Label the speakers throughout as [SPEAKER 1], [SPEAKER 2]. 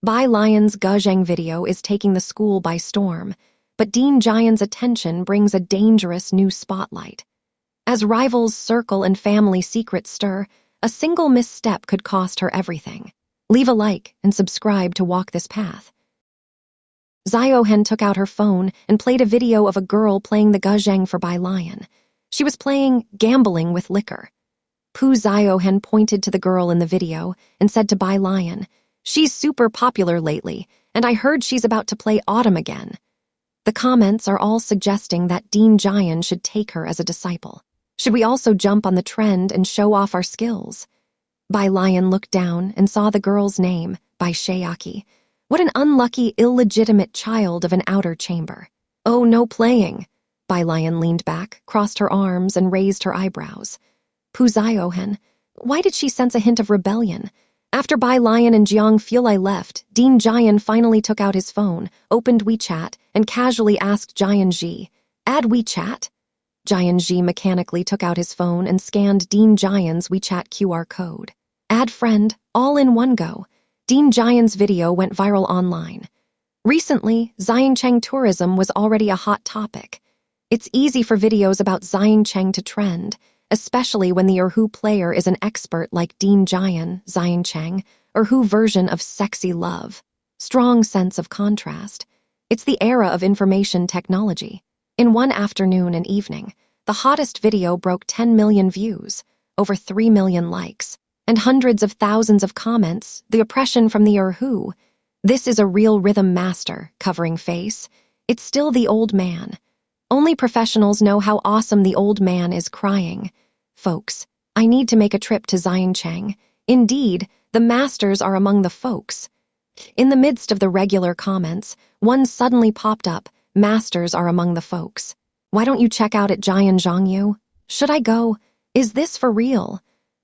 [SPEAKER 1] Bai Lian's Guzheng video is taking the school by storm, but Dean Jian's attention brings a dangerous new spotlight. As rivals circle and family secrets stir, a single misstep could cost her everything. Leave a like and subscribe to walk this path. Xiaohan took out her phone and played a video of a girl playing the Guzheng for Bai Lian. She was playing Gambling with Liquor. Xiaohan pointed to the girl in the video and said to Bai Lian, "She's super popular lately, and I heard she's about to play Autumn again." The comments are all suggesting that Dean Jian should take her as a disciple. Should we also jump on the trend and show off our skills? Bai Lian looked down and saw the girl's name, Bai Shaoqi. What an unlucky, illegitimate child of an outer chamber. "Oh, no playing." Bai Lian leaned back, crossed her arms, and raised her eyebrows. Xiaohan, why did she sense a hint of rebellion? After Bai Lian and Jiangjing left, Dean Jian finally took out his phone, opened WeChat, and casually asked Jiangjing, "Add WeChat?" Jiangjing mechanically took out his phone and scanned Dean Jian's WeChat QR code. Add friend, all in one go. Dean Jian's video went viral online. Recently, Jiangjing tourism was already a hot topic. It's easy for videos about Jiangjing to trend, especially when the Erhu player is an expert like Dean Jian, Jiangjing, Erhu version of sexy love. Strong sense of contrast. It's the era of information technology. In one afternoon and evening, the hottest video broke 10 million views, over 3 million likes, and hundreds of thousands of comments. The oppression from the Erhu. This is a real rhythm master, covering face. It's still the old man. Only professionals know how awesome the old man is crying. Folks, I need to make a trip to Jiangjing. Indeed, the masters are among the folks. In the midst of the regular comments, one suddenly popped up, "Masters are among the folks. Why don't you check out at Jiangjing? Should I go? Is this for real?"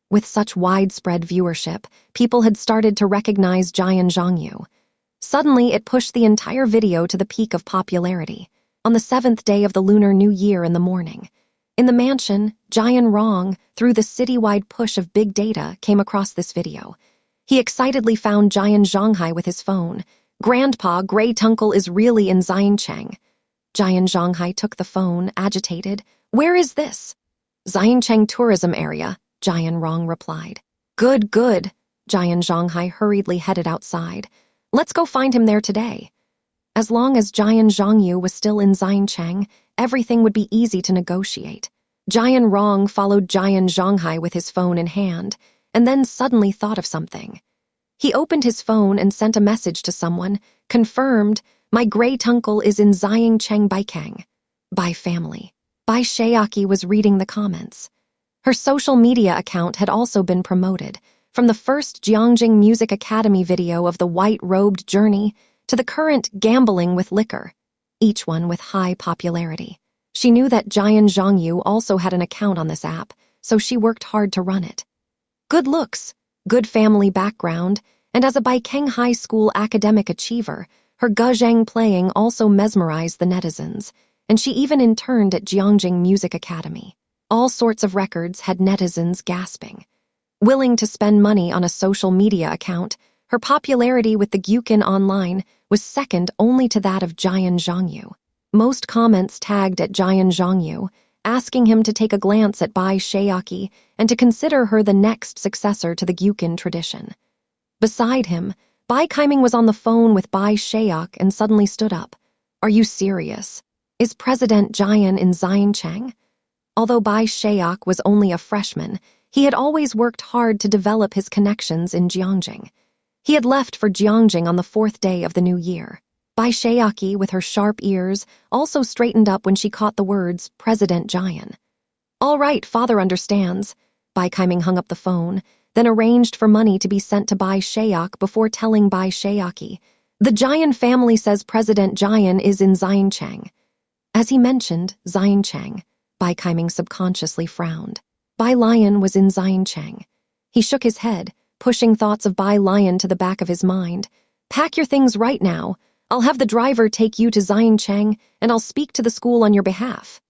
[SPEAKER 1] With such widespread viewership, people had started to recognize Jiangjing. Suddenly, it pushed the entire video to the peak of popularity. On the 7th day of the Lunar New Year in the morning, in the mansion, Jianrong, through the citywide push of big data, came across this video. He excitedly found Jiangjing with his phone. "Grandpa, Great Uncle is really in Jiangjing." Jiangjing took the phone, agitated. "Where is this?" "Jiangjing tourism area," Jianrong replied. Good. Jiangjing hurriedly headed outside. "Let's go find him there today." As long as Jiangjing was still in Jiangjing, everything would be easy to negotiate. Jianrong followed Jiangjing with his phone in hand, and then suddenly thought of something. He opened his phone and sent a message to someone, confirmed, "My great uncle is in Jiangjing Baikang." Bai family. Bai Shaoqi was reading the comments. Her social media account had also been promoted, from the first Jiangjing Music Academy video of the white-robed journey to the current Gambling with Liquor, each one with high popularity. She knew that Jiangjing also had an account on this app, so she worked hard to run it. Good looks, good family background, and as a Baikang High School academic achiever, her Guzheng playing also mesmerized the netizens, and she even interned at Jiangjing Music Academy. All sorts of records had netizens gasping. Willing to spend money on a social media account, her popularity with the Gyukin online was second only to that of Jiangjing. Most comments tagged at Jiangjing, asking him to take a glance at Bai Shaoqi and to consider her the next successor to the Gyukin tradition. Beside him, Bai Kaiming was on the phone with Bai Shaoqi and suddenly stood up. "Are you serious? Is President Jian in Jiangjing?" Although Bai Shaoqi was only a freshman, he had always worked hard to develop his connections in Jiangjing. He had left for Jiangjing on the 4th day of the new year. Bai Shaoqi, with her sharp ears, also straightened up when she caught the words, "President Jian." "All right, father understands." Bai Kaiming hung up the phone, then arranged for money to be sent to Bai Shaoqi before telling Bai Shaoqi, "The Jian family says President Jian is in Jiangjing." As he mentioned Jiangjing, Bai Kaiming subconsciously frowned. Bai Lian was in Jiangjing. He shook his head, pushing thoughts of Bai Lian to the back of his mind. "Pack your things right now. I'll have the driver take you to Jiangjing, and I'll speak to the school on your behalf."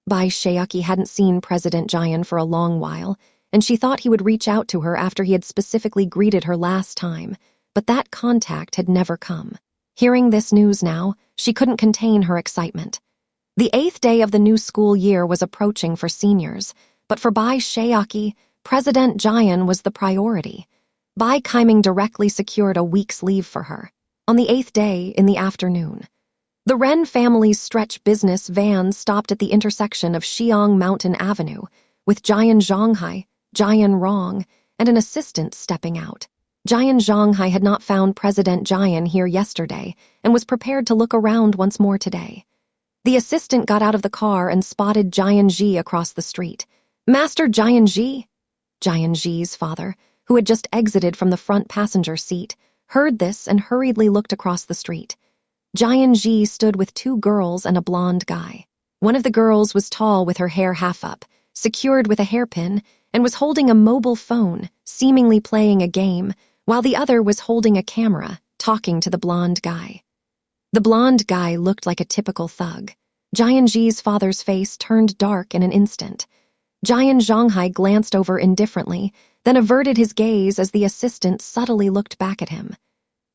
[SPEAKER 1] Bai Shaoqi hadn't seen President Jian for a long while, and she thought he would reach out to her after he had specifically greeted her last time, but that contact had never come. Hearing this news now, she couldn't contain her excitement. The 8th day of the new school year was approaching for seniors, but for Bai Shaoqi, President Jian was the priority. Bai Kaiming directly secured a week's leave for her. On the 8th day, in the afternoon, the Ren family's stretch business van stopped at the intersection of Xiang Mountain Avenue, with Jian Zhonghai, Jian Rong, and an assistant stepping out. Jian Zhonghai had not found President Jian here yesterday and was prepared to look around once more today. The assistant got out of the car and spotted Jianji across the street. "Master Jianji?" Jianji's father, who had just exited from the front passenger seat, heard this and hurriedly looked across the street. Jianji stood with 2 girls and a blonde guy. One of the girls was tall with her hair half up, secured with a hairpin, and was holding a mobile phone, seemingly playing a game, while the other was holding a camera, talking to the blonde guy. The blonde guy looked like a typical thug. Jianji's father's face turned dark in an instant. Jian Zhonghai glanced over indifferently, then averted his gaze as the assistant subtly looked back at him.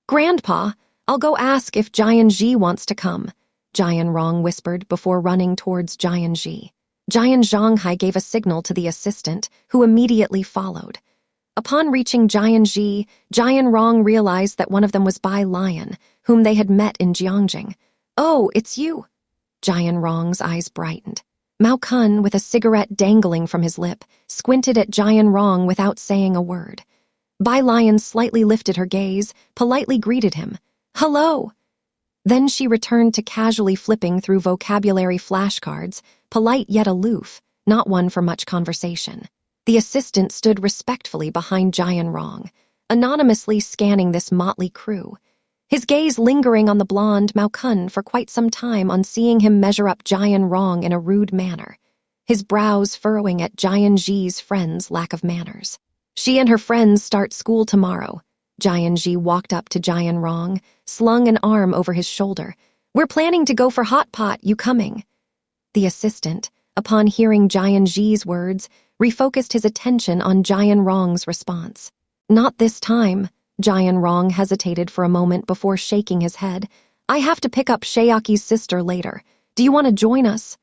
[SPEAKER 1] "Grandpa, I'll go ask if Jianji wants to come," Jian Rong whispered before running towards Jianji. Jian Zhonghai gave a signal to the assistant, who immediately followed. Upon reaching Jianji, Jian Rong realized that one of them was Bai Lian, whom they had met in Jiangjing. "Oh, it's you." Jian Rong's eyes brightened. Mao Kun, with a cigarette dangling from his lip, squinted at Jian Rong without saying a word. Bai Lian slightly lifted her gaze, politely greeted him. "Hello." Then she returned to casually flipping through vocabulary flashcards, polite yet aloof, not one for much conversation. The assistant stood respectfully behind Jian Rong, anonymously scanning this motley crew, his gaze lingering on the blonde Mao Kun for quite some time on seeing him measure up Jian Rong in a rude manner, his brows furrowing at Jianji's friend's lack of manners. "She and her friends start school tomorrow." Jianji walked up to Jian Rong, slung an arm over his shoulder. "We're planning to go for hot pot, you coming?" The assistant, upon hearing Jianji's words, refocused his attention on Jian Rong's response. "Not this time." Jian Rong hesitated for a moment before shaking his head. "I have to pick up Shaoqi's sister later. Do you want to join us?"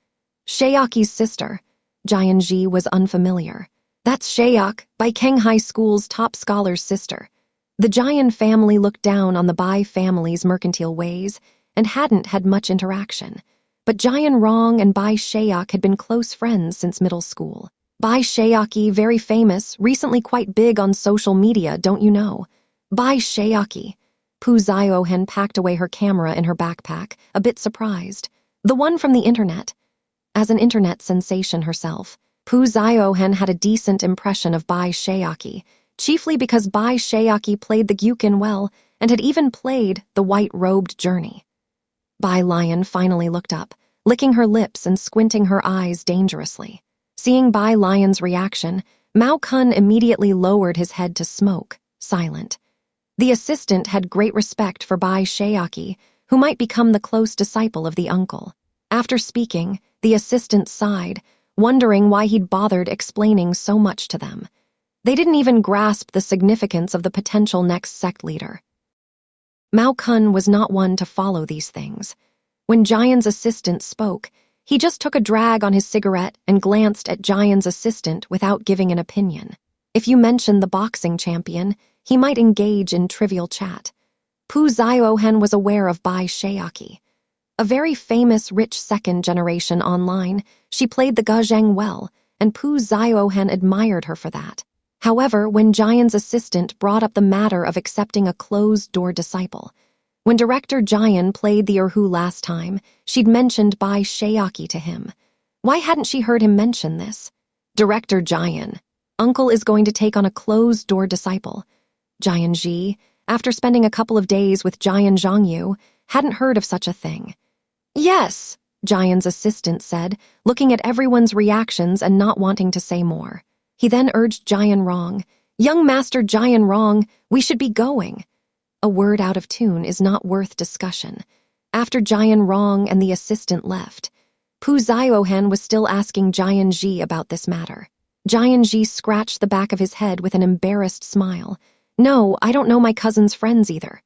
[SPEAKER 1] Shaoqi's sister. Jianji was unfamiliar. "That's Shaoq, Bai Keng High School's top scholar's sister." The Jian family looked down on the Bai family's mercantile ways and hadn't had much interaction. But Jian Rong and Bai Shaoq had been close friends since middle school. Bai Shaoqi, very famous, recently quite big on social media, don't you know? Bai Shaoqi. Xiaohan packed away her camera in her backpack, a bit surprised. "The one from the internet." As an internet sensation herself, Xiaohan had a decent impression of Bai Shaoqi, chiefly because Bai Shaoqi played the gyukin well and had even played the white-robed journey. Bai Lian finally looked up, licking her lips and squinting her eyes dangerously. Seeing Bai Lian's reaction, Mao Kun immediately lowered his head to smoke, silent. The assistant had great respect for Bai Shaoqi, who might become the close disciple of the uncle. After speaking, the assistant sighed, wondering why he'd bothered explaining so much to them. They didn't even grasp the significance of the potential next sect leader. Mao Kun was not one to follow these things. When Jian's assistant spoke, he just took a drag on his cigarette and glanced at Jian's assistant without giving an opinion. If you mentioned the boxing champion, he might engage in trivial chat. Xiaohan was aware of Bai Shaoqi. A very famous rich second generation online, she played the Guzheng well, and Xiaohan admired her for that. However, when Jian's assistant brought up the matter of accepting a closed-door disciple, when Director Jian played the Erhu last time, she'd mentioned Bai Shaoqi to him. Why hadn't she heard him mention this? Director Jian. Uncle is going to take on a closed-door disciple. Jianji, after spending a couple of days with Jian Zhongyu, hadn't heard of such a thing. "Yes," Jian's assistant said, looking at everyone's reactions and not wanting to say more. He then urged Jian Rong, "Young Master Jian Rong, we should be going." A word out of tune is not worth discussion. After Jian Rong and the assistant left, Xiaohan was still asking Jianji about this matter. Jianji scratched the back of his head with an embarrassed smile. No, I don't know my cousin's friends either.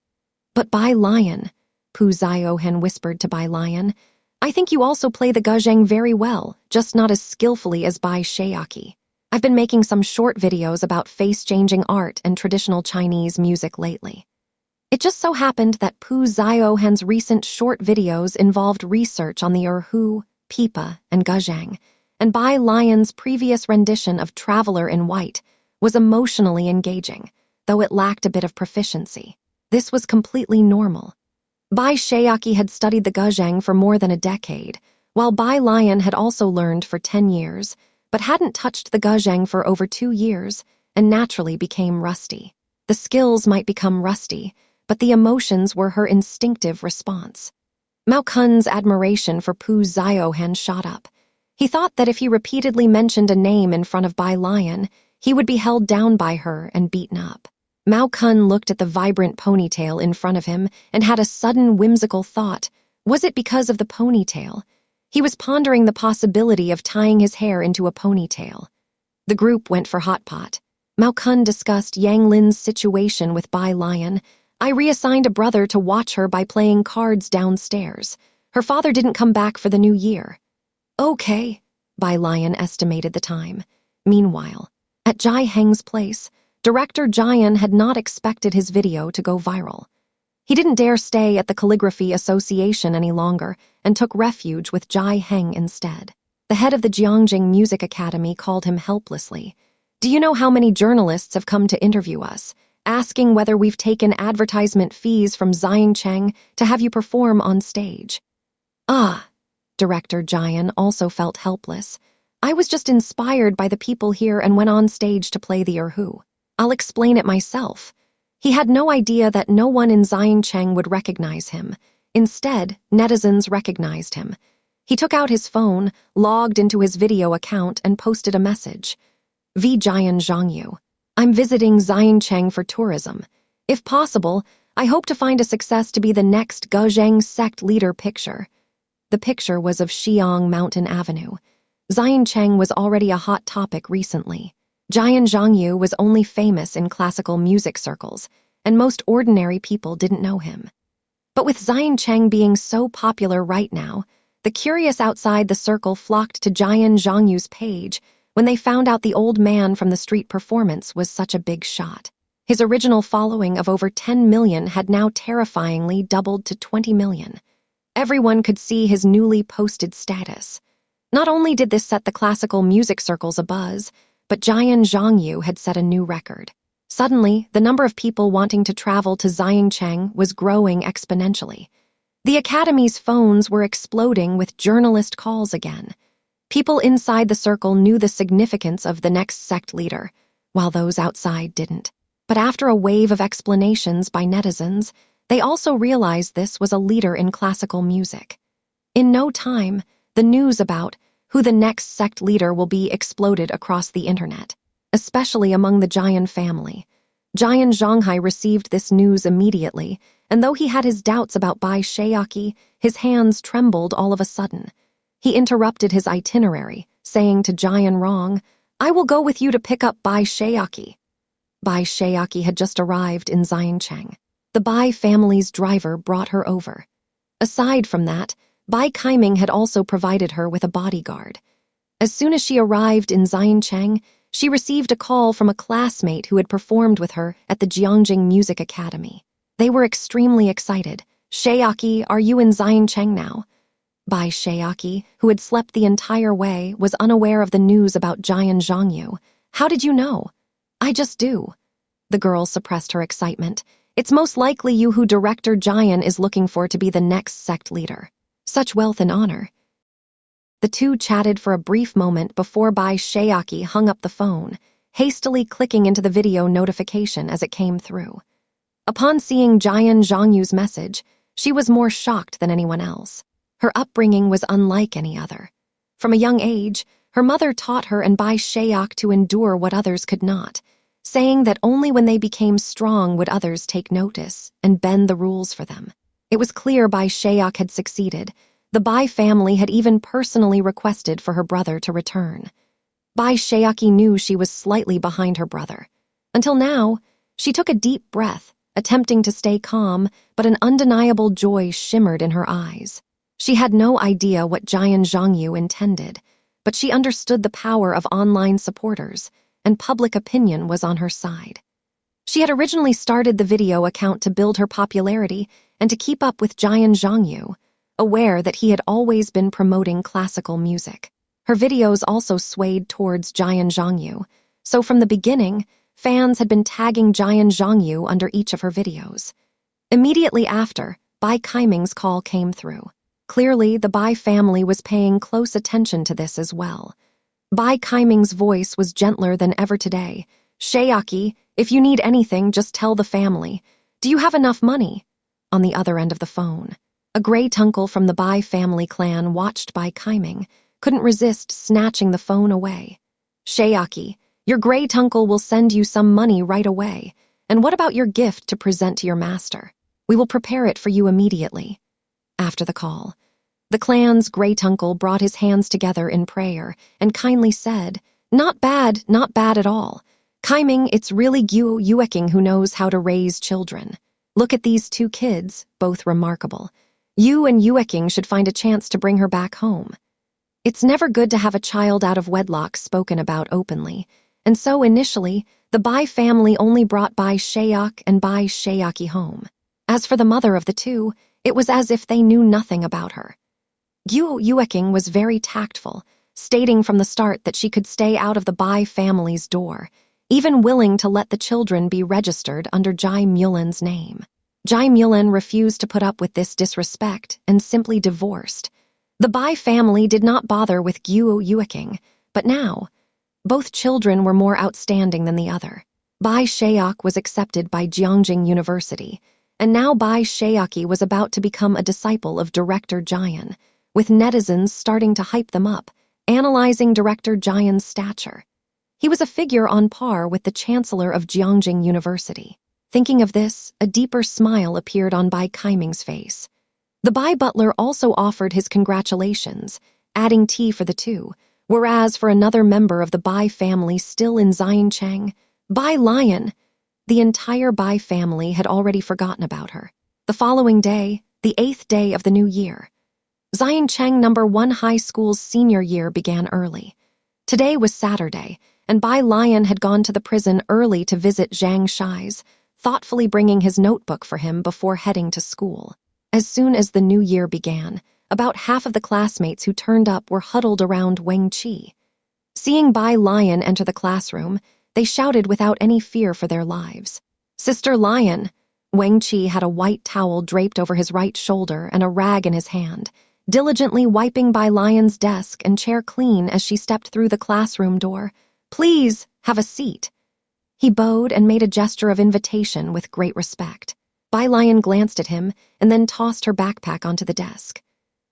[SPEAKER 1] But Bai Lian, Xiaohan whispered to Bai Lian, I think you also play the Guzheng very well, just not as skillfully as Bai Shaoqi. I've been making some short videos about face-changing art and traditional Chinese music lately. It just so happened that Xiaohan's recent short videos involved research on the Erhu, Pipa, and Guzheng, and Bai Lian's previous rendition of Traveler in White was emotionally engaging, though it lacked a bit of proficiency. This was completely normal. Bai Shaoqi had studied the Guzheng for more than a decade, while Bai Lian had also learned for 10 years, but hadn't touched the Guzheng for over 2 years and naturally became rusty. The skills might become rusty, but the emotions were her instinctive response. Mao Kun's admiration for Xiaohan shot up. He thought that if he repeatedly mentioned a name in front of Bai Lian, he would be held down by her and beaten up. Mao Kun looked at the vibrant ponytail in front of him and had a sudden whimsical thought. Was it because of the ponytail? He was pondering the possibility of tying his hair into a ponytail. The group went for hot pot. Mao Kun discussed Yang Lin's situation with Bai Lian. I reassigned a brother to watch her by playing cards downstairs. Her father didn't come back for the new year. Okay, Bai Lian estimated the time. Meanwhile, at Jiangjing's place, Director Jian had not expected his video to go viral. He didn't dare stay at the Calligraphy Association any longer and took refuge with Jiangjing instead. The head of the Jiangjing Music Academy called him helplessly. Do you know how many journalists have come to interview us, asking whether we've taken advertisement fees from Jiangjing to have you perform on stage? Ah, Director Jian also felt helpless. I was just inspired by the people here and went on stage to play the erhu. I'll explain it myself. He had no idea that no one in Jiangjing would recognize him. Instead, netizens recognized him. He took out his phone, logged into his video account, and posted a message. V. Jiangjing. I'm visiting Jiangjing for tourism. If possible, I hope to find a success to be the next Guzheng sect leader picture. The picture was of Xiang Mountain Avenue. Jiangjing was already a hot topic recently. Jiangjing was only famous in classical music circles, and most ordinary people didn't know him. But with Jiangjing being so popular right now, the curious outside the circle flocked to Jiangjing's page when they found out the old man from the street performance was such a big shot. His original following of over 10 million had now terrifyingly doubled to 20 million. Everyone could see his newly posted status. Not only did this set the classical music circles abuzz, but Jiangjing had set a new record. Suddenly, the number of people wanting to travel to Jiangjing was growing exponentially. The Academy's phones were exploding with journalist calls again. People inside the circle knew the significance of the next sect leader, while those outside didn't. But after a wave of explanations by netizens, they also realized this was a leader in classical music. In no time, the news about who the next sect leader will be exploded across the internet, especially among the Jian family. Jiangjing received this news immediately, and though he had his doubts about Bai Shaoqi, his hands trembled all of a sudden. He interrupted his itinerary, saying to Jianrong, I will go with you to pick up Bai Shaoqi. Bai Shaoqi had just arrived in Jiangjing. The Bai family's driver brought her over. Aside from that, Bai Kaiming had also provided her with a bodyguard. As soon as she arrived in Jiangjing, she received a call from a classmate who had performed with her at the Jiangjing Music Academy. They were extremely excited. Shaoqi, are you in Jiangjing now? Bai Shaoqi, who had slept the entire way, was unaware of the news about Jiangjing. How did you know? I just do. The girl suppressed her excitement. It's most likely you who Director Jian is looking for to be the next sect leader. Such wealth and honor. The two chatted for a brief moment before Bai Shaoqi hung up the phone, hastily clicking into the video notification as it came through. Upon seeing Jiangjing's message, she was more shocked than anyone else. Her upbringing was unlike any other. From a young age, her mother taught her and Bai Shaoqi to endure what others could not, saying that only when they became strong would others take notice and bend the rules for them. It was clear Bai Shaoqi had succeeded. The Bai family had even personally requested for her brother to return. Bai Shaoqi knew she was slightly behind her brother. Until now, She took a deep breath, attempting to stay calm, but an undeniable joy shimmered in her eyes. She had no idea what Jiangjing intended, but she understood the power of online supporters, and public opinion was on her side. She had originally started the video account to build her popularity and to keep up with Jiangjing, aware that he had always been promoting classical music. Her videos also swayed towards Jiangjing, so from the beginning, fans had been tagging Jiangjing under each of her videos. Immediately after, Bai Kaiming's call came through. Clearly, the Bai family was paying close attention to this as well. Bai Kaiming's voice was gentler than ever today. "Shaoqi, if you need anything, just tell the family. Do you have enough money?" On the other end of the phone, a great uncle from the Bai family clan watched Bai Kaiming, couldn't resist snatching the phone away. "Shaoqi, your great uncle will send you some money right away. And what about your gift to present to your master? We will prepare it for you immediately." After the call, the clan's great uncle brought his hands together in prayer and kindly said, not bad at all. Kaiming, it's really Yueking who knows how to raise children. Look at these two kids, both remarkable. You and Yueking should find a chance to bring her back home. It's never good to have a child out of wedlock spoken about openly, and so initially, the Bai family only brought Bai Shaoqi and Bai Shaoqi home. As for the mother of the two, it was as if they knew nothing about her. Yueking was very tactful, stating from the start that she could stay out of the Bai family's door, even willing to let the children be registered under Jai Mulan's name. Jai Mulan refused to put up with this disrespect and simply divorced. The Bai family did not bother with Yueking, but now, both children were more outstanding than the other. Bai Shaoqi was accepted by Jiangjing University, and now Bai Shaoqi was about to become a disciple of director Jian, with netizens starting to hype them up, analyzing director Jian's stature. He was a figure on par with the chancellor of Jiangjing University. Thinking of this, a deeper smile appeared on Bai Kaiming's face. The Bai butler also offered his congratulations, adding tea for the two, whereas for another member of the Bai family still in Jiangjing, Bai Lian, the entire Bai family had already forgotten about her. The following day, the 8th day of the new year, Jiangjing No. 1 High School's senior year began early. Today was Saturday, and Bai Lian had gone to the prison early to visit Zhang Shai's, thoughtfully bringing his notebook for him before heading to school. As soon as the new year began, about half of the classmates who turned up were huddled around Wang Qi. Seeing Bai Lian enter the classroom, they shouted without any fear for their lives. "Sister Lian!" Wang Qi had a white towel draped over his right shoulder and a rag in his hand, diligently wiping Bai Lian's desk and chair clean as she stepped through the classroom door. "Please, have a seat." He bowed and made a gesture of invitation with great respect. Bai Lian glanced at him and then tossed her backpack onto the desk.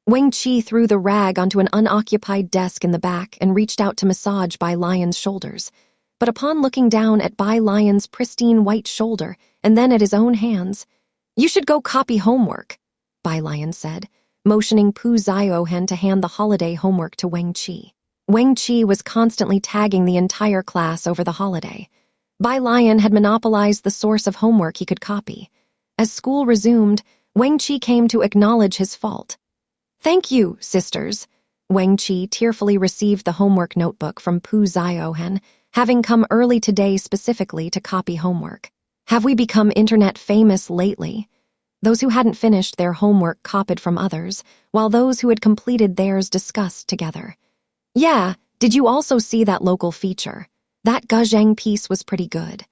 [SPEAKER 1] Wang Qi threw the rag onto an unoccupied desk in the back and reached out to massage Bai Lian's shoulders. But upon looking down at Bai Lian's pristine white shoulder and then at his own hands, "You should go copy homework," Bai Lian said, motioning Xiaohan to hand the holiday homework to Wang Qi. Wang Qi was constantly tagging the entire class over the holiday. Bai Lian had monopolized the source of homework he could copy. As school resumed, Wang Qi came to acknowledge his fault. "Thank you, sisters." Wang Qi tearfully received the homework notebook from Xiaohan, having come early today specifically to copy homework. "Have we become internet famous lately?" Those who hadn't finished their homework copied from others, while those who had completed theirs discussed together. "Yeah, did you also see that local feature? That Guzheng piece was pretty good."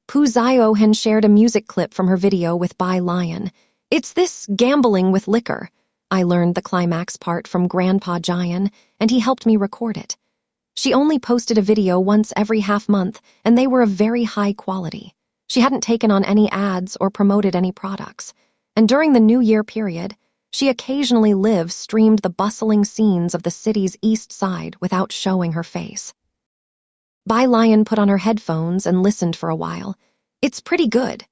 [SPEAKER 1] Xiaohan shared a music clip from her video with Bai Lian. "It's this gambling with liquor. I learned the climax part from Grandpa Jian, and he helped me record it." She only posted a video once every half-month, and they were of very high quality. She hadn't taken on any ads or promoted any products, and during the New Year period, she occasionally live-streamed the bustling scenes of the city's east side without showing her face. Bai Lian put on her headphones and listened for a while. "It's pretty good."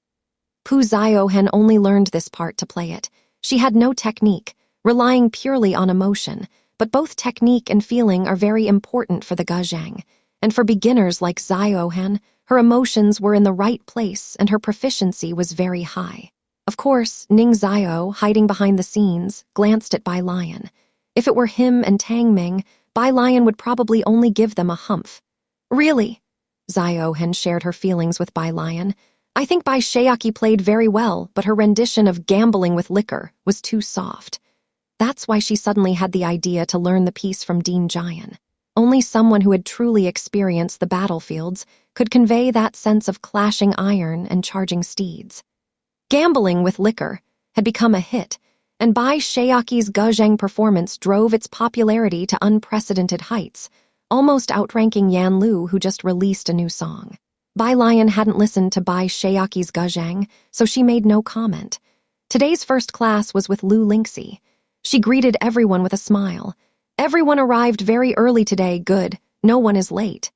[SPEAKER 1] Xiaohan only learned this part to play it. She had no technique, relying purely on emotion, but both technique and feeling are very important for the Guzheng, and for beginners like Xiaohan, Her emotions were in the right place and her proficiency was very high. Of course, Ning Xiao, hiding behind the scenes, glanced at Bai Lian. If it were him and Tang Ming, Bai Lian would probably only give them a humph. Really? Xiaohan shared her feelings with Bai Lian. I think Bai Shaoqi played very well, but her rendition of gambling with liquor was too soft. That's why she suddenly had the idea to learn the piece from Dean Jian. Only someone who had truly experienced the battlefields could convey that sense of clashing iron and charging steeds. Gambling with liquor had become a hit, and Bai Shaoqi's Guzheng performance drove its popularity to unprecedented heights, almost outranking Yan Lu, who just released a new song. Bai Lian hadn't listened to Bai Shaoqi's Guzheng, so she made no comment. Today's first class was with Lu Lingxi. She greeted everyone with a smile. Everyone arrived very early today, good. No one is late.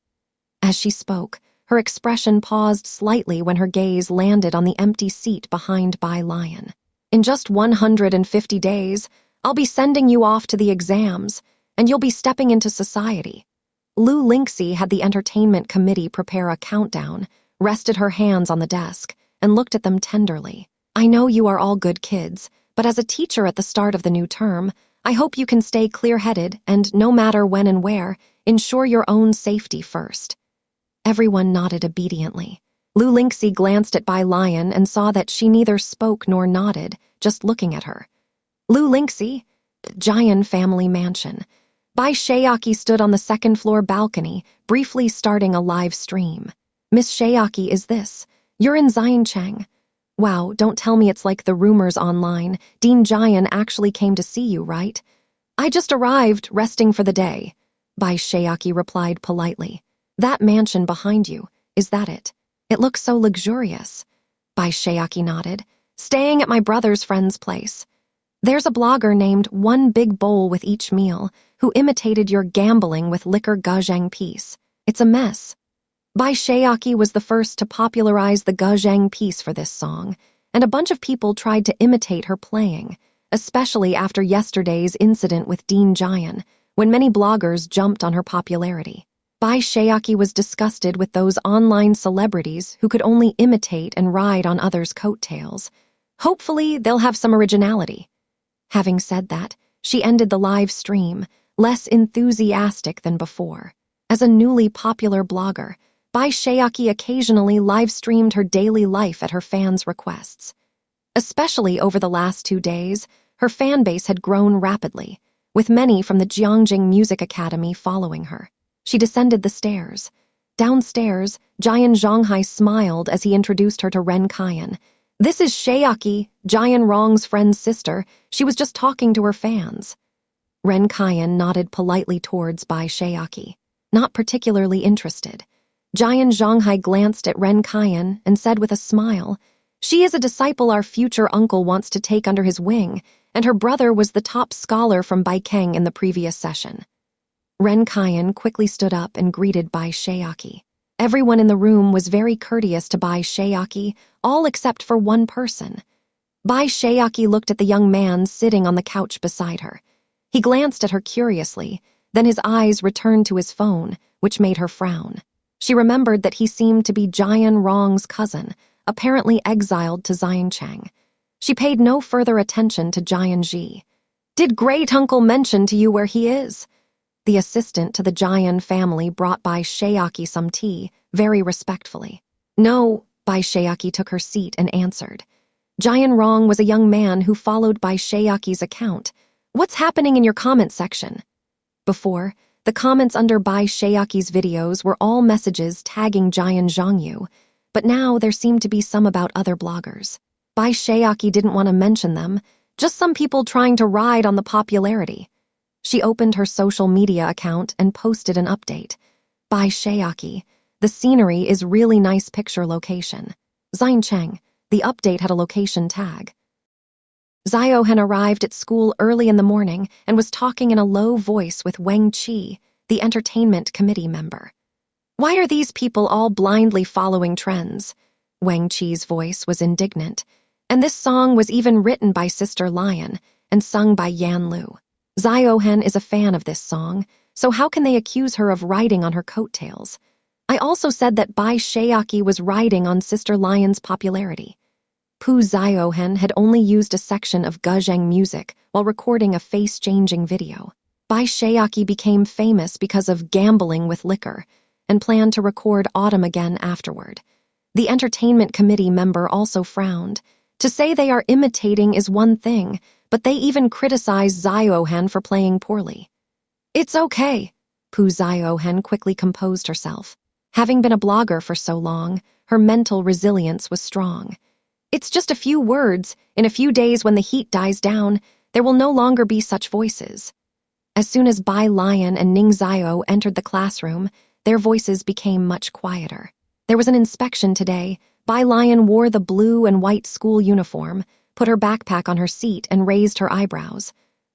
[SPEAKER 1] As she spoke, her expression paused slightly when her gaze landed on the empty seat behind Bai Lian. In just 150 days, I'll be sending you off to the exams, and you'll be stepping into society. Lu Lingxi had the entertainment committee prepare a countdown, rested her hands on the desk, and looked at them tenderly. I know you are all good kids, but as a teacher at the start of the new term, I hope you can stay clear-headed and, no matter when and where, ensure your own safety first. Everyone nodded obediently. Lu Lingxi glanced at Bai Lian and saw that she neither spoke nor nodded, just looking at her. Lu Lingxi, Jian family mansion. Bai Shaoqi stood on the second-floor balcony, briefly starting a live stream. Miss Shaoqi, is this? You're in Jiangjing. Wow, don't tell me it's like the rumors online. Dean Jian actually came to see you, right? I just arrived, resting for the day. Bai Shaoqi replied politely. That mansion behind you, is that it? It looks so luxurious. Bai Shaoqi nodded. Staying at my brother's friend's place. There's a blogger named One Big Bowl with Each Meal who imitated your gambling with liquor Guzheng piece. It's a mess. Bai Shaoqi was the first to popularize the Guzheng piece for this song, and a bunch of people tried to imitate her playing, especially after yesterday's incident with Dean Jian, when many bloggers jumped on her popularity. Bai Shaoqi was disgusted with those online celebrities who could only imitate and ride on others' coattails. Hopefully, they'll have some originality. Having said that, she ended the live stream, less enthusiastic than before. As a newly popular blogger, Bai Shaoqi occasionally live-streamed her daily life at her fans' requests. Especially over the last 2 days, her fan base had grown rapidly, with many from the Jiangjing Music Academy following her. She descended the stairs. Downstairs, Jian Zhonghai smiled as he introduced her to Ren Qian. This is Shaoqi, Jian Rong's friend's sister. She was just talking to her fans. Ren Qian nodded politely towards Bai Shaoqi, not particularly interested. Jian Zhonghai glanced at Ren Qian and said with a smile, She is a disciple our future uncle wants to take under his wing, and her brother was the top scholar from Baikeng in the previous session. Ren Qian quickly stood up and greeted Bai Shaoqi. Everyone in the room was very courteous to Bai Shaoqi, all except for one person. Bai Shaoqi looked at the young man sitting on the couch beside her. He glanced at her curiously, then his eyes returned to his phone, which made her frown. She remembered that he seemed to be Jian Rong's cousin, apparently exiled to Jiangjing. She paid no further attention to Jianji. Did great uncle mention to you where he is? The assistant to the Jian family brought Bai Shaoqi some tea, very respectfully. No, Bai Shaoqi took her seat and answered. Jian Rong was a young man who followed Bai Shaoqi's account. What's happening in your comment section? Before, the comments under Bai Shaoqi's videos were all messages tagging Jian Zhongyu, but now there seemed to be some about other bloggers. Bai Shaoqi didn't want to mention them, just some people trying to ride on the popularity. She opened her social media account and posted an update. Bai Shaoqi, the scenery is really nice picture location. Jiangjing, the update had a location tag. Xiaohan arrived at school early in the morning and was talking in a low voice with Wang Qi, the entertainment committee member. Why are these people all blindly following trends? Wang Qi's voice was indignant, and this song was even written by Sister Lian and sung by Yan Lu. Xiaohan is a fan of this song, so how can they accuse her of riding on her coattails? I also said that Bai Shaoqi was riding on Sister Lion's popularity. Xiaohan had only used a section of Guzheng music while recording a face-changing video. Bai Shaoqi became famous because of gambling with liquor and planned to record Autumn again afterward. The entertainment committee member also frowned. To say they are imitating is one thing, but they even criticized Xiaohan for playing poorly. It's okay. Xiaohan quickly composed herself. Having been a blogger for so long, her mental resilience was strong. It's just a few words. In a few days when the heat dies down, there will no longer be such voices. As soon as Bai Lian and Ning Xiao entered the classroom, their voices became much quieter. There was an inspection today. Bai Lian wore the blue and white school uniform, put her backpack on her seat, and raised her eyebrows.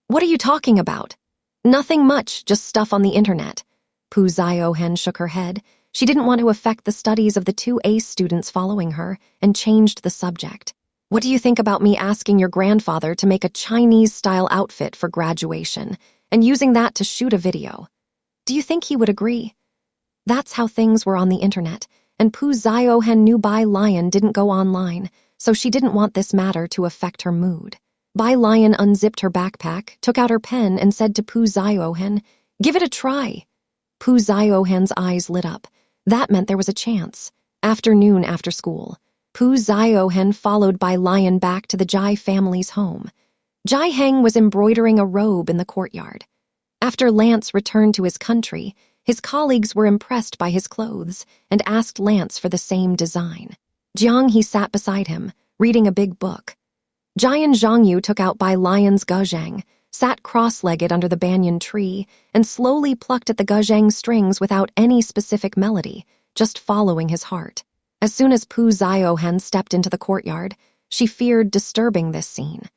[SPEAKER 1] What are you talking about? Nothing much, just stuff on the internet. Xiaohan shook her head. She didn't want to affect the studies of the two ace students following her and changed the subject. What do you think about me asking your grandfather to make a Chinese-style outfit for graduation and using that to shoot a video? Do you think he would agree? That's how things were on the internet, and Xiaohan knew Bai Lian didn't go online, so she didn't want this matter to affect her mood. Bai Lian unzipped her backpack, took out her pen, and said to Xiaohan, "Give it a try." Xiaohan's eyes lit up. That meant there was a chance. Afternoon after school, Xiaohan followed Bai Lian back to the Jai family's home. Jiangjing was embroidering a robe in the courtyard. After Lance returned to his country, his colleagues were impressed by his clothes and asked Lance for the same design. Jiangjing sat beside him, reading a big book. Jiangjing took out Bai Lian's Guzheng, sat cross-legged under the banyan tree, and slowly plucked at the Guzheng strings without any specific melody, just following his heart. As soon as Xiaohan stepped into the courtyard, she feared disturbing this scene.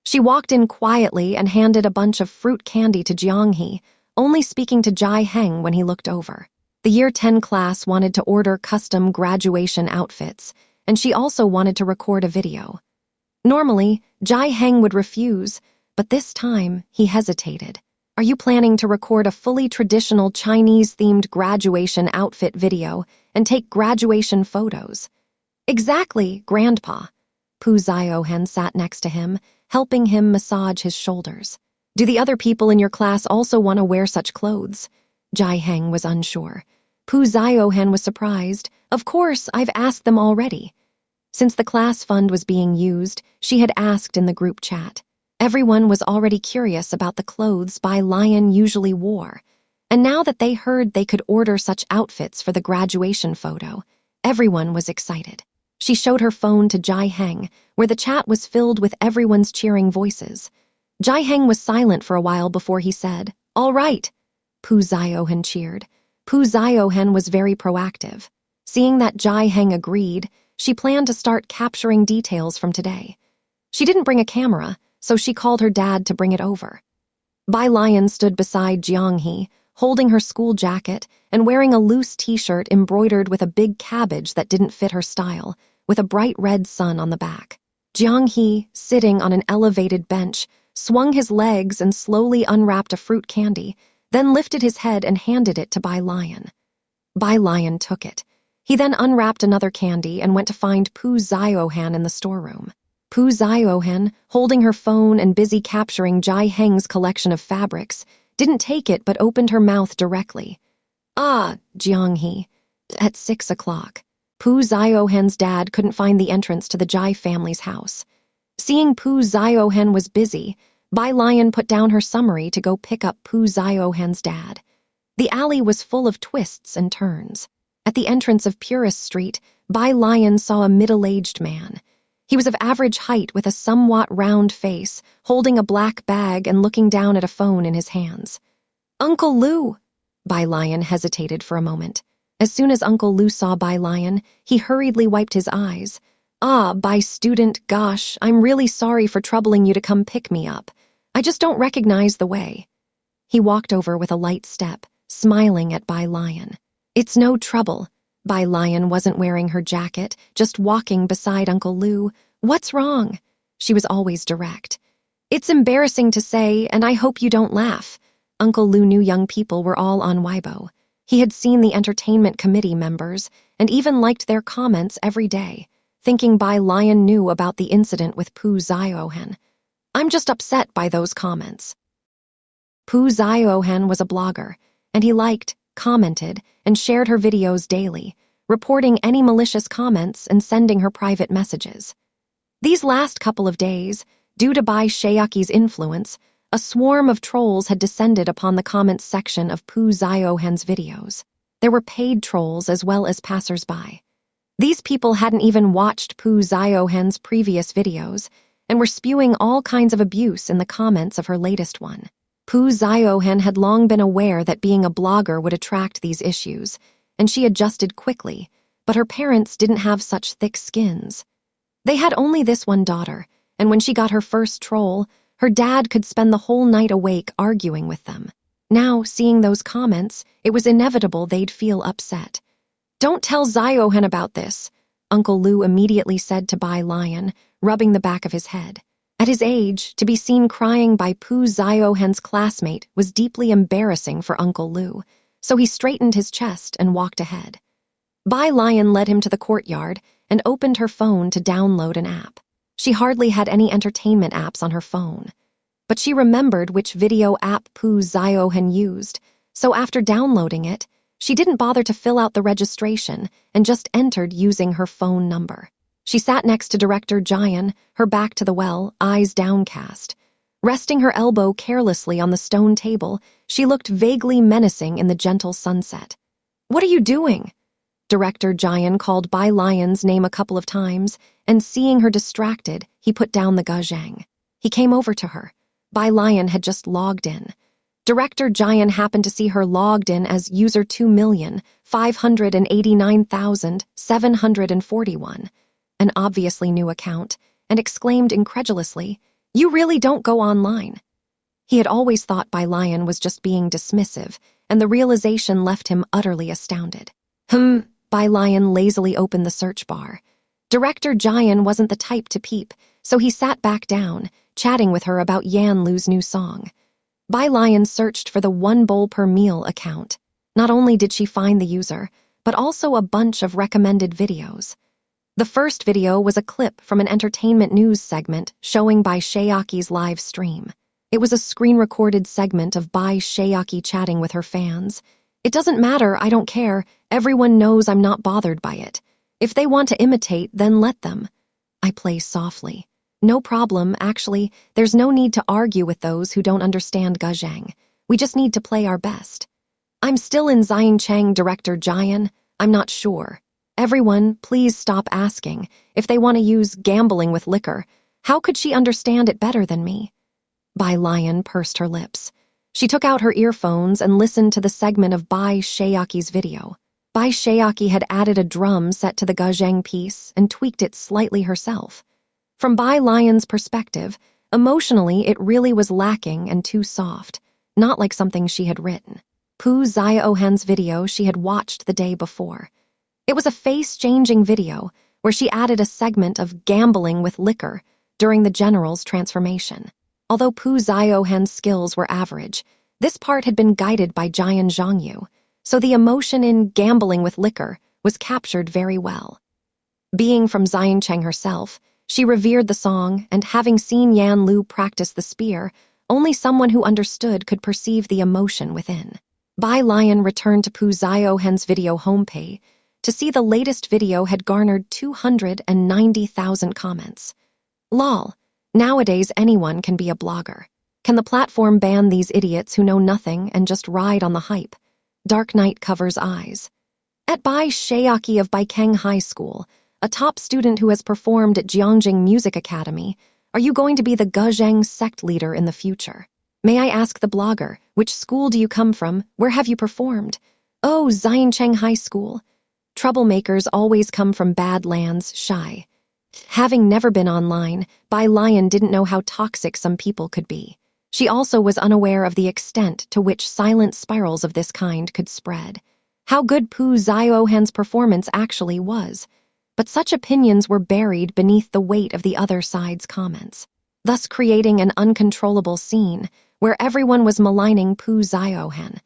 [SPEAKER 1] She walked in quietly and handed a bunch of fruit candy to Jiangjing, only speaking to Jiangjing when he looked over. The Year 10 class wanted to order custom graduation outfits, and she also wanted to record a video. Normally, Jiangjing would refuse, but this time he hesitated. Are you planning to record a fully traditional Chinese-themed graduation outfit video and take graduation photos? Exactly, Grandpa. Xiaohan sat next to him, helping him massage his shoulders. Do the other people in your class also want to wear such clothes? Jiangjing was unsure. Xiaohan was surprised. Of course, I've asked them already. Since the class fund was being used, she had asked in the group chat. Everyone was already curious about the clothes Bai Lian usually wore, and now that they heard they could order such outfits for the graduation photo, everyone was excited. She showed her phone to Jiangjing, where the chat was filled with everyone's cheering voices. Jiangjing was silent for a while before he said, "All right." Xiaohan cheered. Xiaohan was very proactive. Seeing that Jiangjing agreed, she planned to start capturing details from today. She didn't bring a camera, so she called her dad to bring it over. Bai Lian stood beside Jiangjing, holding her school jacket and wearing a loose t-shirt embroidered with a big cabbage that didn't fit her style, with a bright red sun on the back. Jiangjing, sitting on an elevated bench, swung his legs and slowly unwrapped a fruit candy, then lifted his head and handed it to Bai Lian. Bai Lian took it. He then unwrapped another candy and went to find Xiaohan in the storeroom. Xiaohan, holding her phone and busy capturing Jiangjing's collection of fabrics, didn't take it but opened her mouth directly. "Ah, Jiangjing." At 6 o'clock, Xiaohan's dad couldn't find the entrance to the Jai family's house. Seeing Xiaohan was busy, Bai Lian put down her summary to go pick up Xiaohan's dad. The alley was full of twists and turns. At the entrance of Purist Street, Bai Lian saw a middle-aged man. He was of average height with a somewhat round face, holding a black bag and looking down at a phone in his hands. "Uncle Lu!" Bai Lian hesitated for a moment. As soon as Uncle Lu saw Bai Lian, he hurriedly wiped his eyes. "Ah, Bai student, gosh, I'm really sorry for troubling you to come pick me up. I just don't recognize the way." He walked over with a light step, smiling at Bai Lian. "It's no trouble." Bai Lian wasn't wearing her jacket, just walking beside Uncle Lu. "What's wrong?" She was always direct. "It's embarrassing to say, and I hope you don't laugh." Uncle Lu knew young people were all on Weibo. He had seen the entertainment committee members and even liked their comments every day, thinking Bai Lian knew about the incident with Xiaohan. I'm just upset by those comments. Xiaohan was a blogger, and he liked, commented, and shared her videos daily, reporting any malicious comments and sending her private messages. These last couple of days, due to Bai Shaoqi's influence, a swarm of trolls had descended upon the comments section of Xiaohan's videos. There were paid trolls as well as passers-by. These people hadn't even watched Xiaohan's previous videos and were spewing all kinds of abuse in the comments of her latest one. Xiaohan had long been aware that being a blogger would attract these issues, and she adjusted quickly, but her parents didn't have such thick skins. They had only this one daughter, and when she got her first troll, her dad could spend the whole night awake arguing with them. Now, seeing those comments, it was inevitable they'd feel upset. Don't tell Xiaohan about this, Uncle Lu immediately said to Bai Lian, rubbing the back of his head. At his age, to be seen crying by Xiaohan's classmate was deeply embarrassing for Uncle Lu, so he straightened his chest and walked ahead. Bai Lian led him to the courtyard and opened her phone to download an app. She hardly had any entertainment apps on her phone, but she remembered which video app Xiaohan used, so after downloading it, she didn't bother to fill out the registration and just entered using her phone number. She sat next to Director Jian, her back to the well, eyes downcast. Resting her elbow carelessly on the stone table, she looked vaguely menacing in the gentle sunset. "What are you doing?" Director Jian called Bai Lian's name a couple of times, and seeing her distracted, he put down the Guzheng. He came over to her. Bai Lian had just logged in. Director Jian happened to see her logged in as user 2,589,741, an obviously new account, and exclaimed incredulously, "You really don't go online." He had always thought Bai Lian was just being dismissive, and the realization left him utterly astounded. Bai Lian lazily opened the search bar. Director Jian wasn't the type to peep, so he sat back down, chatting with her about Yan Lu's new song. Bai Lian searched for the one bowl per meal account. Not only did she find the user, but also a bunch of recommended videos. The first video was a clip from an entertainment news segment showing Bai Shaoqi's live stream. It was a screen-recorded segment of Bai Shaoqi chatting with her fans. "It doesn't matter, I don't care. Everyone knows I'm not bothered by it. If they want to imitate, then let them." I play softly. "No problem, actually. There's no need to argue with those who don't understand Guzheng. We just need to play our best." "I'm still in Jiangjing, Director Jian. I'm not sure. Everyone, please stop asking. If they want to use gambling with liquor, how could she understand it better than me?" Bai Lian pursed her lips. She took out her earphones and listened to the segment of Bai Shaoqi's video. Bai Shaoqi had added a drum set to the Guzheng piece and tweaked it slightly herself. From Bai Lian's perspective, emotionally it really was lacking and too soft, not like something she had written. Xiaohan's video she had watched the day before. It was a face-changing video where she added a segment of gambling with liquor during the general's transformation. Although Xiaohan's skills were average, this part had been guided by Jiangjing, so the emotion in gambling with liquor was captured very well. Being from Jiangjing herself, she revered the song, and having seen Yan Lu practice the spear, only someone who understood could perceive the emotion within. Bai Lian returned to Xiaohan's video homepage to see the latest video had garnered 290,000 comments. Lol. Nowadays anyone can be a blogger. Can the platform ban these idiots who know nothing and just ride on the hype? Dark night covers eyes. At Bai Shaoqi of Baikeng High School, a top student who has performed at Jiangjing Music Academy, are you going to be the Guzheng sect leader in the future? May I ask the blogger, which school do you come from? Where have you performed? Oh, Jiangjing High School. Troublemakers always come from bad lands, shy. Having never been online, Bai Lian didn't know how toxic some people could be. She also was unaware of the extent to which silent spirals of this kind could spread. How good Xiaohan's performance actually was. But such opinions were buried beneath the weight of the other side's comments, thus creating an uncontrollable scene where everyone was maligning Xiaohan.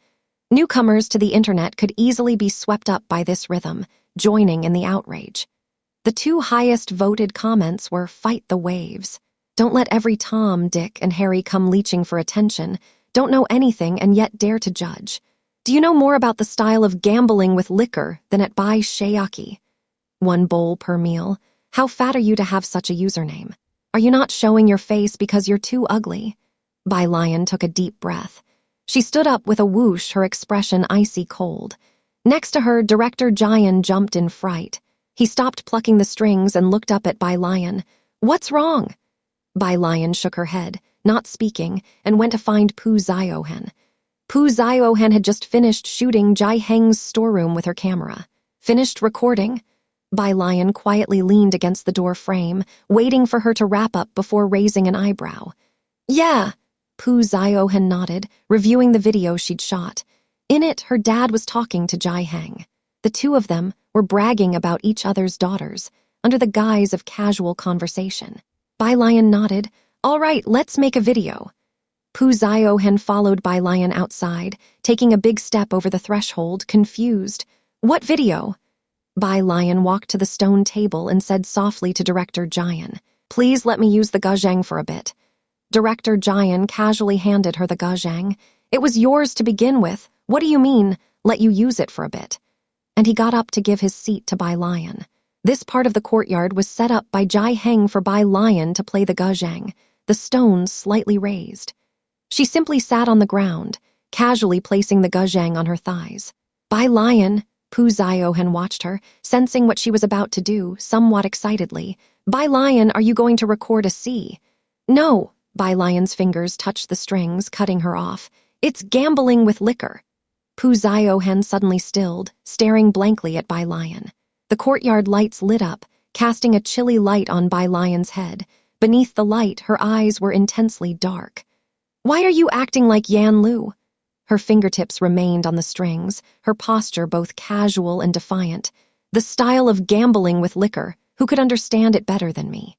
[SPEAKER 1] Newcomers to the internet could easily be swept up by this rhythm, joining in the outrage. The two highest voted comments were "Fight the waves. Don't let every Tom, Dick, and Harry come leeching for attention. Don't know anything and yet dare to judge. Do you know more about the style of gambling with liquor than at Bai Shaoqi? One bowl per meal. How fat are you to have such a username? Are you not showing your face because you're too ugly?" Bai Lian took a deep breath. She stood up with a whoosh, her expression icy cold. Next to her, Director Jian jumped in fright. He stopped plucking the strings and looked up at Bai Lian. "What's wrong?" Bai Lian shook her head, not speaking, and went to find Pu Xiaohan. Pu Xiaohan had just finished shooting Jiangjing's storeroom with her camera. "Finished recording?" Bai Lian quietly leaned against the door frame, waiting for her to wrap up before raising an eyebrow. "Yeah," Pu Xiaohan nodded, reviewing the video she'd shot. In it, her dad was talking to Jiangjing. The two of them were bragging about each other's daughters, under the guise of casual conversation. Bai Lian nodded. "All right, let's make a video." Pu Xiaohan followed Bai Lian outside, taking a big step over the threshold, confused. "What video?" Bai Lian walked to the stone table and said softly to Director Jian, "Please let me use the Guzheng for a bit." Director Jian casually handed her the Guzheng. "It was yours to begin with. What do you mean, let you use it for a bit?" And he got up to give his seat to Bai Lian. This part of the courtyard was set up by Jiangjing for Bai Lian to play the Guzheng, the stones slightly raised. She simply sat on the ground, casually placing the Guzheng on her thighs. "Bai Lian," Pu Xiaohan watched her, sensing what she was about to do, somewhat excitedly. "Bai Lian, are you going to record a C?" "No." Bai Lian's fingers touched the strings, cutting her off. "It's gambling with liquor." Pu Xiaohan suddenly stilled, staring blankly at Bai Lian. The courtyard lights lit up, casting a chilly light on Bai Lian's head. Beneath the light, her eyes were intensely dark. "Why are you acting like Yan Lu?" Her fingertips remained on the strings, her posture both casual and defiant. "The style of gambling with liquor. Who could understand it better than me?"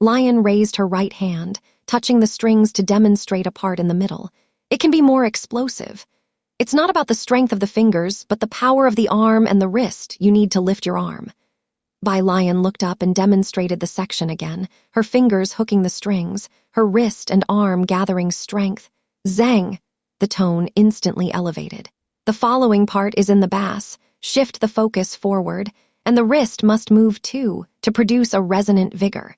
[SPEAKER 1] Lian raised her right hand, touching the strings to demonstrate a part in the middle. "It can be more explosive. It's not about the strength of the fingers, but the power of the arm and the wrist you need to lift your arm." Bai Lian looked up and demonstrated the section again, her fingers hooking the strings, her wrist and arm gathering strength. "Zhang!" The tone instantly elevated. "The following part is in the bass. Shift the focus forward, and the wrist must move too, to produce a resonant vigor."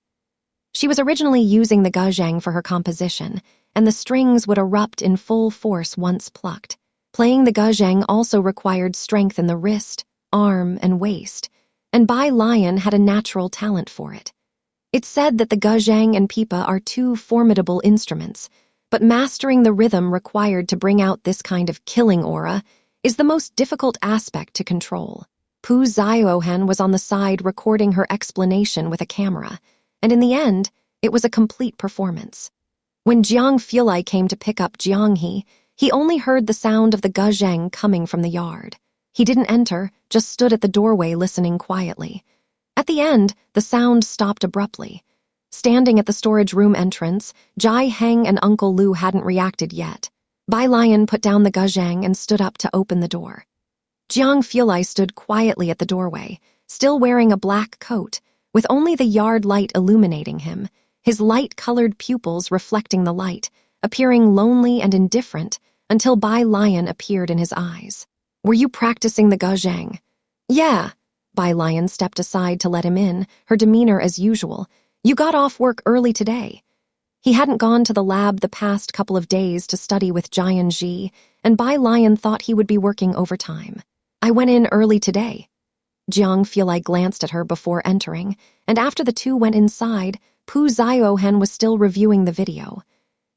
[SPEAKER 1] She was originally using the Guzheng for her composition, and the strings would erupt in full force once plucked. Playing the Guzheng also required strength in the wrist, arm, and waist, and Bai Lian had a natural talent for it. It's said that the Guzheng and pipa are two formidable instruments, but mastering the rhythm required to bring out this kind of killing aura is the most difficult aspect to control. Pu Xiaohan was on the side recording her explanation with a camera, and in the end, it was a complete performance. When Jiang Fulai came to pick up Jianghe, he only heard the sound of the Guzheng coming from the yard. He didn't enter, just stood at the doorway listening quietly. At the end, the sound stopped abruptly. Standing at the storage room entrance, Jiangjing and Uncle Lu hadn't reacted yet. Bai Lian put down the Guzheng and stood up to open the door. Jiang Fulai stood quietly at the doorway, still wearing a black coat, with only the yard light illuminating him, his light-colored pupils reflecting the light, appearing lonely and indifferent until Bai Lian appeared in his eyes. "Were you practicing the Guzheng?" "Yeah." Bai Lian stepped aside to let him in, her demeanor as usual. "You got off work early today." He hadn't gone to the lab the past couple of days to study with Jiangjing, and Bai Lian thought he would be working overtime. "I went in early today." Jiang Fulai glanced at her before entering, and after the two went inside, Pu Xiaohan was still reviewing the video.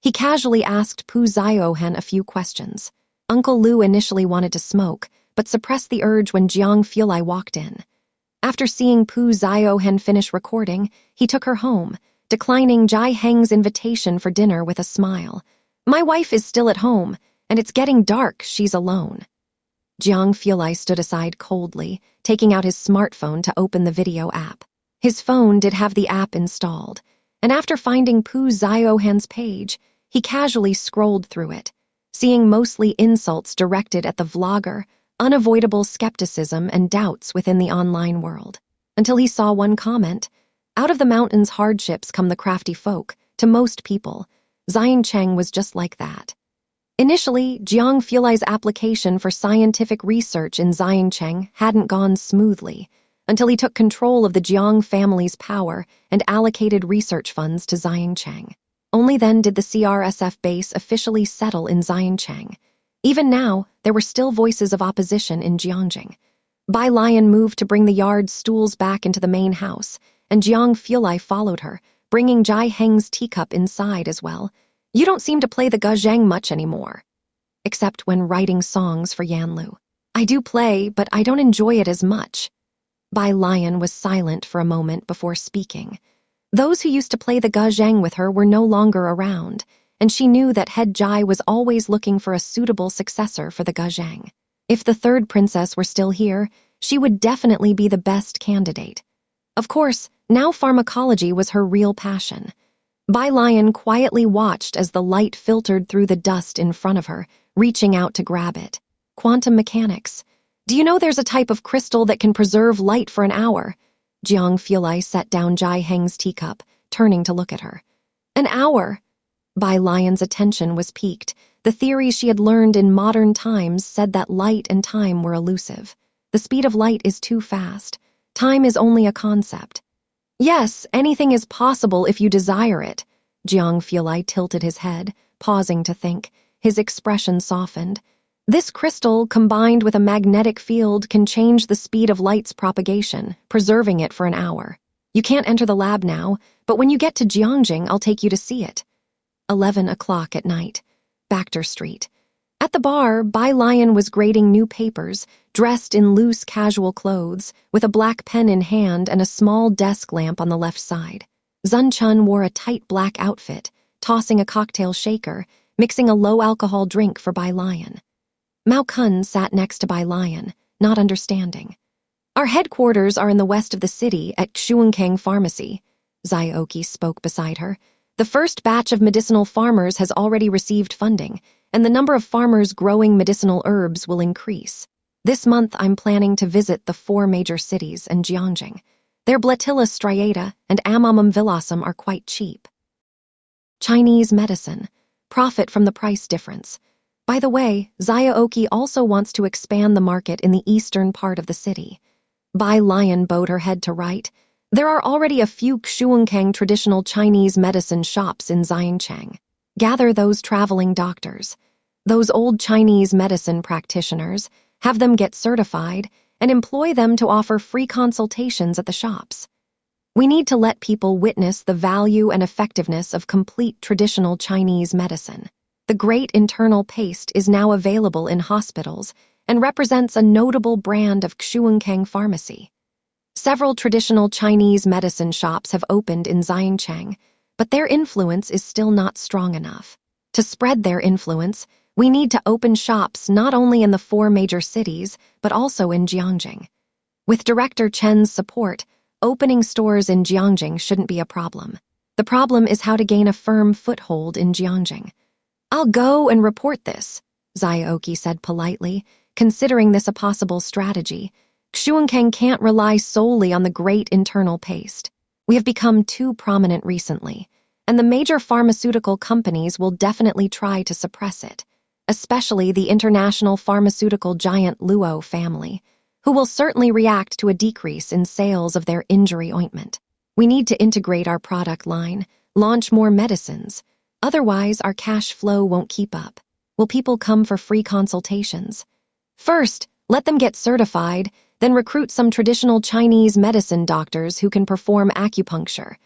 [SPEAKER 1] He casually asked Pu Xiaohan a few questions. Uncle Lu initially wanted to smoke, but suppressed the urge when Jiang Fulai walked in. After seeing Pu Xiaohan finish recording, he took her home, declining Jiangjing's invitation for dinner with a smile. "My wife is still at home, and it's getting dark, she's alone." Jiang Fulai stood aside coldly, taking out his smartphone to open the video app. His phone did have the app installed, and after finding Pu Xiaohan's page, he casually scrolled through it. seeing mostly insults directed at the vlogger, unavoidable skepticism and doubts within the online world. Until he saw one comment, "Out of the mountains' hardships come the crafty folk." To most people, Xiaohan was just like that. Initially, Jiang Fuelai's application for scientific research in Xiaohan hadn't gone smoothly until he took control of the Jiang family's power and allocated research funds to Xiaohan. Only then did the CRSF base officially settle in Xiaohan. Even now, there were still voices of opposition in Jiangjing. Bai Lian moved to bring the yard's stools back into the main house, and Jiang Fuelai followed her, bringing Jai Heng's teacup inside as well. "You don't seem to play the Guzheng much anymore." "Except when writing songs for Yanlu. I do play, but I don't enjoy it as much." Bai Lian was silent for a moment before speaking. Those who used to play the Guzheng with her were no longer around, and she knew that head Jai was always looking for a suitable successor for the Guzheng. If the third princess were still here, she would definitely be the best candidate. Of course, now pharmacology was her real passion. Bai Lian quietly watched as the light filtered through the dust in front of her, reaching out to grab it. "Quantum mechanics. Do you know there's a type of crystal that can preserve light for an hour?" Jiang Fuelai set down Jai Heng's teacup, turning to look at her. "An hour?" Bai Lian's attention was piqued. The theories she had learned in modern times said that light and time were elusive. The speed of light is too fast. Time is only a concept. "Yes, anything is possible if you desire it." Jiang Fuelai tilted his head, pausing to think. His expression softened. "This crystal, combined with a magnetic field, can change the speed of light's propagation, preserving it for an hour. You can't enter the lab now, but when you get to Jiangjing, I'll take you to see it." 11 o'clock at night. Baxter Street. At the bar, Bai Lian was grading new papers, dressed in loose casual clothes, with a black pen in hand and a small desk lamp on the left side. Zun Chun wore a tight black outfit, tossing a cocktail shaker, mixing a low-alcohol drink for Bai Lian. Mao Kun sat next to Bai Lian, not understanding. "Our headquarters are in the west of the city at Xiaohan Pharmacy," Xiaoqi spoke beside her. "The first batch of medicinal farmers has already received funding, and the number of farmers growing medicinal herbs will increase. This month I'm planning to visit the 4 major cities and Jiangjing. Their Blatilla striata and Amomum villosum are quite cheap. Chinese medicine. Profit from the price difference. By the way, Xiaoqi also wants to expand the market in the eastern part of the city." Bai Lian bowed her head to right. "There are already a few Xiaohan traditional Chinese medicine shops in Xiaohan. Gather those traveling doctors, those old Chinese medicine practitioners, have them get certified, and employ them to offer free consultations at the shops. We need to let people witness the value and effectiveness of complete traditional Chinese medicine. The Great Internal Paste is now available in hospitals and represents a notable brand of Xiaohan pharmacy. Several traditional Chinese medicine shops have opened in Xiaohan, but their influence is still not strong enough. To spread their influence, we need to open shops not only in the 4 major cities, but also in Jiangjing. With Director Chen's support, opening stores in Jiangjing shouldn't be a problem. The problem is how to gain a firm foothold in Jiangjing. "I'll go and report this," Xiaoqi said politely, considering this a possible strategy. "Xiaohan can't rely solely on the Great Internal Paste. We have become too prominent recently, and the major pharmaceutical companies will definitely try to suppress it, especially the international pharmaceutical giant Luo family, who will certainly react to a decrease in sales of their injury ointment. We need to integrate our product line, launch more medicines. Otherwise, our cash flow won't keep up. Will people come for free consultations? First, let them get certified, then recruit some traditional Chinese medicine doctors who can perform acupuncture."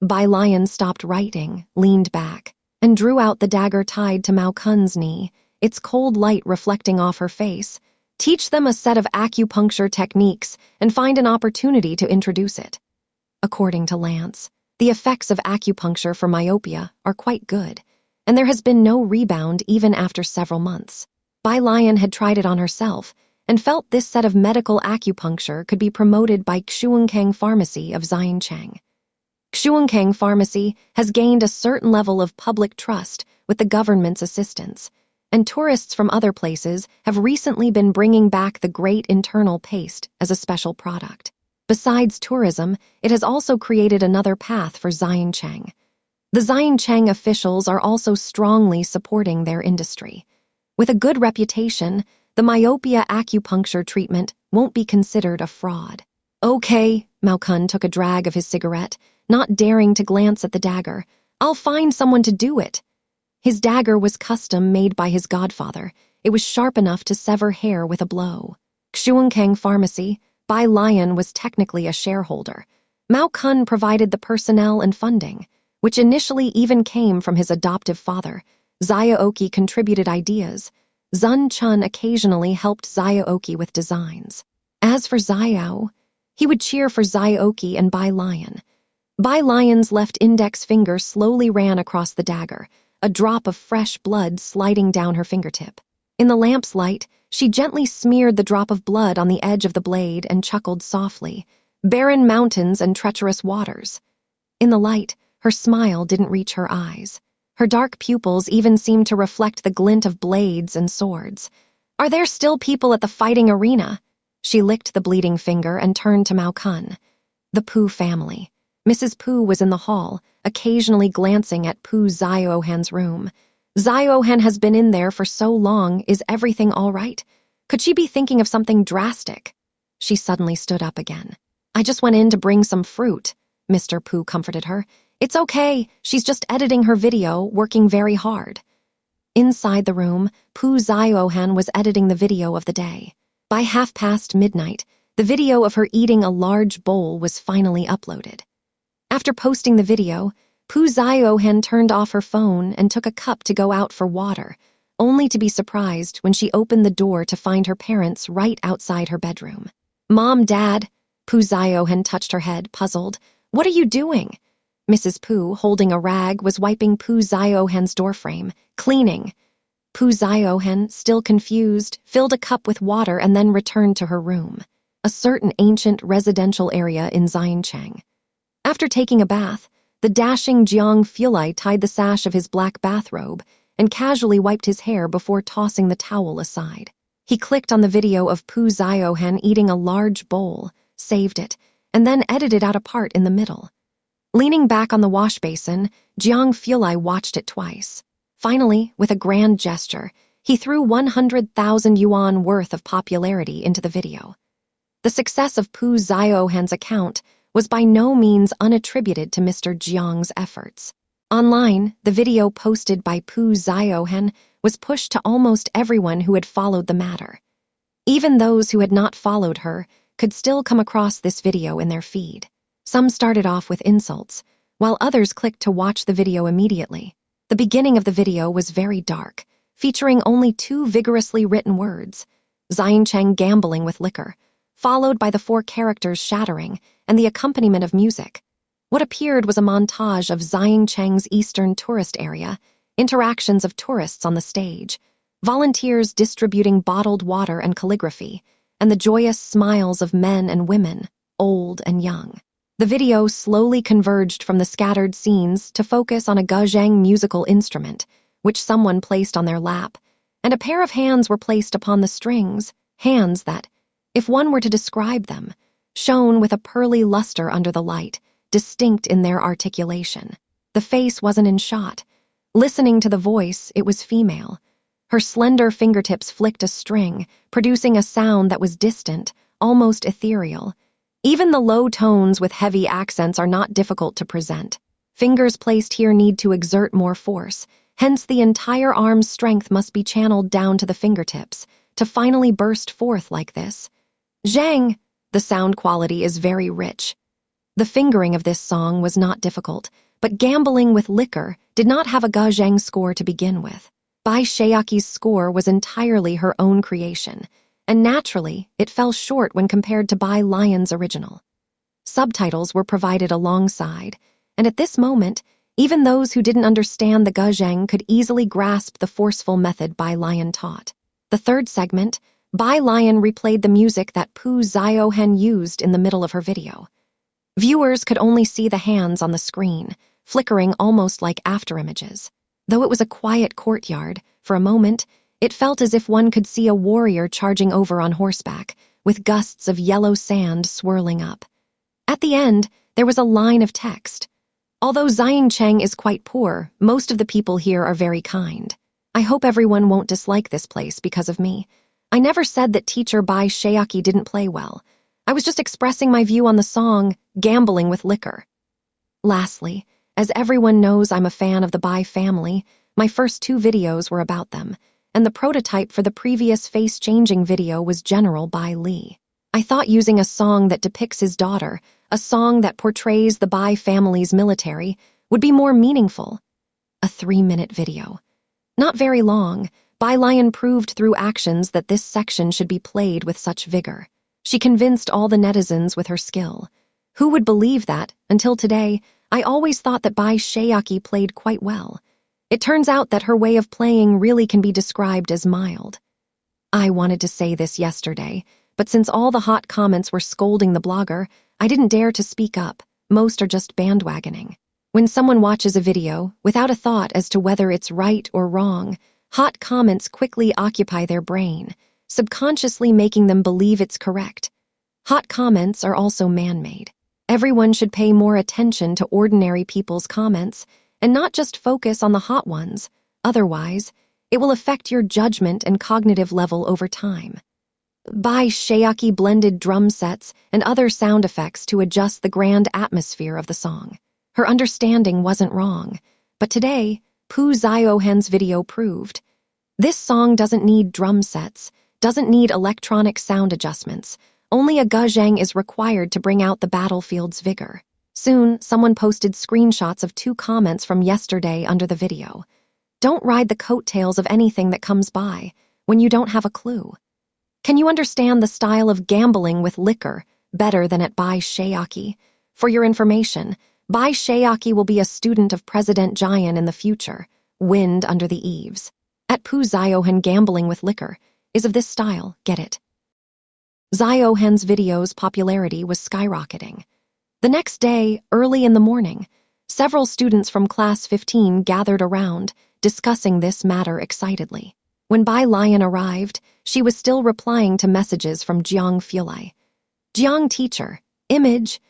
[SPEAKER 1] Bai Lian stopped writing, leaned back, and drew out the dagger tied to Mao Kun's knee, its cold light reflecting off her face. "Teach them a set of acupuncture techniques and find an opportunity to introduce it." According to Lance, the effects of acupuncture for myopia are quite good, and there has been no rebound even after several months. Bai Lian had tried it on herself, and felt this set of medical acupuncture could be promoted by Xiaohan Pharmacy of Xiaohan. Xiaohan Pharmacy has gained a certain level of public trust with the government's assistance, and tourists from other places have recently been bringing back the great internal paste as a special product. Besides tourism, it has also created another path for Jiangjing. The Jiangjing officials are also strongly supporting their industry. With a good reputation, the myopia acupuncture treatment won't be considered a fraud. Okay, Mao Kun took a drag of his cigarette, not daring to glance at the dagger. I'll find someone to do it. His dagger was custom made by his godfather. It was sharp enough to sever hair with a blow. Guzheng Pharmacy, Bai Lian was technically a shareholder. Mao Kun provided the personnel and funding, which initially even came from his adoptive father. Xiaoqi contributed ideas. Zun Chun occasionally helped Xiaoqi with designs. As for Xiao, he would cheer for Xiaoqi and Bai Lian. Bai Lian's left index finger slowly ran across the dagger, a drop of fresh blood sliding down her fingertip. In the lamp's light, she gently smeared the drop of blood on the edge of the blade and chuckled softly. Barren mountains and treacherous waters. In the light, her smile didn't reach her eyes. Her dark pupils even seemed to reflect the glint of blades and swords. Are there still people at the fighting arena? She licked the bleeding finger and turned to Mao Kun. The Pu family. Mrs. Pu was in the hall, occasionally glancing at Pu Xiaohan's room. Xiaohan has been in there for so long, is everything all right? Could she be thinking of something drastic? She suddenly stood up again. I just went in to bring some fruit, Mr. Pu comforted her. It's okay, she's just editing her video, working very hard. Inside the room, Pu Xiaohan was editing the video of the day. By midnight, the video of her eating a large bowl was finally uploaded. After posting the video, Pu Xiaohan turned off her phone and took a cup to go out for water, only to be surprised when she opened the door to find her parents right outside her bedroom. Mom, Dad, Pu Xiaohan touched her head, puzzled. What are you doing? Mrs. Pu, holding a rag, was wiping Pu Xiaohan's doorframe, cleaning. Pu Xiaohan, still confused, filled a cup with water and then returned to her room, a certain ancient residential area in Jiangjing. After taking a bath, the dashing Jiang Fulai tied the sash of his black bathrobe and casually wiped his hair before tossing the towel aside. He clicked on the video of Pu Xiaohan eating a large bowl, saved it, and then edited out a part in the middle. Leaning back on the wash basin, Jiang Fulai watched it twice. Finally, with a grand gesture, he threw 100,000 yuan worth of popularity into the video. The success of Pu Xiaohan's account was by no means unattributed to Mr. Jiang's efforts. Online, the video posted by Pu Xiaohan was pushed to almost everyone who had followed the matter. Even those who had not followed her could still come across this video in their feed. Some started off with insults, while others clicked to watch the video immediately. The beginning of the video was very dark, featuring only 2 vigorously written words, Jiangjing gambling with liquor, followed by the 4 characters shattering and the accompaniment of music. What appeared was a montage of Jiangjing's eastern tourist area, interactions of tourists on the stage, volunteers distributing bottled water and calligraphy, and the joyous smiles of men and women, old and young. The video slowly converged from the scattered scenes to focus on a Guzheng musical instrument, which someone placed on their lap, and a pair of hands were placed upon the strings, hands that, if one were to describe them, shone with a pearly luster under the light, distinct in their articulation. The face wasn't in shot. Listening to the voice, it was female. Her slender fingertips flicked a string, producing a sound that was distant, almost ethereal. Even the low tones with heavy accents are not difficult to present. Fingers placed here need to exert more force, hence the entire arm's strength must be channeled down to the fingertips, to finally burst forth like this. Zhang! The sound quality is very rich. The fingering of this song was not difficult, but gambling with liquor did not have a Guzheng score to begin with. Bai Shaoqi's score was entirely her own creation, and naturally, it fell short when compared to Bai Lian's original. Subtitles were provided alongside, and at this moment, even those who didn't understand the Guzheng could easily grasp the forceful method Bai Lian taught. The third segment, Bai Lian replayed the music that Pu Xiaohan used in the middle of her video. Viewers could only see the hands on the screen, flickering almost like afterimages. Though it was a quiet courtyard, for a moment, It felt as if one could see a warrior charging over on horseback, with gusts of yellow sand swirling up. At the end, there was a line of text. Although Jiangjing is quite poor, most of the people here are very kind. I hope everyone won't dislike this place because of me. I never said that teacher Bai Shaoqi didn't play well. I was just expressing my view on the song, Gambling with Liquor. Lastly, as everyone knows I'm a fan of the Bai family, my first 2 videos were about them, and the prototype for the previous face-changing video was General Bai Lian. I thought using a song that depicts his daughter, a song that portrays the Bai family's military, would be more meaningful. A 3-minute video. Not very long, Bai Lian proved through actions that this section should be played with such vigor. She convinced all the netizens with her skill. Who would believe that, until today, I always thought that Bai Shaoqi played quite well. It turns out that her way of playing really can be described as mild. I wanted to say this yesterday, but since all the hot comments were scolding the blogger, I didn't dare to speak up. Most are just bandwagoning. When someone watches a video, without a thought as to whether it's right or wrong, hot comments quickly occupy their brain, subconsciously making them believe it's correct. Hot comments are also man-made. Everyone should pay more attention to ordinary people's comments and not just focus on the hot ones. Otherwise, it will affect your judgment and cognitive level over time. Bai Shaoqi blended drum sets and other sound effects to adjust the grand atmosphere of the song. Her understanding wasn't wrong, but today, Xiaohan's video proved. This song doesn't need drum sets, doesn't need electronic sound adjustments. Only a Guzheng is required to bring out the battlefield's vigor. Soon, someone posted screenshots of 2 comments from yesterday under the video. Don't ride the coattails of anything that comes by when you don't have a clue. Can you understand the style of gambling with liquor better than at Bai Shaoqi? For your information, Bai Shaoqi will be a student of President Jian in the future. Wind under the eaves. At Xiaohan, gambling with liquor is of this style, get it? Xiaohan's video's popularity was skyrocketing. The next day, early in the morning, several students from class 15 gathered around, discussing this matter excitedly. When Bai Lian arrived, she was still replying to messages from Jiang. Jiang teacher, image.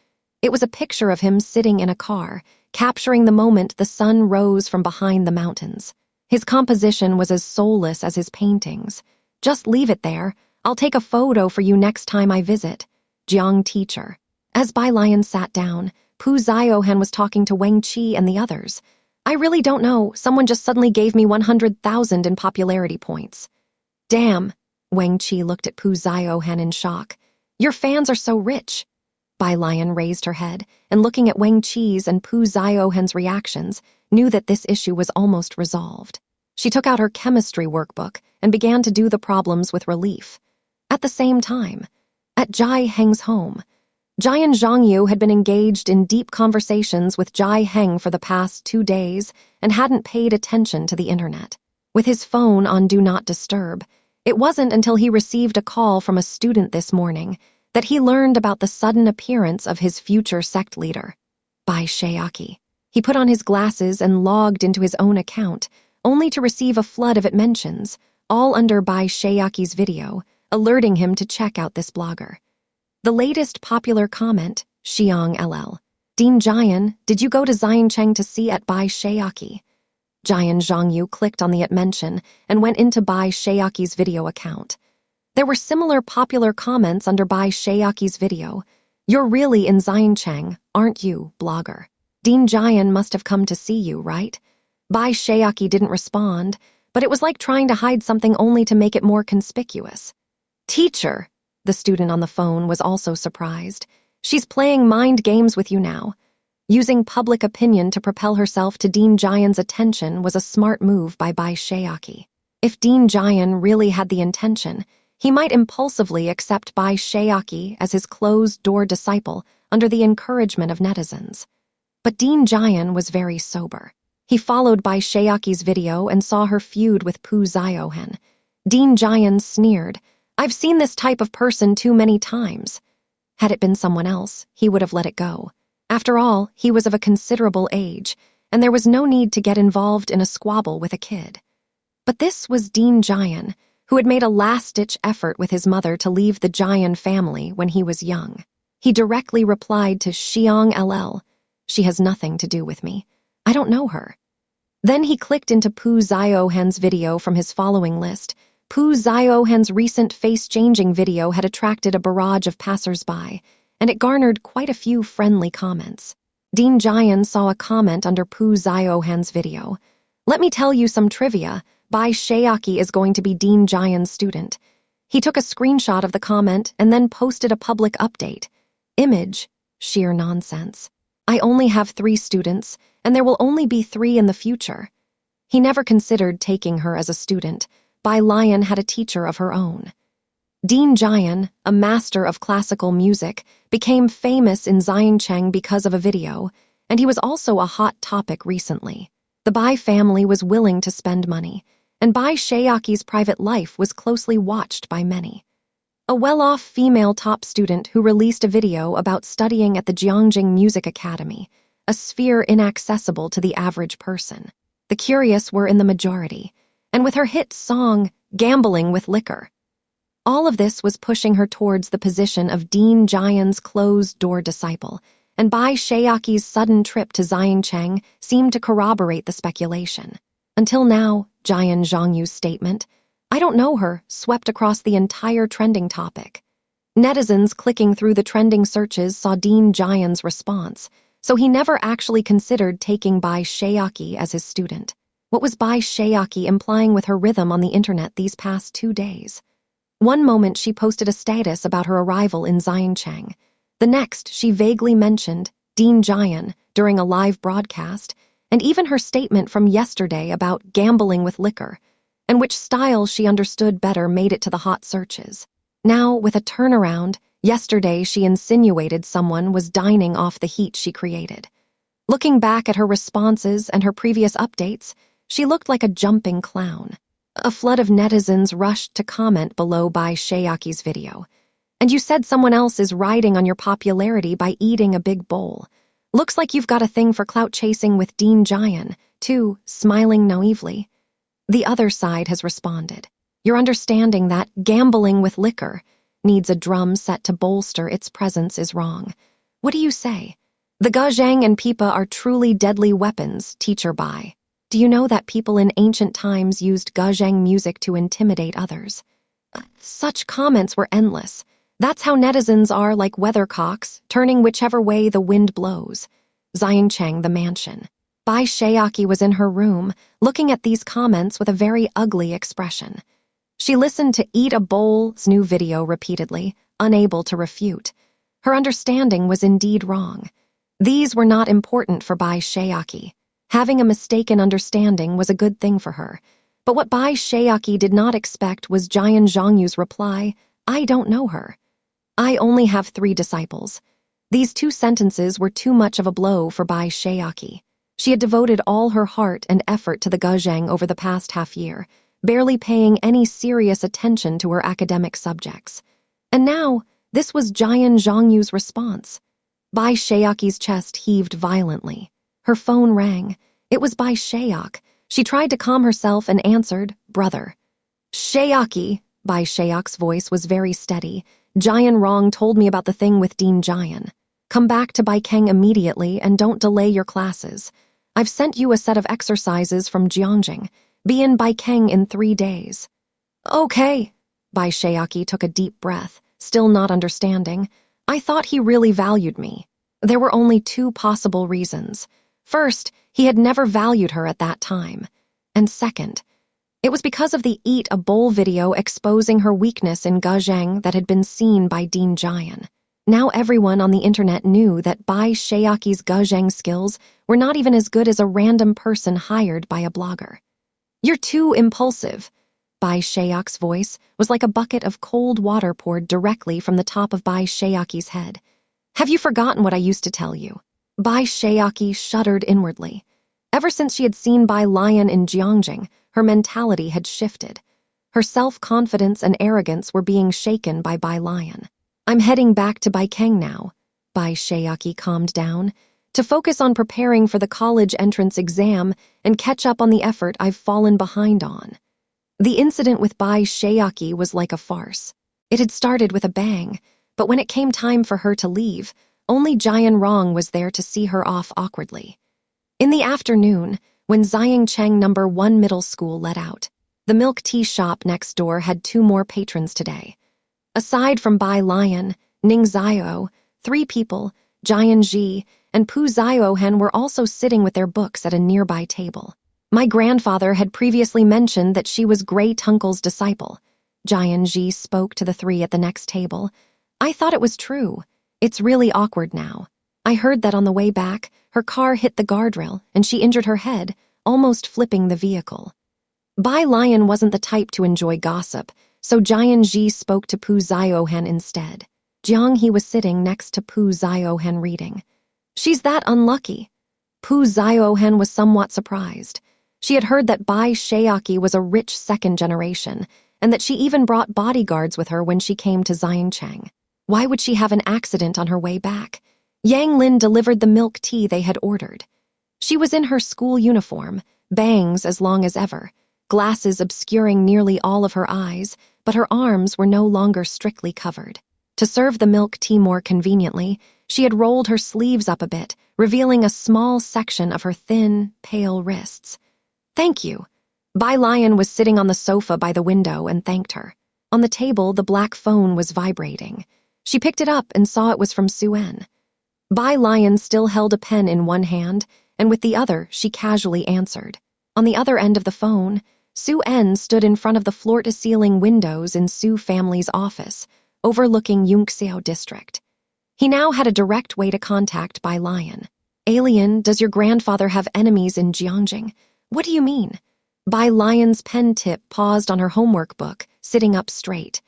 [SPEAKER 1] It was a picture of him sitting in a car, capturing the moment the sun rose from behind the mountains. His composition was as soulless as his paintings. Just leave it there. I'll take a photo for you next time I visit. Jiang teacher. As Bai Lian sat down, Xiaohan was talking to Wang Qi and the others. I really don't know, someone just suddenly gave me 100,000 in popularity points. Damn, Wang Qi looked at Xiaohan in shock. Your fans are so rich. Bai Lian raised her head, and looking at Wang Qi's and Xiaohan's reactions, knew that this issue was almost resolved. She took out her chemistry workbook and began to do the problems with relief. At the same time, at Jiang's home, Jiangjing had been engaged in deep conversations with Jiang for the past 2 days and hadn't paid attention to the internet. With his phone on Do Not Disturb, it wasn't until he received a call from a student this morning that he learned about the sudden appearance of his future sect leader, Bai Shaoqi. He put on his glasses and logged into his own account, only to receive a flood of mentions, all under Bai Shaoqi's video, alerting him to check out this blogger. The latest popular comment, Xiang LL. Dean Jian, did you go to Jiangjing to see at Bai Shaoqi? Jiangjing clicked on the mention and went into Bai Shaoqi's video account. There were similar popular comments under Bai Shaoqi's video. You're really in Jiangjing, aren't you, blogger? Dean Jian must have come to see you, right? Bai Shaoqi didn't respond, but it was like trying to hide something only to make it more conspicuous. Teacher, the student on the phone was also surprised. She's playing mind games with you now. Using public opinion to propel herself to Dean Jian's attention was a smart move by Bai Shaoqi. If Dean Jian really had the intention, he might impulsively accept Bai Shaoqi as his closed-door disciple under the encouragement of netizens. But Dean Jian was very sober. He followed Bai Shaoqi's video and saw her feud with Xiaohan. Dean Jian sneered, I've seen this type of person too many times. Had it been someone else, he would have let it go. After all, he was of a considerable age, and there was no need to get involved in a squabble with a kid. But this was Dean Jian, who had made a last-ditch effort with his mother to leave the Jian family when he was young. He directly replied to Xiang LL, "She has nothing to do with me. I don't know her." Then he clicked into Pu Xiaohan's video from his following list. Pu Xiaohan's recent face-changing video had attracted a barrage of passers-by, and it garnered quite a few friendly comments. Dean Jian saw a comment under Pu Xiaohan's video. "Let me tell you some trivia. Bai Shaoqi is going to be Dean Jian's student." He took a screenshot of the comment and then posted a public update. Image: sheer nonsense. "I only have 3 students, and there will only be 3 in the future." He never considered taking her as a student. Bai Lian had a teacher of her own. Dean Jian, a master of classical music, became famous in Jiangjing because of a video, and he was also a hot topic recently. The Bai family was willing to spend money, and Bai Shaoqi's private life was closely watched by many. A well-off female top student who released a video about studying at the Jiangjing Music Academy, a sphere inaccessible to the average person. The curious were in the majority, and with her hit song, Gambling with Liquor. All of this was pushing her towards the position of Dean Jian's closed-door disciple, and Bai Shaoqi's sudden trip to Jiangjing seemed to corroborate the speculation. Until now, Jian Zhongyu's statement, "I don't know her," swept across the entire trending topic. Netizens clicking through the trending searches saw Dean Jian's response, so he never actually considered taking Bai Shaoqi as his student. What was Bai Shaoqi implying with her rhythm on the internet these past 2 days? One moment she posted a status about her arrival in Jiangjing. The next, she vaguely mentioned Dean Jian during a live broadcast, and even her statement from yesterday about gambling with liquor, and which style she understood better made it to the hot searches. Now, with a turnaround, yesterday she insinuated someone was dining off the heat she created. Looking back at her responses and her previous updates, she looked like a jumping clown. A flood of netizens rushed to comment below Bai Shaoqi's video. "And you said someone else is riding on your popularity by eating a big bowl. Looks like you've got a thing for clout chasing with Dean Jian, too," smiling naively. The other side has responded. "You're understanding that gambling with liquor needs a drum set to bolster its presence is wrong. What do you say? The Guzheng and pipa are truly deadly weapons, teacher Bai. Do you know that people in ancient times used Guzheng music to intimidate others?" Such comments were endless. That's how netizens are like weathercocks, turning whichever way the wind blows. Jiangjing, the mansion. Bai Shaoqi was in her room, looking at these comments with a very ugly expression. She listened to Eat a Bowl's new video repeatedly, unable to refute. Her understanding was indeed wrong. These were not important for Bai Shaoqi. Having a mistaken understanding was a good thing for her. But what Bai Shaoqi did not expect was Jian Zhongyu's reply, "I don't know her. I only have 3 disciples." These 2 sentences were too much of a blow for Bai Shaoqi. She had devoted all her heart and effort to the Guzheng over the past half-year, barely paying any serious attention to her academic subjects. And now, this was Jian Zhongyu's response. Bai Shaoqi's chest heaved violently. Her phone rang. It was Bai Shaoqi. She tried to calm herself and answered, "Brother." "Shaoqi," Bai Shaoqi's voice was very steady. "Jian Rong told me about the thing with Dean Jian. Come back to Baikeng immediately and don't delay your classes. I've sent you a set of exercises from Jiangjing. Be in Baikeng in 3 days." "Okay." Bai Shaoqi took a deep breath, still not understanding. "I thought he really valued me." There were only 2 possible reasons. First, he had never valued her at that time. And second, it was because of the Eat a Bowl video exposing her weakness in Guzheng that had been seen by Dean Jian. Now everyone on the internet knew that Bai Shaoqi's Guzheng skills were not even as good as a random person hired by a blogger. "You're too impulsive." Bai Shaoqi's voice was like a bucket of cold water poured directly from the top of Bai Shaoqi's head. "Have you forgotten what I used to tell you?" Bai Shaoqi shuddered inwardly. Ever since she had seen Bai Lian in Jiangjing, her mentality had shifted. Her self-confidence and arrogance were being shaken by Bai Lian. "I'm heading back to Baikeng now," Bai Shaoqi calmed down, "to focus on preparing for the college entrance exam and catch up on the effort I've fallen behind on." The incident with Bai Shaoqi was like a farce. It had started with a bang, but when it came time for her to leave, only Jianrong was there to see her off awkwardly. In the afternoon, when Jiangjing No. 1 middle school let out, the milk tea shop next door had 2 more patrons today. Aside from Bai Lian, Ning Xiao, 3 people, Jiangjing, and Xiaohan were also sitting with their books at a nearby table. My grandfather had previously mentioned that she was Great Uncle's disciple. Jiangjing spoke to the 3 at the next table. I thought it was true. It's really awkward now. I heard that on the way back, her car hit the guardrail and she injured her head, almost flipping the vehicle. Bai Lian wasn't the type to enjoy gossip, so Jiangjing spoke to Xiaohan instead. Jiang was sitting next to Xiaohan reading. She's that unlucky. Xiaohan was somewhat surprised. She had heard that Bai Shaoqi was a rich second generation, and that she even brought bodyguards with her when she came to Jiangjing. Why would she have an accident on her way back? Yang Lin delivered the milk tea they had ordered. She was in her school uniform, bangs as long as ever, glasses obscuring nearly all of her eyes, but her arms were no longer strictly covered. To serve the milk tea more conveniently, she had rolled her sleeves up a bit, revealing a small section of her thin, pale wrists. Thank you. Bai Lian was sitting on the sofa by the window and thanked her. On the table, the black phone was vibrating. She picked it up and saw it was from Suen. Bai Lian still held a pen in one hand, and with the other, she casually answered. On the other end of the phone, Suen stood in front of the floor-to-ceiling windows in Su family's office, overlooking Yunxiao district. He now had a direct way to contact Bai Lian. Alien, does your grandfather have enemies in Jiangjing? What do you mean? Bai Lian's pen tip paused on her homework book, sitting up straight.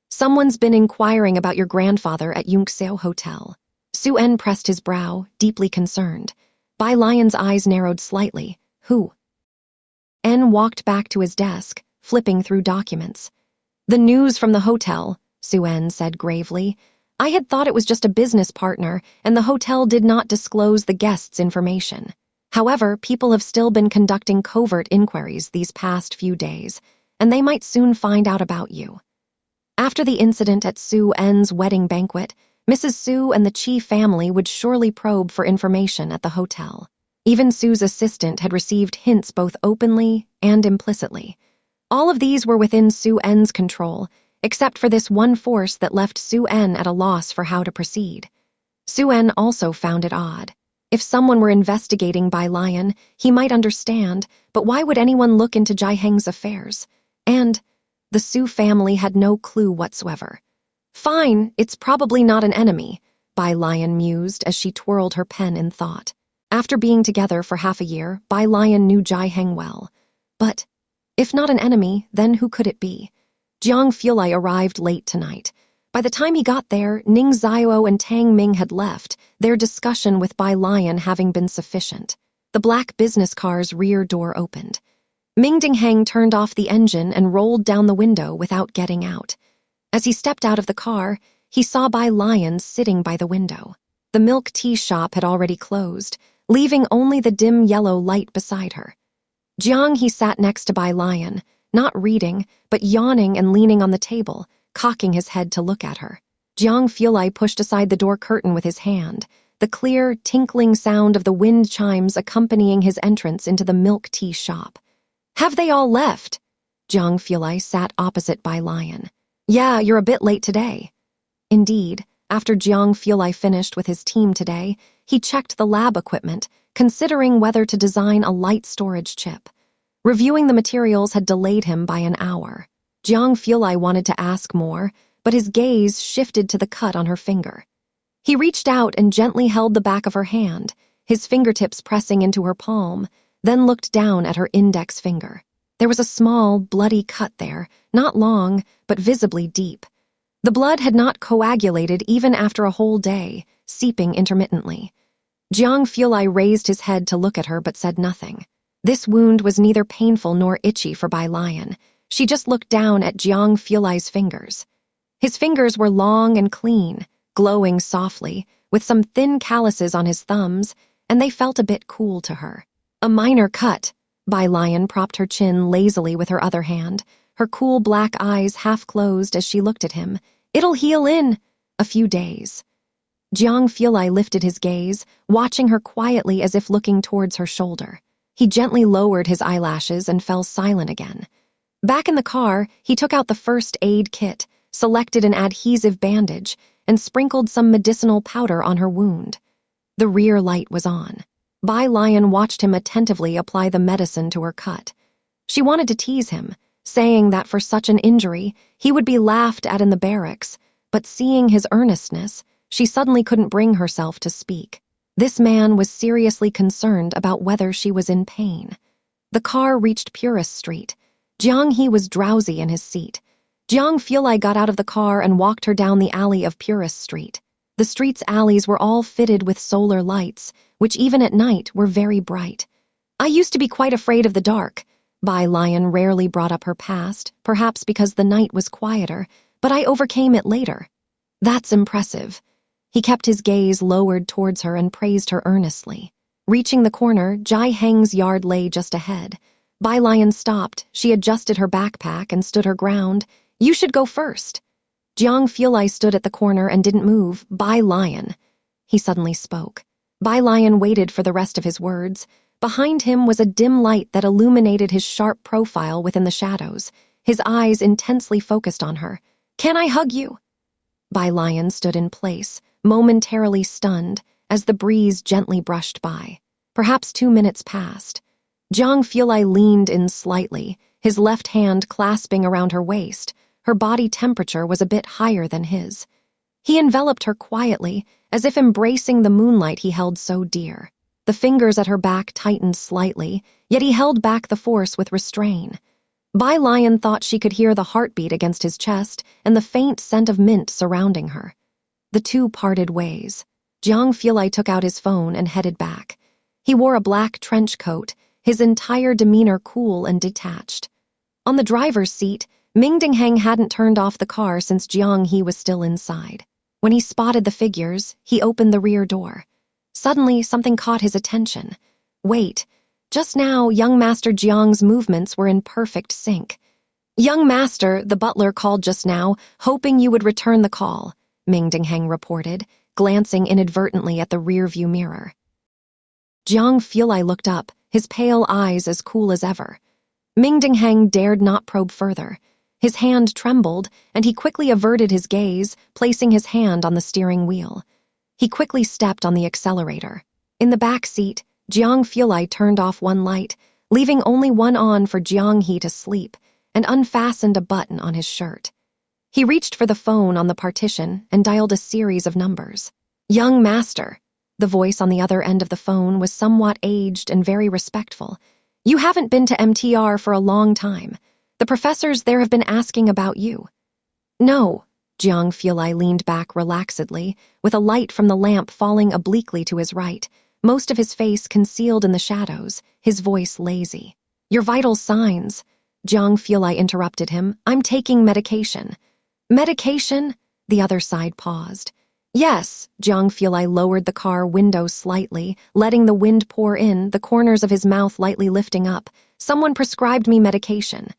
[SPEAKER 1] Someone's been inquiring about your grandfather at Yunxiao Hotel. Suen pressed his brow, deeply concerned. Bai Lian's eyes narrowed slightly. Who? En walked back to his desk, flipping through documents. The news from the hotel, Suen said gravely. I had thought it was just a business partner, and the hotel did not disclose the guests' information. However, people have still been conducting covert inquiries these past few days, and they might soon find out about you. After the incident at Suen's wedding banquet, Mrs. Su and the Chi family would surely probe for information at the hotel. Even Su's assistant had received hints both openly and implicitly. All of these were within Suen's control, except for this one force that left Suen at a loss for how to proceed. Suen also found it odd. If someone were investigating Bai Lian, he might understand, but why would anyone look into Jiaheng's affairs? And the Su family had no clue whatsoever. Fine, it's probably not an enemy, Bai Lian mused as she twirled her pen in thought. After being together for half a year, Bai Lian knew Jiaheng well. But if not an enemy, then who could it be? Jiang Fulai arrived late tonight. By the time he got there, Ning Xiao and Tang Ming had left, their discussion with Bai Lian having been sufficient. The black business car's rear door opened. Ming Dingheng turned off the engine and rolled down the window without getting out. As he stepped out of the car, he saw Bai Lian sitting by the window. The milk tea shop had already closed, leaving only the dim yellow light beside her. He sat next to Bai Lian, not reading, but yawning and leaning on the table, cocking his head to look at her. Jiang Fulai pushed aside the door curtain with his hand, the clear, tinkling sound of the wind chimes accompanying his entrance into the milk tea shop. Have they all left? Jiang Fulai sat opposite Bai Lian. Yeah, you're a bit late today. Indeed, after Jiang Fulai finished with his team today, he checked the lab equipment, considering whether to design a light storage chip. Reviewing the materials had delayed him by an hour. Jiang Fulai wanted to ask more, but his gaze shifted to the cut on her finger. He reached out and gently held the back of her hand, his fingertips pressing into her palm, then looked down at her index finger. There was a small, bloody cut there, not long, but visibly deep. The blood had not coagulated even after a whole day, seeping intermittently. Jiang Fulai raised his head to look at her but said nothing. This wound was neither painful nor itchy for Bai Lian. She just looked down at Jiang Fulai's fingers. His fingers were long and clean, glowing softly, with some thin calluses on his thumbs, and they felt a bit cool to her. A minor cut. Bai Lian propped her chin lazily with her other hand. her cool black eyes half closed as she looked at him. "It'll heal in a few days." Jiang Fulai lifted his gaze, watching her quietly as if looking towards her shoulder. He gently lowered his eyelashes and fell silent again. Back in the car, he took out the first aid kit, selected an adhesive bandage, and sprinkled some medicinal powder on her wound. The rear light was on. Bai Lian watched him attentively apply the medicine to her cut. She wanted to tease him, saying that for such an injury, he would be laughed at in the barracks, but seeing his earnestness, she suddenly couldn't bring herself to speak. This man was seriously concerned about whether she was in pain. The car reached Purist Street. Jiang He was drowsy in his seat. Jiang Fulai got out of the car and walked her down the alley of Purist Street. The street's alleys were all fitted with solar lights, which even at night were very bright. "I used to be quite afraid of the dark." Bai Lian rarely brought up her past, perhaps because the night was quieter, but I overcame it later. "That's impressive." He kept his gaze lowered towards her and praised her earnestly. Reaching the corner, Jiangjing's yard lay just ahead. Bai Lian stopped, she adjusted her backpack and stood her ground. "You should go first." Jiang Fulai stood at the corner and didn't move. "Bai Lian." He suddenly spoke. Bai Lian waited for the rest of his words. Behind him was a dim light that illuminated his sharp profile within the shadows, his eyes intensely focused on her. "Can I hug you?" Bai Lian stood in place, momentarily stunned, as the breeze gently brushed by. Perhaps 2 minutes passed. Jiang Fulai leaned in slightly, his left hand clasping around her waist. Her body temperature was a bit higher than his. He enveloped her quietly, as if embracing the moonlight he held so dear. The fingers at her back tightened slightly, yet he held back the force with restraint. Bai Lian thought she could hear the heartbeat against his chest and the faint scent of mint surrounding her. The two parted ways. Jiang Fulai took out his phone and headed back. He wore a black trench coat, his entire demeanor cool and detached. On the driver's seat, Mingdingheng hadn't turned off the car since Jiang He was still inside. When he spotted the figures, he opened the rear door. Suddenly, something caught his attention. Wait, just now, young Master Jiang's movements were in perfect sync. "Young Master," the butler called just now, "hoping you would return the call," Mingdingheng reported, glancing inadvertently at the rear-view mirror. Jiang Fulai looked up, his pale eyes as cool as ever. Mingdingheng dared not probe further. His hand trembled, and he quickly averted his gaze, placing his hand on the steering wheel. He quickly stepped on the accelerator. In the back seat, Jiang Fulai turned off one light, leaving only one on for Jiang He to sleep, and unfastened a button on his shirt. He reached for the phone on the partition and dialed a series of numbers. "Young Master." The voice on the other end of the phone was somewhat aged and very respectful. "You haven't been to MTR for a long time. The professors there have been asking about you." "No." Jiang Fulai leaned back relaxedly, with a light from the lamp falling obliquely to his right, most of his face concealed in the shadows, his voice lazy. "Your vital signs." Jiang Fulai interrupted him. "I'm taking medication." "Medication?" The other side paused. "Yes." Jiang Fulai lowered the car window slightly, letting the wind pour in, the corners of his mouth lightly lifting up. "Someone prescribed me medication."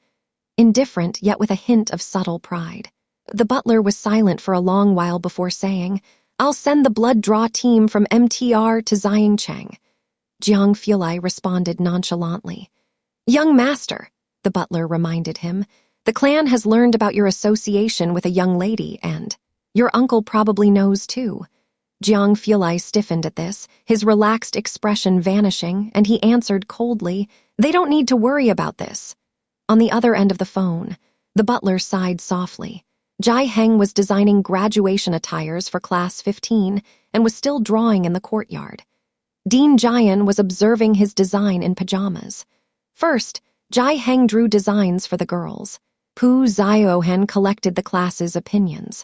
[SPEAKER 1] Indifferent, yet with a hint of subtle pride. The butler was silent for a long while before saying, "I'll send the blood draw team from MTR to Xiangjing." Jiang Fulai responded nonchalantly. "Young Master," the butler reminded him, "the clan has learned about your association with a young lady and your uncle probably knows too." Jiang Fulai stiffened at this, his relaxed expression vanishing, and he answered coldly, "They don't need to worry about this." On the other end of the phone, the butler sighed softly. Jiangjing was designing graduation attires for Class 15 and was still drawing in the courtyard. Dean Jian was observing his design in pajamas. First, Jiangjing drew designs for the girls. Xiaohan collected the class's opinions.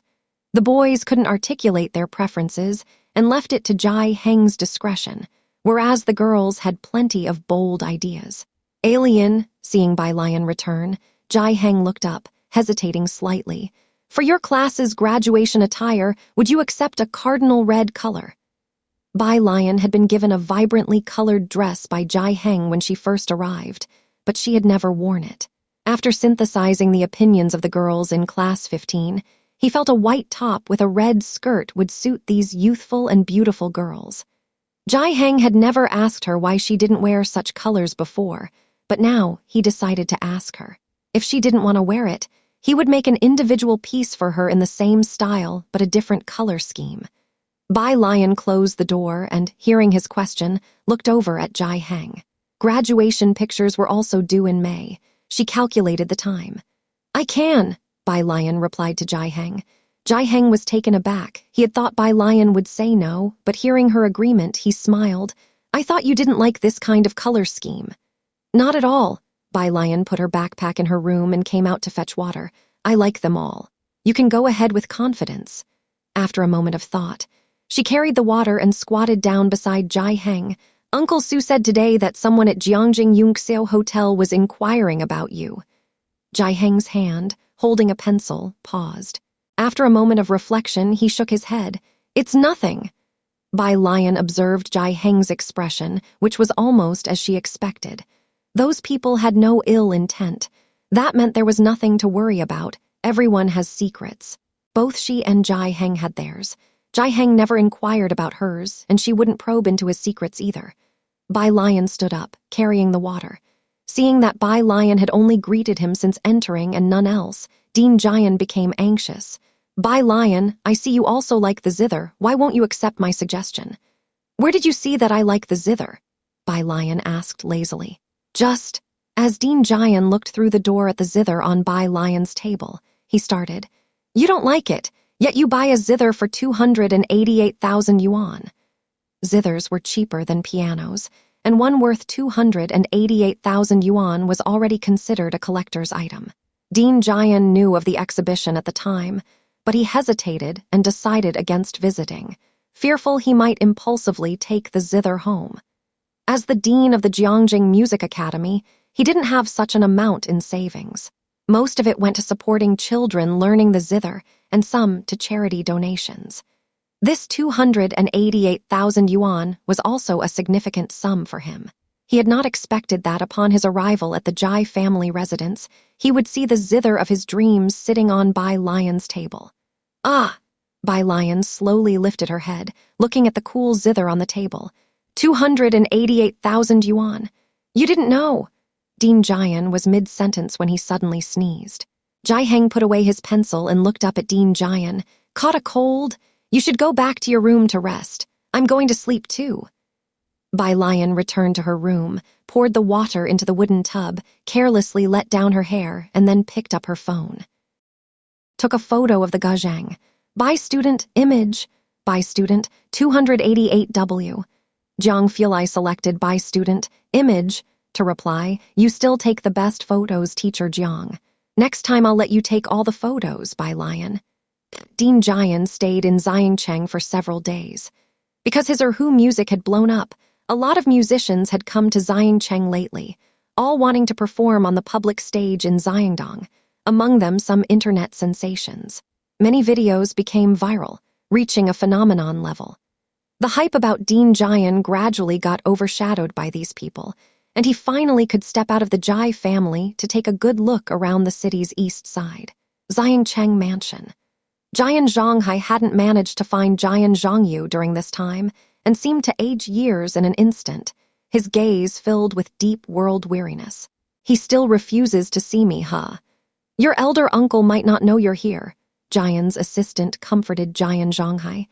[SPEAKER 1] The boys couldn't articulate their preferences and left it to Jiangjing's discretion, whereas the girls had plenty of bold ideas. "Alien," seeing Bai Lian return, Jiangjing looked up, hesitating slightly. "For your class's graduation attire, would you accept a cardinal red color?" Bai Lian had been given a vibrantly colored dress by Jiangjing when she first arrived, but she had never worn it. After synthesizing the opinions of the girls in Class 15, he felt a white top with a red skirt would suit these youthful and beautiful girls. Jiangjing had never asked her why she didn't wear such colors before, but now he decided to ask her. If she didn't want to wear it, he would make an individual piece for her in the same style but a different color scheme. Bai Lian closed the door and, hearing his question, looked over at Jiangjing. Graduation pictures were also due in May. She calculated the time. "I can," Bai Lian replied to Jiangjing. Jiangjing was taken aback. He had thought Bai Lian would say no, but hearing her agreement, he smiled. "I thought you didn't like this kind of color scheme." "Not at all." Bai Lian put her backpack in her room and came out to fetch water. "I like them all. You can go ahead with confidence." After a moment of thought, she carried the water and squatted down beside Jiangjing. "Uncle Su said today that someone at Jiangjing Yunxiao Hotel was inquiring about you." Jiangjing's hand, holding a pencil, paused. After a moment of reflection, he shook his head. "It's nothing." Bai Lian observed Jiangjing's expression, which was almost as she expected. Those people had no ill intent. That meant there was nothing to worry about. Everyone has secrets. Both she and Jiangjing had theirs. Jiangjing never inquired about hers, and she wouldn't probe into his secrets either. Bai Lian stood up, carrying the water. Seeing that Bai Lian had only greeted him since entering and none else, Jiangjing became anxious. "Bai Lian, I see you also like the zither. Why won't you accept my suggestion?" "Where did you see that I like the zither?" Bai Lian asked lazily. "Just..." As Jiangjing looked through the door at the zither on Bai Lian's table, he started. "You don't like it, yet you buy a zither for 288,000 yuan. Zithers were cheaper than pianos, and one worth 288,000 yuan was already considered a collector's item. Jiangjing knew of the exhibition at the time, but he hesitated and decided against visiting, fearful he might impulsively take the zither home. As the dean of the Jiangjing Music Academy, he didn't have such an amount in savings. Most of it went to supporting children learning the zither, and some to charity donations. This 288,000 yuan was also a significant sum for him. He had not expected that upon his arrival at the Jai family residence, he would see the zither of his dreams sitting on Bai Lian's table. "Ah!" Bai Lian slowly lifted her head, looking at the cool zither on the table. 288,000 yuan. "You didn't know." Jiangjing was mid-sentence when he suddenly sneezed. Jiangjing put away his pencil and looked up at Jiangjing. "Caught a cold? You should go back to your room to rest. I'm going to sleep too." Bai Lian returned to her room, poured the water into the wooden tub, carelessly let down her hair, and then picked up her phone. Took a photo of the Guzheng. "Bai student, image. Bai student, 288W. Jiang Fulai selected Bai student, image. To reply, "You still take the best photos, teacher Jiang. Next time I'll let you take all the photos, Bai Lian." Jiangjing stayed in Xiangjing for several days. Because his erhu music had blown up, a lot of musicians had come to Xiangjing lately, all wanting to perform on the public stage in Xiangdong, among them some internet sensations. Many videos became viral, reaching a phenomenon level. The hype about Jiangjing gradually got overshadowed by these people, and he finally could step out of the Jai family to take a good look around the city's east side, Xiangjing Mansion. Jianzhonghai hadn't managed to find Jianzhongyu during this time and seemed to age years in an instant, his gaze filled with deep world weariness. "He still refuses to see me, huh? Your elder uncle might not know you're here," Jian's assistant comforted Jianzhonghai.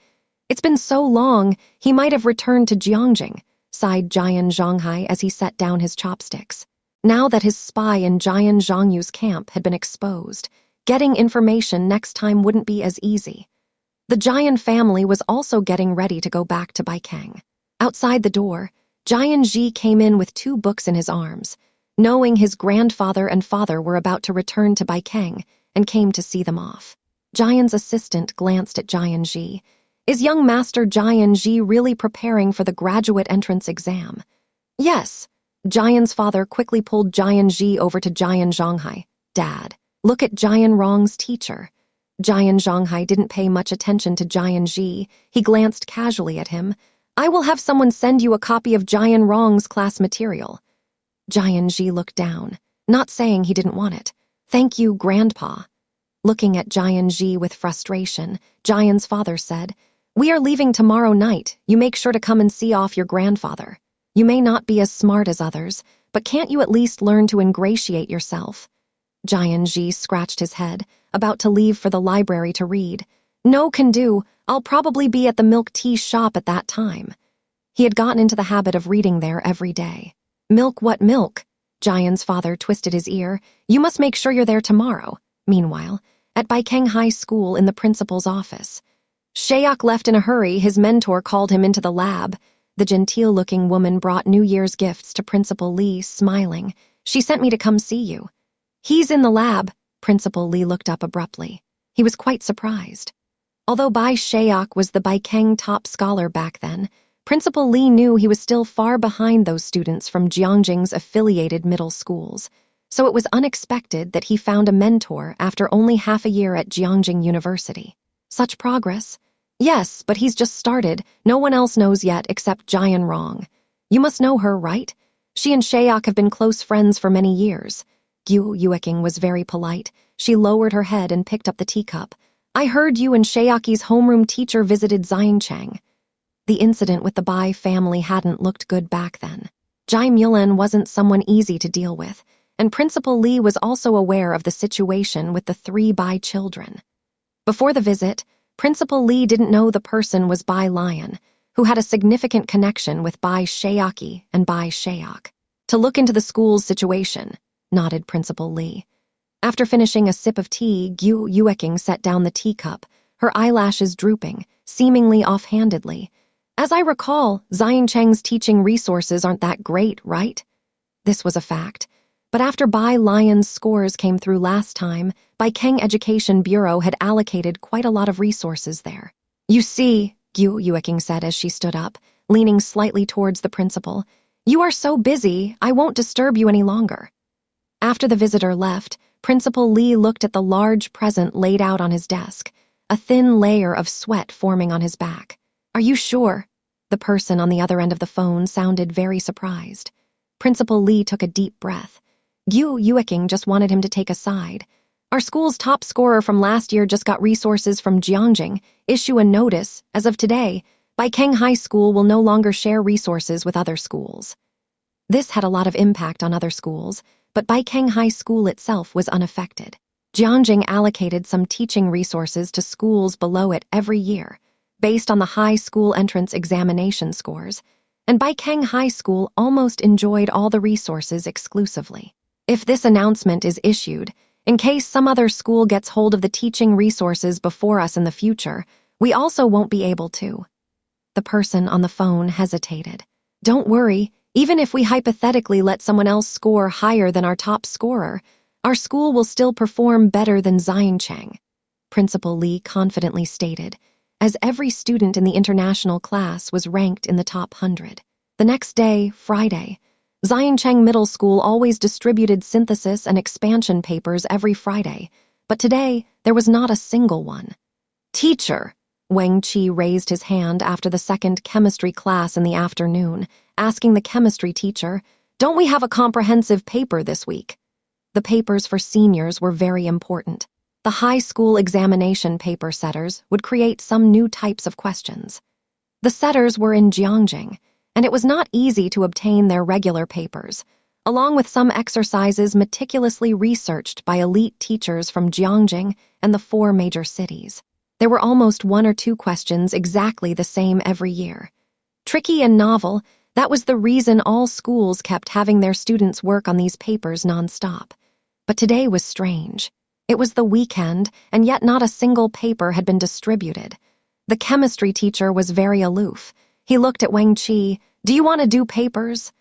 [SPEAKER 1] "It's been so long, he might have returned to Jiangjing," sighed Jianzhonghai as he set down his chopsticks. Now that his spy in Jianzhongyu's camp had been exposed, getting information next time wouldn't be as easy. The Jian family was also getting ready to go back to Baikang. Outside the door, Jianji came in with 2 books in his arms, knowing his grandfather and father were about to return to Baikang, and came to see them off. Jian's assistant glanced at Jianji. Is young Master Jianji really preparing for the graduate entrance exam? Yes. Jian's father quickly pulled Jianji over to Jianzhonghai. Dad, look at Jianrong's teacher. Jianzhonghai didn't pay much attention to Jianji. He glanced casually at him. I will have someone send you a copy of Jianrong's class material. Jianji looked down. not saying he didn't want it. "Thank you, Grandpa." Looking at Jiangjing with frustration, Jian's father said, "We are leaving tomorrow night. You make sure to come and see off your grandfather. You may not be as smart as others, but can't you at least learn to ingratiate yourself?" Jiangjing scratched his head, about to leave for the library to read. "No can do. I'll probably be at the milk tea shop at that time." He had gotten into the habit of reading there every day. "Milk what milk?" Jian's father twisted his ear. "You must make sure you're there tomorrow." Meanwhile, at Baikeng High School in the principal's office, Shaoqi left in a hurry. His mentor called him into the lab. The genteel-looking woman brought New Year's gifts to Principal Li, smiling. "She sent me to come see you." "He's in the lab." Principal Li looked up abruptly. He was quite surprised. Although Bai Shaoqi was the Baikeng top scholar back then, Principal Li knew he was still far behind those students from Jiangjing's affiliated middle schools, so it was unexpected that he found a mentor after only half a year at Jiangjing University. Such progress? Yes, but he's just started. No one else knows yet except Jian Rong. You must know her, right? She and Shaoqi have been close friends for many years. Gu Yueking was very polite. She lowered her head and picked up the teacup. "I heard you and Shaoqi's homeroom teacher visited Xiangjing." The incident with the Bai family hadn't looked good back then. Jai Mulan wasn't someone easy to deal with, and Principal Li was also aware of the situation with the 3 Bai children. Before the visit, Principal Li didn't know the person was Bai Lian, who had a significant connection with Bai Shaoqi and Bai Shaoqi. "To look into the school's situation," nodded Principal Li. After finishing a sip of tea, Gu Yueking set down the teacup, her eyelashes drooping, seemingly offhandedly. "As I recall, Xiancheng's teaching resources aren't that great, right?" This was a fact. But after Bai Lian's scores came through last time, Baikeng Education Bureau had allocated quite a lot of resources there. "You see," Gu Yueking said as she stood up, leaning slightly towards the principal, "you are so busy, I won't disturb you any longer." After the visitor left, Principal Li looked at the large present laid out on his desk, a thin layer of sweat forming on his back. "Are you sure?" The person on the other end of the phone sounded very surprised. Principal Li took a deep breath. Gu Yueking just wanted him to take a side. "Our school's top scorer from last year just got resources from Jiangjing. Issue a notice. As of today, Baikeng High School will no longer share resources with other schools." This had a lot of impact on other schools, but Baikeng High School itself was unaffected. Jiangjing allocated some teaching resources to schools below it every year, based on the high school entrance examination scores, and Baikeng High School almost enjoyed all the resources exclusively. If this announcement is issued, in case some other school gets hold of the teaching resources before us in the future, we also won't be able to. The person on the phone hesitated. "Don't worry, even if we hypothetically let someone else score higher than our top scorer, our school will still perform better than Xiancheng," Principal Li confidently stated, as every student in the international class was ranked in the top 100. The next day, Friday, Xiancheng Middle School always distributed synthesis and expansion papers every Friday, but today there was not a single one. "Teacher," Wang Qi raised his hand after the second chemistry class in the afternoon, asking the chemistry teacher, "Don't we have a comprehensive paper this week?" The papers for seniors were very important. The high school examination paper setters would create some new types of questions. The setters were in Jiangjing, and it was not easy to obtain their regular papers, along with some exercises meticulously researched by elite teachers from Jiangjing and the 4 major cities. There were almost 1 or 2 questions exactly the same every year. Tricky and novel, that was the reason all schools kept having their students work on these papers nonstop. But today was strange. It was the weekend, and yet not a single paper had been distributed. The chemistry teacher was very aloof. He looked at Wang Qi. "Do you want to do papers?"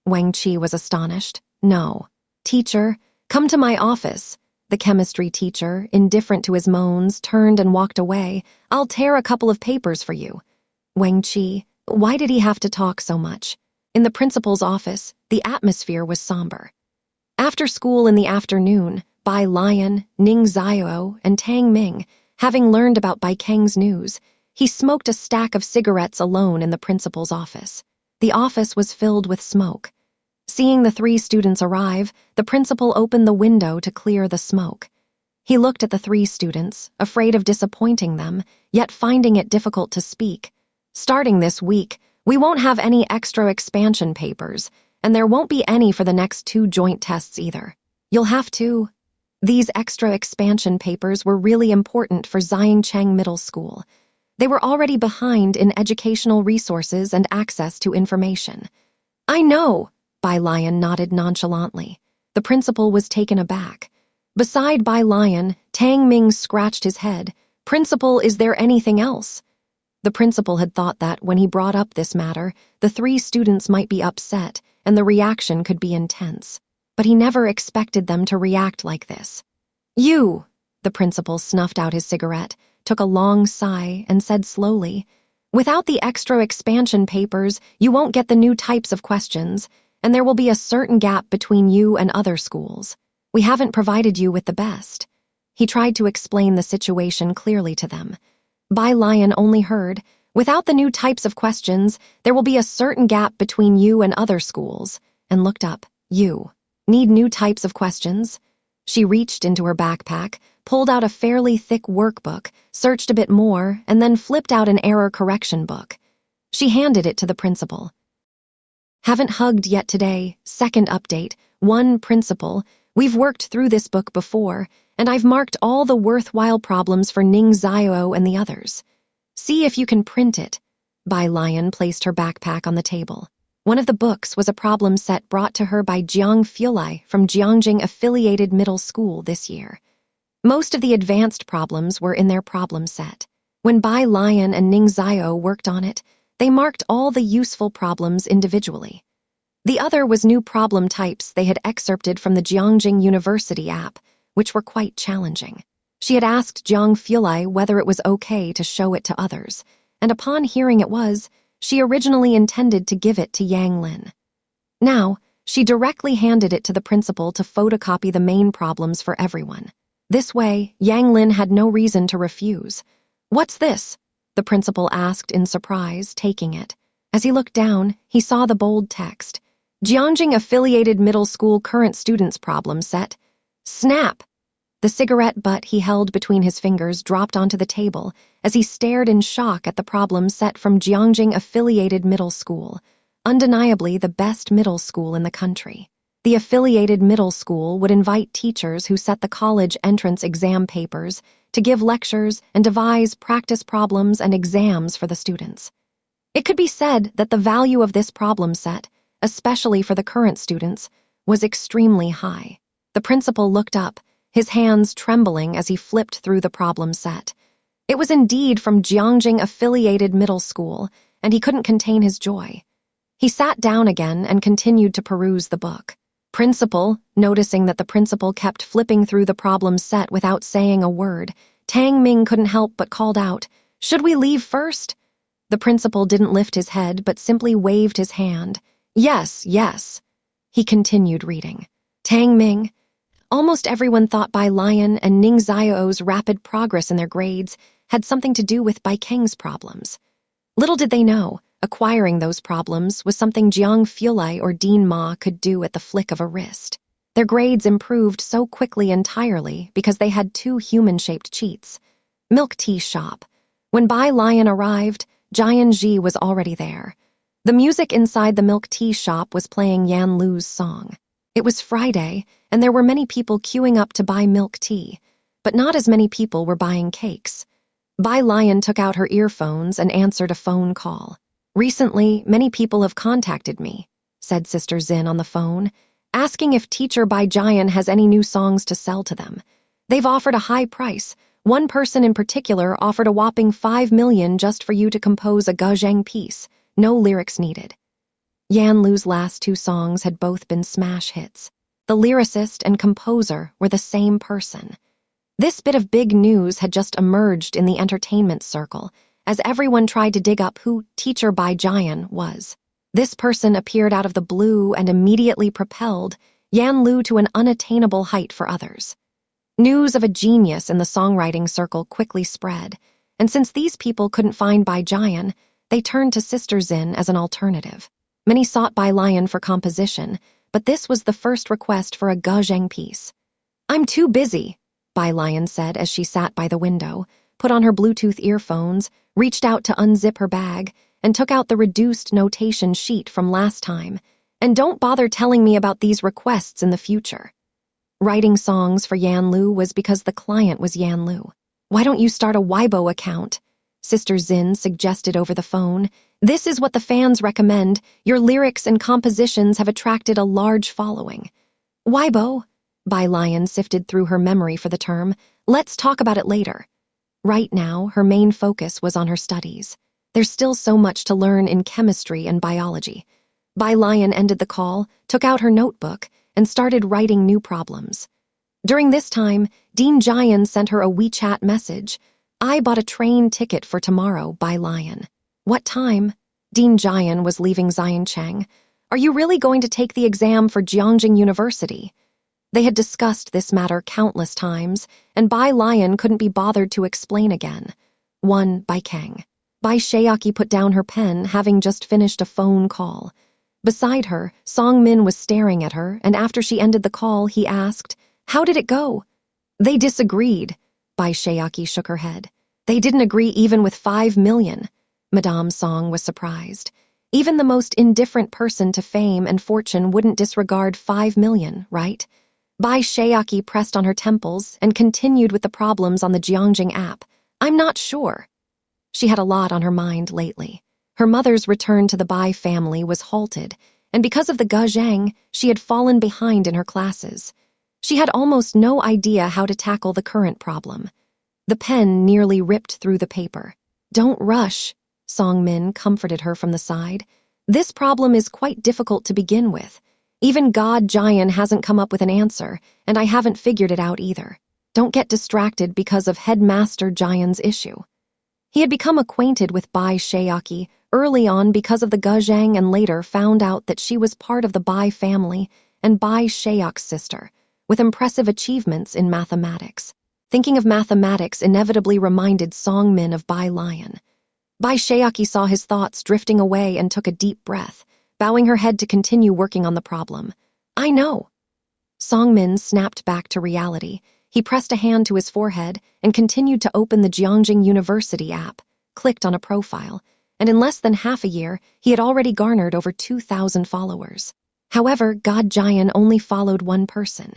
[SPEAKER 1] Wang Qi was astonished. "No." "Teacher, come to my office." The chemistry teacher, indifferent to his moans, turned and walked away. "I'll tear a couple of papers for you." Wang Qi, why did he have to talk so much? In the principal's office, the atmosphere was somber. After school in the afternoon, Bai Lian, Ning Xiao, and Tang Ming, having learned about Baikeng's news, he smoked a stack of cigarettes alone in the principal's office. The office was filled with smoke. Seeing the 3 students arrive, the principal opened the window to clear the smoke. He looked at the 3 students, afraid of disappointing them, yet finding it difficult to speak. Starting this week, we won't have any extra expansion papers, and there won't be any for the next 2 joint tests either. You'll have to. These extra expansion papers were really important for Jiangjing Middle School. They were already behind in educational resources and access to information. I know, Bai Lian nodded nonchalantly. The principal was taken aback. Beside Bai Lian, Tang Ming scratched his head. Principal, is there anything else? The principal had thought that when he brought up this matter, the 3 students might be upset and the reaction could be intense. But he never expected them to react like this. You, the principal snuffed out his cigarette, took a long sigh, and said slowly, without the extra expansion papers, you won't get the new types of questions, and there will be a certain gap between you and other schools. We haven't provided you with the best. He tried to explain the situation clearly to them. Bai Lian only heard, without the new types of questions, there will be a certain gap between you and other schools, and looked up. You need new types of questions? She reached into her backpack, pulled out a fairly thick workbook, searched a bit more, and then flipped out an error correction book. She handed it to the principal. Haven't hugged yet today. Second update. 1 principal. We've worked through this book before, and I've marked all the worthwhile problems for Ning Xiao and the others. See if you can print it. Bai Lian placed her backpack on the table. One of the books was a problem set brought to her by Jiang Fulai from Jiangjing Affiliated Middle School this year. Most of the advanced problems were in their problem set. When Bai Lian and Ning Xiao worked on it, they marked all the useful problems individually. The other was new problem types they had excerpted from the Jiangjing University app, which were quite challenging. She had asked Jiang Fulai whether it was okay to show it to others, and upon hearing it was, she originally intended to give it to Yang Lin. Now, she directly handed it to the principal to photocopy the main problems for everyone. This way, Yang Lin had no reason to refuse. What's this? The principal asked in surprise, taking it. As he looked down, he saw the bold text. Jiangjing Affiliated Middle School Current Students Problem Set. Snap! The cigarette butt he held between his fingers dropped onto the table as he stared in shock at the problem set from Jiangjing Affiliated Middle School, undeniably the best middle school in the country. The affiliated middle school would invite teachers who set the college entrance exam papers to give lectures and devise practice problems and exams for the students. It could be said that the value of this problem set, especially for the current students, was extremely high. The principal looked up, his hands trembling as he flipped through the problem set. It was indeed from Jiangjing Affiliated Middle School, and he couldn't contain his joy. He sat down again and continued to peruse the book. Principal, noticing that the principal kept flipping through the problem set without saying a word, Tang Ming couldn't help but called out, "Should we leave first?" The principal didn't lift his head but simply waved his hand. Yes, yes. He continued reading. Tang Ming. Almost everyone thought Bai Lian and Ning Xiao's rapid progress in their grades had something to do with Bai Keng's problems. Little did they know, acquiring those problems was something Jiang Fulai or Dean Ma could do at the flick of a wrist. Their grades improved so quickly entirely because they had 2 human-shaped cheats. Milk tea shop. When Bai Lian arrived, Jiangjing was already there. The music inside the milk tea shop was playing Yan Lu's song. It was Friday, and there were many people queuing up to buy milk tea, but not as many people were buying cakes. Bai Lian took out her earphones and answered a phone call. Recently, many people have contacted me, said Sister Xin on the phone, asking if teacher Bai Jian has any new songs to sell to them. They've offered a high price. One person in particular offered a whopping 5 million just for you to compose a Guzheng piece, no lyrics needed. Yan Lu's last 2 songs had both been smash hits. The lyricist and composer were the same person. This bit of big news had just emerged in the entertainment circle, as everyone tried to dig up who teacher Bai Jian was. This person appeared out of the blue and immediately propelled Yan Lu to an unattainable height for others. News of a genius in the songwriting circle quickly spread, and since these people couldn't find Bai Jian, they turned to Sister Xin as an alternative. Many sought Bai Lian for composition, but this was the first request for a Guzheng piece. "I'm too busy," Bai Lian said as she sat by the window, put on her Bluetooth earphones, reached out to unzip her bag, and took out the reduced notation sheet from last time. "And don't bother telling me about these requests in the future." Writing songs for Yan Lu was because the client was Yan Lu. "Why don't you start a Weibo account?" Sister Xin suggested over the phone. "This is what the fans recommend. Your lyrics and compositions have attracted a large following." "Weibo?" Bai Lian sifted through her memory for the term. "Let's talk about it later." Right now, her main focus was on her studies. There's still so much to learn in chemistry and biology. Bai Lian ended the call, took out her notebook, and started writing new problems. During this time, Jiangjing sent her a WeChat message. "I bought a train ticket for tomorrow, Bai Lian." "What time?" Jiangjing was leaving Xiancheng. "Are you really going to take the exam for Jiangjing University?" They had discussed this matter countless times, and Bai Lian couldn't be bothered to explain again. One by Kang. Bai Shaoqi put down her pen, having just finished a phone call. Beside her, Song Min was staring at her, and after she ended the call, he asked, "How did it go?" "They disagreed." Bai Shaoqi shook her head. "They didn't agree even with 5 million. Madame Song was surprised. Even the most indifferent person to fame and fortune wouldn't disregard 5 million, right? Bai Shaoqi pressed on her temples and continued with the problems on the Jiangjing app. "I'm not sure." She had a lot on her mind lately. Her mother's return to the Bai family was halted, and because of the Guzheng, she had fallen behind in her classes. She had almost no idea how to tackle the current problem. The pen nearly ripped through the paper. "Don't rush," Song Min comforted her from the side. "This problem is quite difficult to begin with. Even God Jian hasn't come up with an answer, and I haven't figured it out either. Don't get distracted because of Headmaster Jian's issue." He had become acquainted with Bai Shaoqi early on because of the Guzheng and later found out that she was part of the Bai family and Bai Shaoqi's sister, with impressive achievements in mathematics. Thinking of mathematics inevitably reminded Song Min of Bai Lian. Bai Shaoqi saw his thoughts drifting away and took a deep breath, bowing her head to continue working on the problem. "I know." Song Min snapped back to reality. He pressed a hand to his forehead and continued to open the Jiangjing University app, clicked on a profile, and in less than half a year, he had already garnered over 2,000 followers. However, God Jian only followed one person.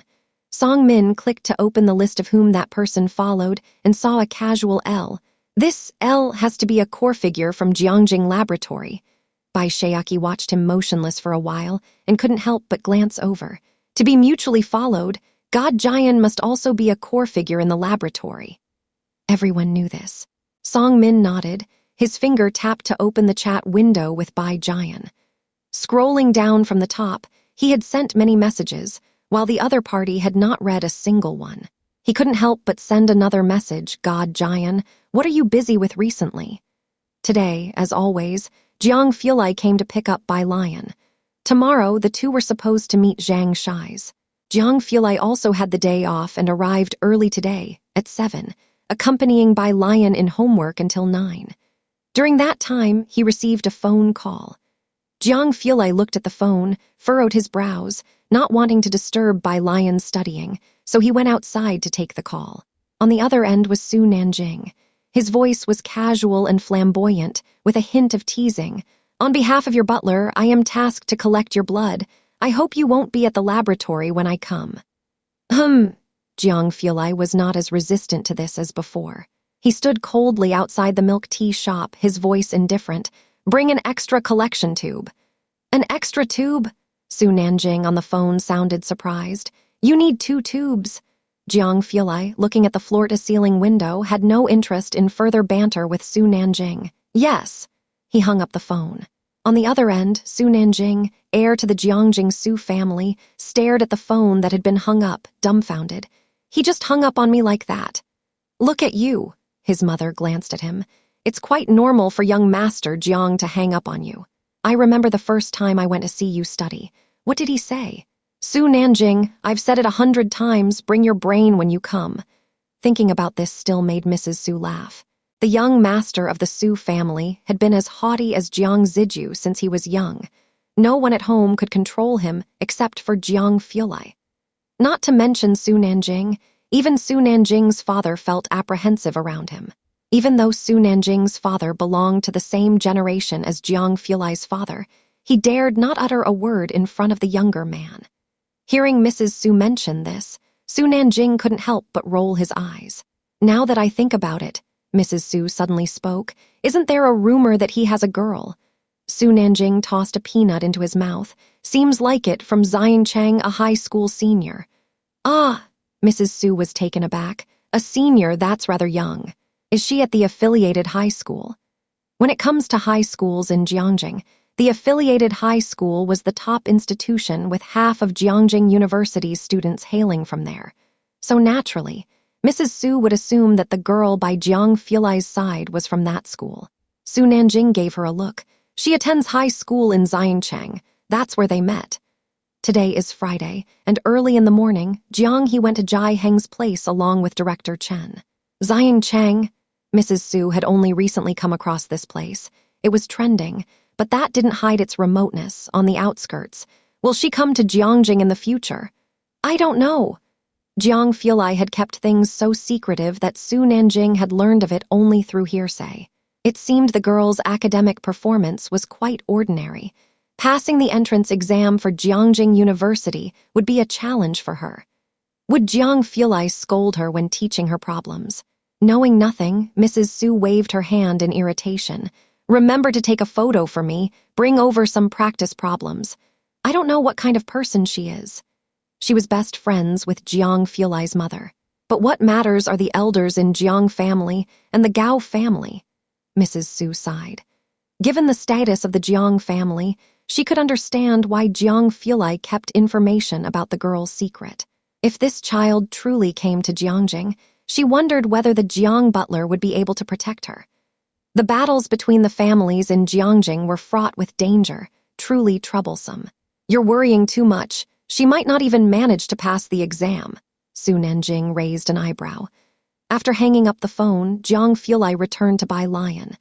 [SPEAKER 1] Song Min clicked to open the list of whom that person followed and saw a casual L. "This L has to be a core figure from Jiangjing Laboratory." Bai Shaoqi watched him motionless for a while and couldn't help but glance over. To be mutually followed, God Jian must also be a core figure in the laboratory. Everyone knew this. Song Min nodded. His finger tapped to open the chat window with Bai Jian. Scrolling down from the top, he had sent many messages, while the other party had not read a single one. He couldn't help but send another message. "God Jian, what are you busy with recently?" Today, as always, Jiang Fulai came to pick up Bai Lian. Tomorrow, the two were supposed to meet Zhang Shai's. Jiang Fulai also had the day off and arrived early today, at 7, accompanying Bai Lian in homework until 9. During that time, he received a phone call. Jiang Fulai looked at the phone, furrowed his brows, not wanting to disturb Bai Lian's studying, so he went outside to take the call. On the other end was Su Nanjing. His voice was casual and flamboyant, with a hint of teasing. "On behalf of your butler, I am tasked to collect your blood. I hope you won't be at the laboratory when I come." Jiang Fulai was not as resistant to this as before. He stood coldly outside the milk tea shop, his voice indifferent. "Bring an extra collection tube." "An extra tube?" Su Nanjing on the phone sounded surprised. "You need 2 tubes." Jiang Fulai, looking at the floor-to-ceiling window, had no interest in further banter with Su Nanjing. "Yes." He hung up the phone. On the other end, Su Nanjing, heir to the Jiangjing Su family, stared at the phone that had been hung up, dumbfounded. "He just hung up on me like that." "Look at you." His mother glanced at him. "It's quite normal for young Master Jiang to hang up on you. I remember the first time I went to see you study. What did he say?" "Su Nanjing, I've said it 100 times, bring your brain when you come." Thinking about this still made Mrs. Su laugh. The young master of the Su family had been as haughty as Jiang Ziju since he was young. No one at home could control him except for Jiang Fulai. Not to mention Su Nanjing, even Su Nanjing's father felt apprehensive around him. Even though Su Nanjing's father belonged to the same generation as Jiang Fulai's father, he dared not utter a word in front of the younger man. Hearing Mrs. Su mention this, Su Nanjing couldn't help but roll his eyes. Now that I think about it, Mrs. Su suddenly spoke, isn't there a rumor that he has a girl? Su Nanjing tossed a peanut into his mouth. Seems like it, from Jiangjing, a high school senior. Ah, Mrs. Su was taken aback. A senior, that's rather young. Is she at the affiliated high school? When it comes to high schools in Jiangjing, the affiliated high school was the top institution with half of Jiangjing University's students hailing from there. So naturally, Mrs. Su would assume that the girl by Jiang Fulai's side was from that school. Su Nanjing gave her a look. She attends high school in Jiangjing. That's where they met. Today is Friday, and early in the morning, Jiang He went to Jai Heng's place along with Director Chen. Jiangjing. Mrs. Su had only recently come across this place. It was trending, but that didn't hide its remoteness on the outskirts. Will she come to Jiangjing in the future? I don't know. Jiang Fulai had kept things so secretive that Su Nanjing had learned of it only through hearsay. It seemed the girl's academic performance was quite ordinary. Passing the entrance exam for Jiangjing University would be a challenge for her. Would Jiang Fulai scold her when teaching her problems? Knowing nothing, Mrs. Su waved her hand in irritation. Remember to take a photo for me. Bring over some practice problems. I don't know what kind of person she is. She was best friends with Jiang Fulai's mother. But what matters are the elders in Jiang family and the Gao family. Mrs. Su sighed. Given the status of the Jiang family, she could understand why Jiang Fulai kept information about the girl's secret. If this child truly came to Jiangjing, she wondered whether the Jiang butler would be able to protect her. The battles between the families in Jiangjing were fraught with danger, truly troublesome. You're worrying too much. She might not even manage to pass the exam. Su Nanjing raised an eyebrow. After hanging up the phone, Jiang Fulai returned to Bai Lian.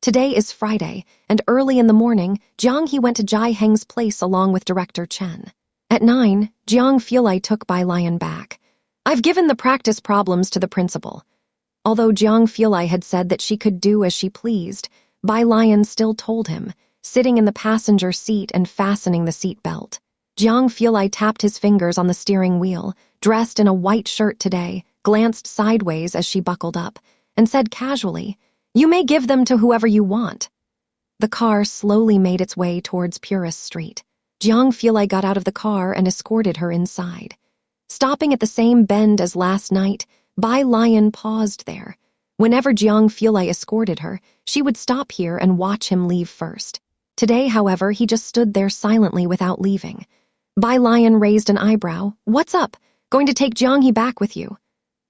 [SPEAKER 1] Today is Friday, and early in the morning, Jiang He went to Jai Heng's place along with Director Chen. At 9, Jiang Fulai took Bai Lian back. I've given the practice problems to the principal. Although Jiang Fulai had said that she could do as she pleased, Bai Lian still told him, sitting in the passenger seat and fastening the seat belt. Jiang Fulai tapped his fingers on the steering wheel, dressed in a white shirt today, glanced sideways as she buckled up, and said casually, You may give them to whoever you want. The car slowly made its way towards Purist Street. Jiang Fulai got out of the car and escorted her inside. Stopping at the same bend as last night, Bai Lian paused there. Whenever Jiang Fulai escorted her, she would stop here and watch him leave first. Today, however, he just stood there silently without leaving. Bai Lian raised an eyebrow. What's up? Going to take Jiang He back with you?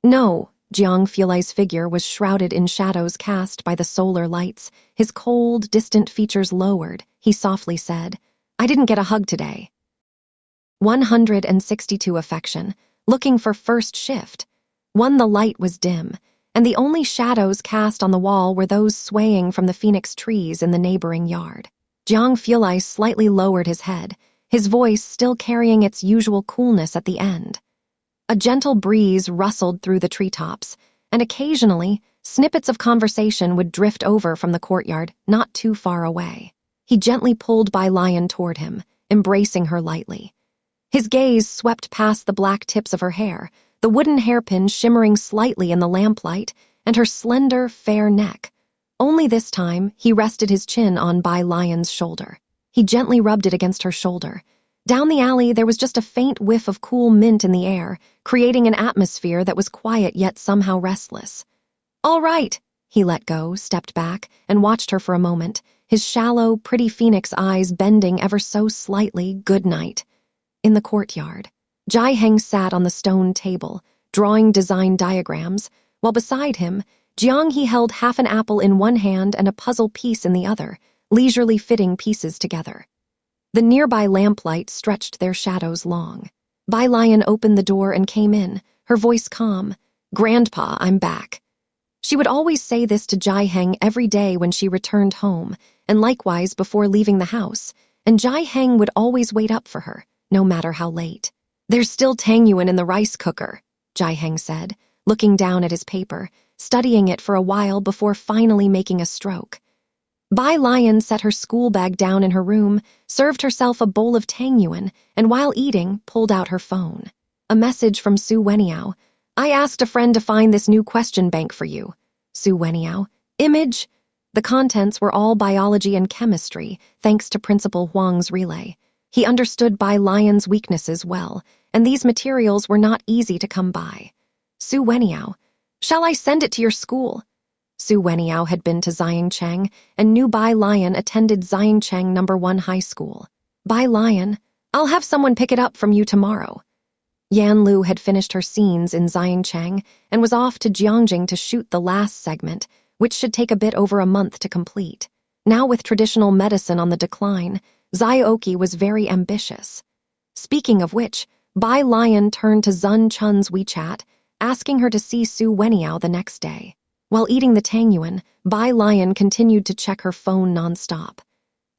[SPEAKER 1] No. Jiang Fulai's figure was shrouded in shadows cast by the solar lights. His cold, distant features lowered. He softly said, I didn't get a hug today. 162 Affection, looking for first shift. The light was dim, and the only shadows cast on the wall were those swaying from the phoenix trees in the neighboring yard. Jiang Fulai slightly lowered his head, his voice still carrying its usual coolness at the end. A gentle breeze rustled through the treetops, and occasionally, snippets of conversation would drift over from the courtyard not too far away. He gently pulled Bai Lian toward him, embracing her lightly. His gaze swept past the black tips of her hair, the wooden hairpin shimmering slightly in the lamplight, and her slender, fair neck. Only this time, he rested his chin on Bai Lian's shoulder. He gently rubbed it against her shoulder. Down the alley, there was just a faint whiff of cool mint in the air, creating an atmosphere that was quiet yet somehow restless. All right, he let go, stepped back, and watched her for a moment, his shallow, pretty phoenix eyes bending ever so slightly. Good night. In the courtyard, Jai Heng sat on the stone table, drawing design diagrams, while beside him, Jiang He held half an apple in one hand and a puzzle piece in the other, leisurely fitting pieces together. The nearby lamplight stretched their shadows long. Bai Lian opened the door and came in, her voice calm. Grandpa, I'm back. She would always say this to Jai Heng every day when she returned home, and likewise before leaving the house, and Jiangjing would always wait up for her, no matter how late. "There's still tangyuan in the rice cooker," Jiangjing said, looking down at his paper, studying it for a while before finally making a stroke. Bai Lian set her school bag down in her room, served herself a bowl of tangyuan, and while eating, pulled out her phone. A message from Su Weniao. "I asked a friend to find this new question bank for you." Su Weniao. Image. The contents were all biology and chemistry, thanks to Principal Huang's relay. He understood Bai Lian's weaknesses well, and these materials were not easy to come by. Su Weniao. "Shall I send it to your school?" Su Weniao had been to Jiangjing and knew Bai Lian attended Jiangjing No. 1 high school. "Bai Lian, I'll have someone pick it up from you tomorrow." Yan Lu had finished her scenes in Jiangjing and was off to Jiangjing to shoot the last segment, which should take a bit over a month to complete. Now with traditional medicine on the decline, Xiaoqi was very ambitious. Speaking of which, Bai Lian turned to Zun Chun's WeChat, asking her to see Su Weniao the next day. While eating the tangyuan, Bai Lian continued to check her phone nonstop.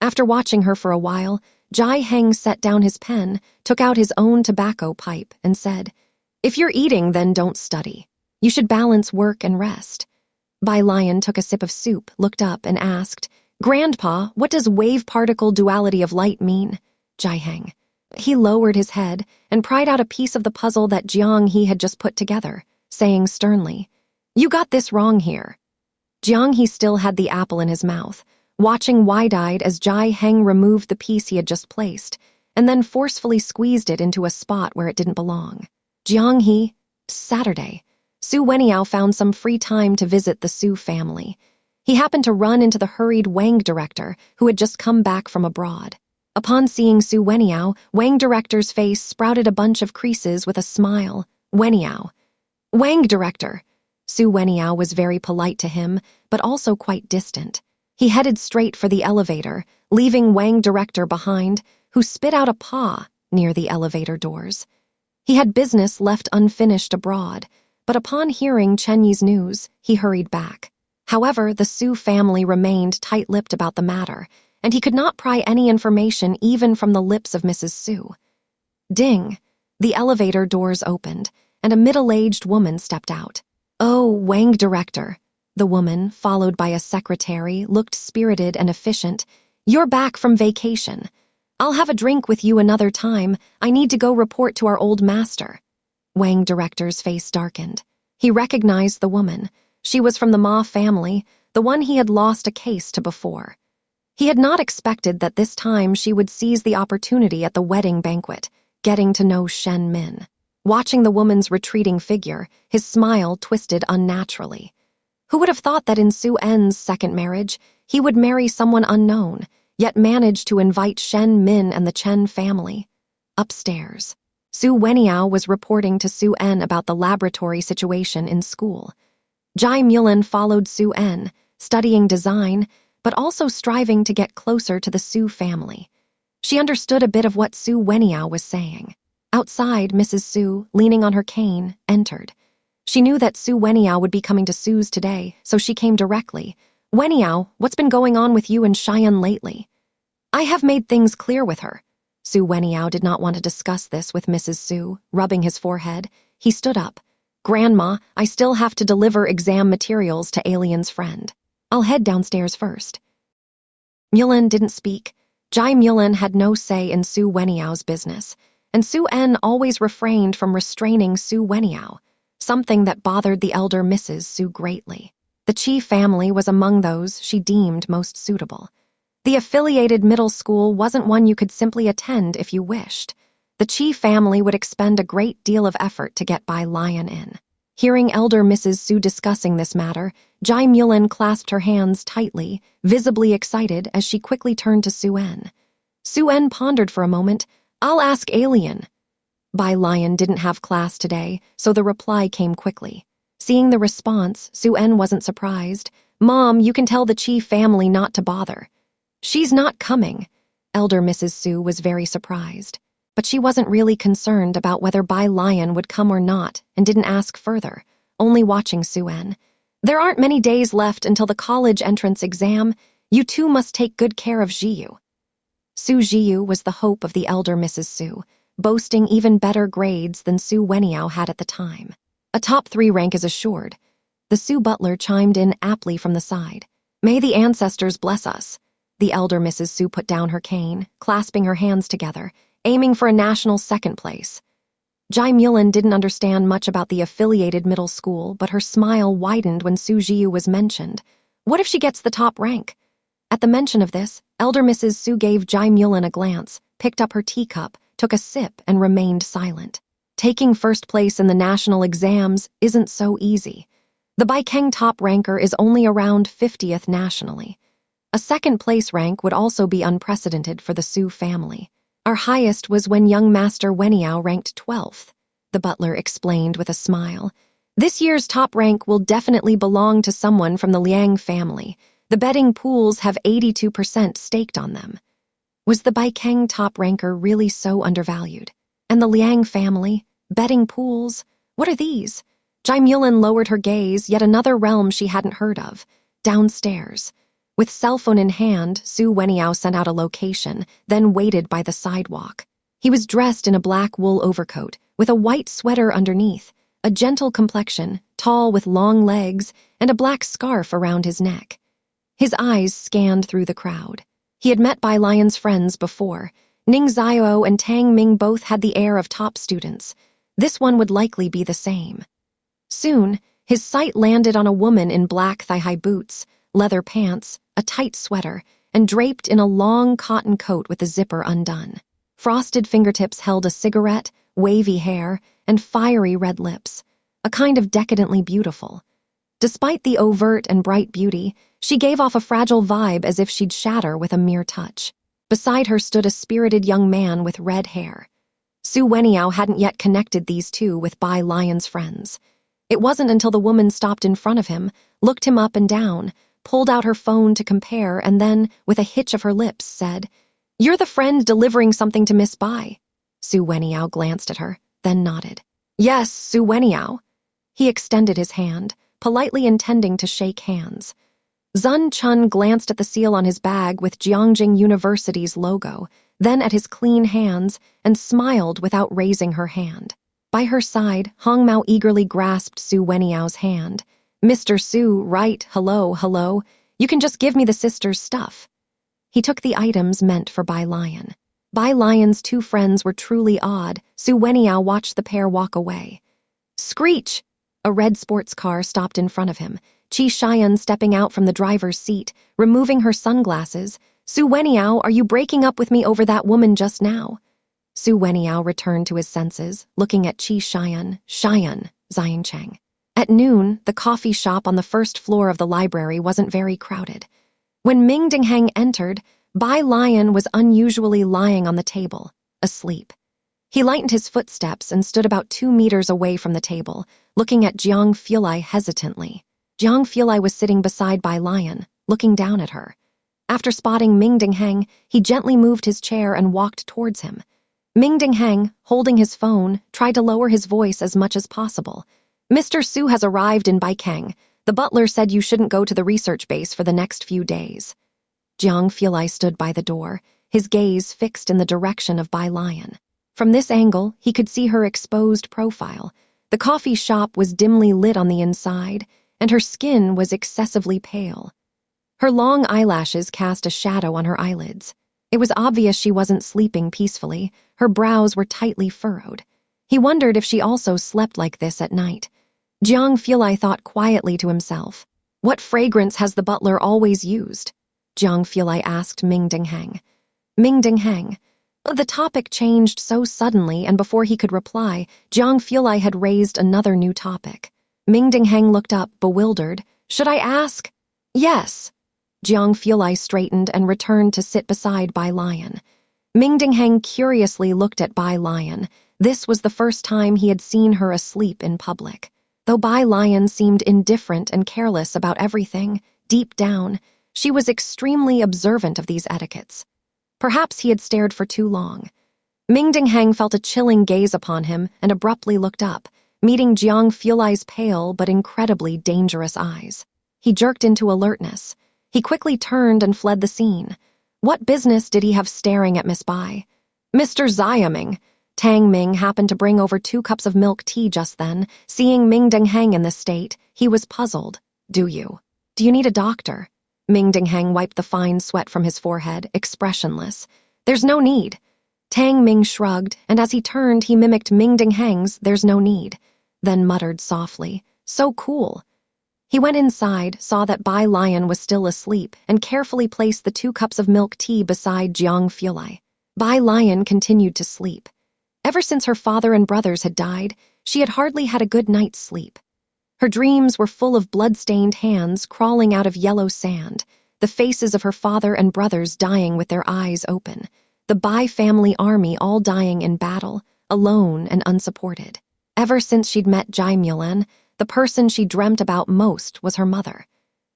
[SPEAKER 1] After watching her for a while, Jiangjing set down his pen, took out his own tobacco pipe, and said, "If you're eating, then don't study. You should balance work and rest." Bai Lian took a sip of soup, looked up, and asked, "Grandpa, what does wave-particle duality of light mean?" Jiangjing. He lowered his head and pried out a piece of the puzzle that Jianghe had just put together, saying sternly, "You got this wrong here." Jianghe still had the apple in his mouth, watching wide-eyed as Jiangjing removed the piece he had just placed, and then forcefully squeezed it into a spot where it didn't belong. Jianghe. Saturday. Su Weniao found some free time to visit the Su family. He happened to run into the hurried Wang director, who had just come back from abroad. Upon seeing Su Weniao, Wang director's face sprouted a bunch of creases with a smile. "Weniao." "Wang director." Su Weniao was very polite to him, but also quite distant. He headed straight for the elevator, leaving Wang director behind, who spit out a paw near the elevator doors. He had business left unfinished abroad, but upon hearing Chen Yi's news, he hurried back. However, the Su family remained tight-lipped about the matter, and he could not pry any information even from the lips of Mrs. Su. Ding! The elevator doors opened, and a middle-aged woman stepped out. "Oh, Wang director." The woman, followed by a secretary, looked spirited and efficient. "You're back from vacation. I'll have a drink with you another time. I need to go report to our old master." Wang director's face darkened. He recognized the woman. She was from the Ma family, the one he had lost a case to before. He had not expected that this time she would seize the opportunity at the wedding banquet, getting to know Shen Min. Watching the woman's retreating figure, his smile twisted unnaturally. Who would have thought that in Su En's second marriage, he would marry someone unknown, yet manage to invite Shen Min and the Chen family? Upstairs, Su Weniao was reporting to Su En about the laboratory situation in school. Jai Mulin followed Su En, studying design, but also striving to get closer to the Su family. She understood a bit of what Su Weniao was saying. Outside, Mrs. Su, leaning on her cane, entered. She knew that Su Weniao would be coming to Su's today, so she came directly. "Weniao, what's been going on with you and Xiaohan lately?" "I have made things clear with her." Su Weniao did not want to discuss this with Mrs. Su, rubbing his forehead. He stood up. "Grandma, I still have to deliver exam materials to Alien's friend. I'll head downstairs first." Mulin didn't speak. Jai Mulin had no say in Su Weniao's business, and Su En always refrained from restraining Su Weniao, something that bothered the elder Mrs. Su greatly. The Qi family was among those she deemed most suitable. The affiliated middle school wasn't one you could simply attend if you wished. The Qi family would expend a great deal of effort to get Bai Lian in. Hearing elder Mrs. Su discussing this matter, Jai Mulin clasped her hands tightly, visibly excited as she quickly turned to Su En. Su En pondered for a moment. "I'll ask Alien." Bai Lian didn't have class today, so the reply came quickly. Seeing the response, Su En wasn't surprised. "Mom, you can tell the Qi family not to bother." "She's not coming." Elder Mrs. Su was very surprised. But she wasn't really concerned about whether Bai Lian would come or not and didn't ask further, only watching Su En. "There aren't many days left until the college entrance exam. You two must take good care of Jiyu." Su Jiu was the hope of the elder Mrs. Su, boasting even better grades than Su Weniao had at the time. A top 3 rank is assured. The Su butler chimed in aptly from the side. May the ancestors bless us. The elder Mrs. Su put down her cane, clasping her hands together, aiming for a national 2nd place. Jai Mulin didn't understand much about the affiliated middle school, but her smile widened when Su Jiu was mentioned. What if she gets the top rank? At the mention of this, elder Mrs. Su gave Jai Mulin a glance, picked up her teacup, took a sip, and remained silent. Taking 1st place in the national exams isn't so easy. The Baikeng top ranker is only around 50th nationally. A 2nd place rank would also be unprecedented for the Su family. Our highest was when young Master Weniao ranked 12th, the butler explained with a smile. This year's top rank will definitely belong to someone from the Liang family. The betting pools have 82% staked on them. Was the Baikeng top ranker really so undervalued? And the Liang family? Betting pools? What are these? Jai Mulin lowered her gaze, yet another realm she hadn't heard of. Downstairs. With cell phone in hand, Su Weniao sent out a location, then waited by the sidewalk. He was dressed in a black wool overcoat, with a white sweater underneath, a gentle complexion, tall with long legs, and a black scarf around his neck. His eyes scanned through the crowd. He had met Bai Lian's friends before. Ning Xiao and Tang Ming both had the air of top students. This one would likely be the same. Soon, his sight landed on a woman in black thigh-high boots, leather pants, a tight sweater, and draped in a long cotton coat with the zipper undone. Frosted fingertips held a cigarette, wavy hair, and fiery red lips, a kind of decadently beautiful. Despite the overt and bright beauty, she gave off a fragile vibe as if she'd shatter with a mere touch. Beside her stood a spirited young man with red hair. Su Weniao hadn't yet connected these two with Bai Lian's friends. It wasn't until the woman stopped in front of him, looked him up and down, pulled out her phone to compare, and then, with a hitch of her lips, said, "You're the friend delivering something to Miss Bai." Su Weniao glanced at her, then nodded. "Yes, Su Weniao." He extended his hand, politely intending to shake hands. Zun Chun glanced at the seal on his bag with Jiangjing University's logo, then at his clean hands, and smiled without raising her hand. By her side, Hong Mao eagerly grasped Su Weniao's hand. "Mr. Su, right, hello. You can just give me the sister's stuff." He took the items meant for Bai Lian. Bai Lian's 2 friends were truly odd. Su Weniao watched the pair walk away. Screech! A red sports car stopped in front of him. Xiaohan stepping out from the driver's seat, removing her sunglasses. "Su Weniao, are you breaking up with me over that woman just now?" Su Weniao returned to his senses, looking at Xiaohan, Xiangcheng. At noon, the coffee shop on the 1st floor of the library wasn't very crowded. When Ming Dingheng entered, Bai Lian was unusually lying on the table, asleep. He lightened his footsteps and stood about 2 meters away from the table, looking at Jiang Fulai hesitantly. Jiang Fulai was sitting beside Bai Lian, looking down at her. After spotting Ming Dingheng, he gently moved his chair and walked towards him. Ming Dingheng, holding his phone, tried to lower his voice as much as possible. "Mr. Su has arrived in Baikeng. The butler said you shouldn't go to the research base for the next few days." Jiang Fulai stood by the door, his gaze fixed in the direction of Bai Lian. From this angle, he could see her exposed profile. The coffee shop was dimly lit on the inside, and her skin was excessively pale. Her long eyelashes cast a shadow on her eyelids. It was obvious she wasn't sleeping peacefully. Her brows were tightly furrowed. He wondered if she also slept like this at night. Jiang Fulai thought quietly to himself. "What fragrance has the butler always used?" Jiang Fulai asked Ming Dingheng. Ming Dingheng. The topic changed so suddenly, and before he could reply, Jiang Fulai had raised another new topic. Ming Dingheng looked up, bewildered. "Should I ask?" "Yes." Jiang Fulai straightened and returned to sit beside Bai Lian. Ming Dingheng curiously looked at Bai Lian. This was the first time he had seen her asleep in public. Though Bai Lian seemed indifferent and careless about everything, deep down, she was extremely observant of these etiquettes. Perhaps he had stared for too long. Ming Dingheng felt a chilling gaze upon him and abruptly looked up, meeting Jiang Fulai's pale but incredibly dangerous eyes. He jerked into alertness. He quickly turned and fled the scene. What business did he have staring at Miss Bai? Mr. Xiaoming. Tang Ming happened to bring over 2 cups of milk tea just then. Seeing Ming Dingheng in this state, he was puzzled. Do you need a doctor? Ming Dingheng wiped the fine sweat from his forehead, expressionless. There's no need. Tang Ming shrugged, and as he turned, he mimicked Ming Dingheng's "there's no need," then muttered softly, "So cool." He went inside, saw that Bai Lian was still asleep, and carefully placed the 2 cups of milk tea beside Jiang Fulai. Bai Lian continued to sleep. Ever since her father and brothers had died, she had hardly had a good night's sleep. Her dreams were full of blood-stained hands crawling out of yellow sand, the faces of her father and brothers dying with their eyes open, the Bai family army all dying in battle, alone and unsupported. Ever since she'd met Jai Mulan, the person she dreamt about most was her mother.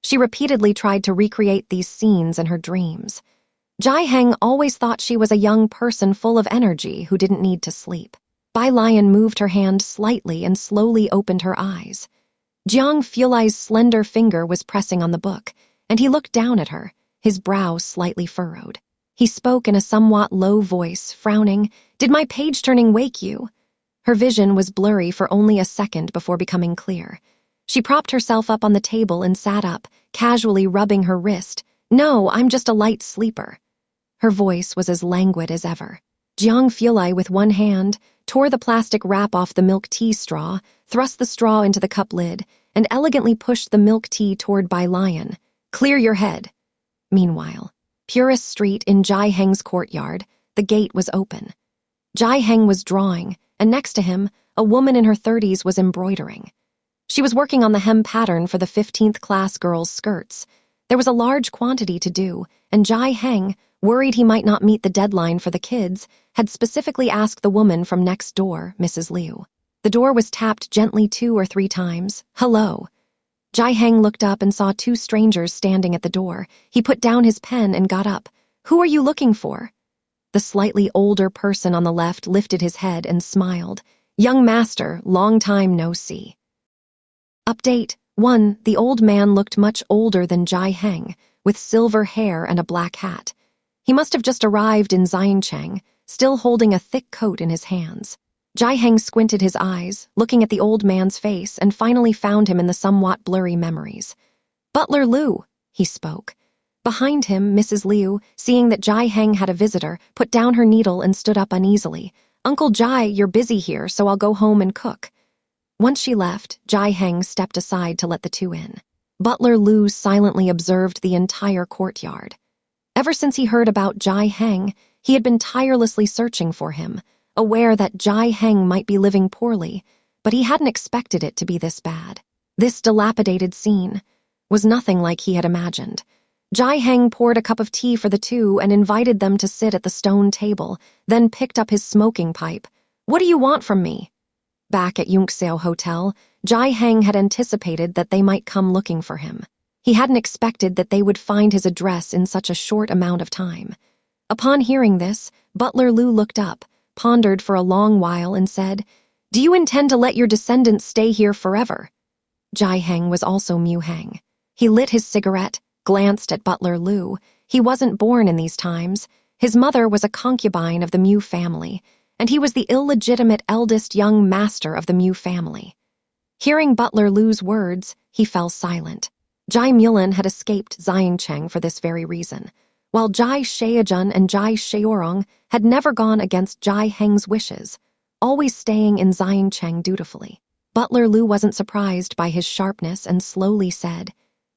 [SPEAKER 1] She repeatedly tried to recreate these scenes in her dreams. Jai Heng always thought she was a young person full of energy who didn't need to sleep. Bai Lian moved her hand slightly and slowly opened her eyes. Jiang Fulai's slender finger was pressing on the book, and he looked down at her, his brow slightly furrowed. He spoke in a somewhat low voice, frowning, "Did my page-turning wake you?" Her vision was blurry for only a second before becoming clear. She propped herself up on the table and sat up, casually rubbing her wrist. "No, I'm just a light sleeper." Her voice was as languid as ever. Jiang Fulai, with one hand, tore the plastic wrap off the milk tea straw, thrust the straw into the cup lid, and elegantly pushed the milk tea toward Bai Lian. "Clear your head." Meanwhile, Purist Street in Jai Heng's courtyard, the gate was open. Jai Heng was drawing, and next to him, a woman in her 30s was embroidering. She was working on the hem pattern for the 15th class girls' skirts. There was a large quantity to do, and Jai Heng, worried he might not meet the deadline for the kids, had specifically asked the woman from next door, Mrs. Liu. The door was tapped gently 2 or 3 times. "Hello." Jai Heng looked up and saw 2 strangers standing at the door. He put down his pen and got up. "Who are you looking for?" The slightly older person on the left lifted his head and smiled. "Young master, long time no see." Update 1. The old man looked much older than Jai Heng, with silver hair and a black hat. He must have just arrived in Jiangjing, still holding a thick coat in his hands. Jai Heng squinted his eyes, looking at the old man's face, and finally found him in the somewhat blurry memories. "Butler Liu," he spoke. Behind him, Mrs. Liu, seeing that Jai Heng had a visitor, put down her needle and stood up uneasily. "Uncle Jai, you're busy here, so I'll go home and cook." Once she left, Jai Heng stepped aside to let the 2 in. Butler Liu silently observed the entire courtyard. Ever since he heard about Jai Heng, he had been tirelessly searching for him, aware that Jai Heng might be living poorly, but he hadn't expected it to be this bad. This dilapidated scene was nothing like he had imagined. Jai Heng poured a cup of tea for the 2 and invited them to sit at the stone table, then picked up his smoking pipe. "What do you want from me?" Back at Yunxiao Hotel, Jai Heng had anticipated that they might come looking for him. He hadn't expected that they would find his address in such a short amount of time. Upon hearing this, Butler Liu looked up, pondered for a long while, and said, "Do you intend to let your descendants stay here forever?" Jai Heng was also Mu Heng. He lit his cigarette, glanced at Butler Liu. He wasn't born in these times. His mother was a concubine of the Mu family, and he was the illegitimate eldest young master of the Mu family. Hearing Butler Liu's words, he fell silent. Jai Mulan had escaped Jiangjing for this very reason, while Jai Shaojun and Jai Shaorong had never gone against Jai Heng's wishes, always staying in Jiangjing dutifully. Butler Liu wasn't surprised by his sharpness and slowly said,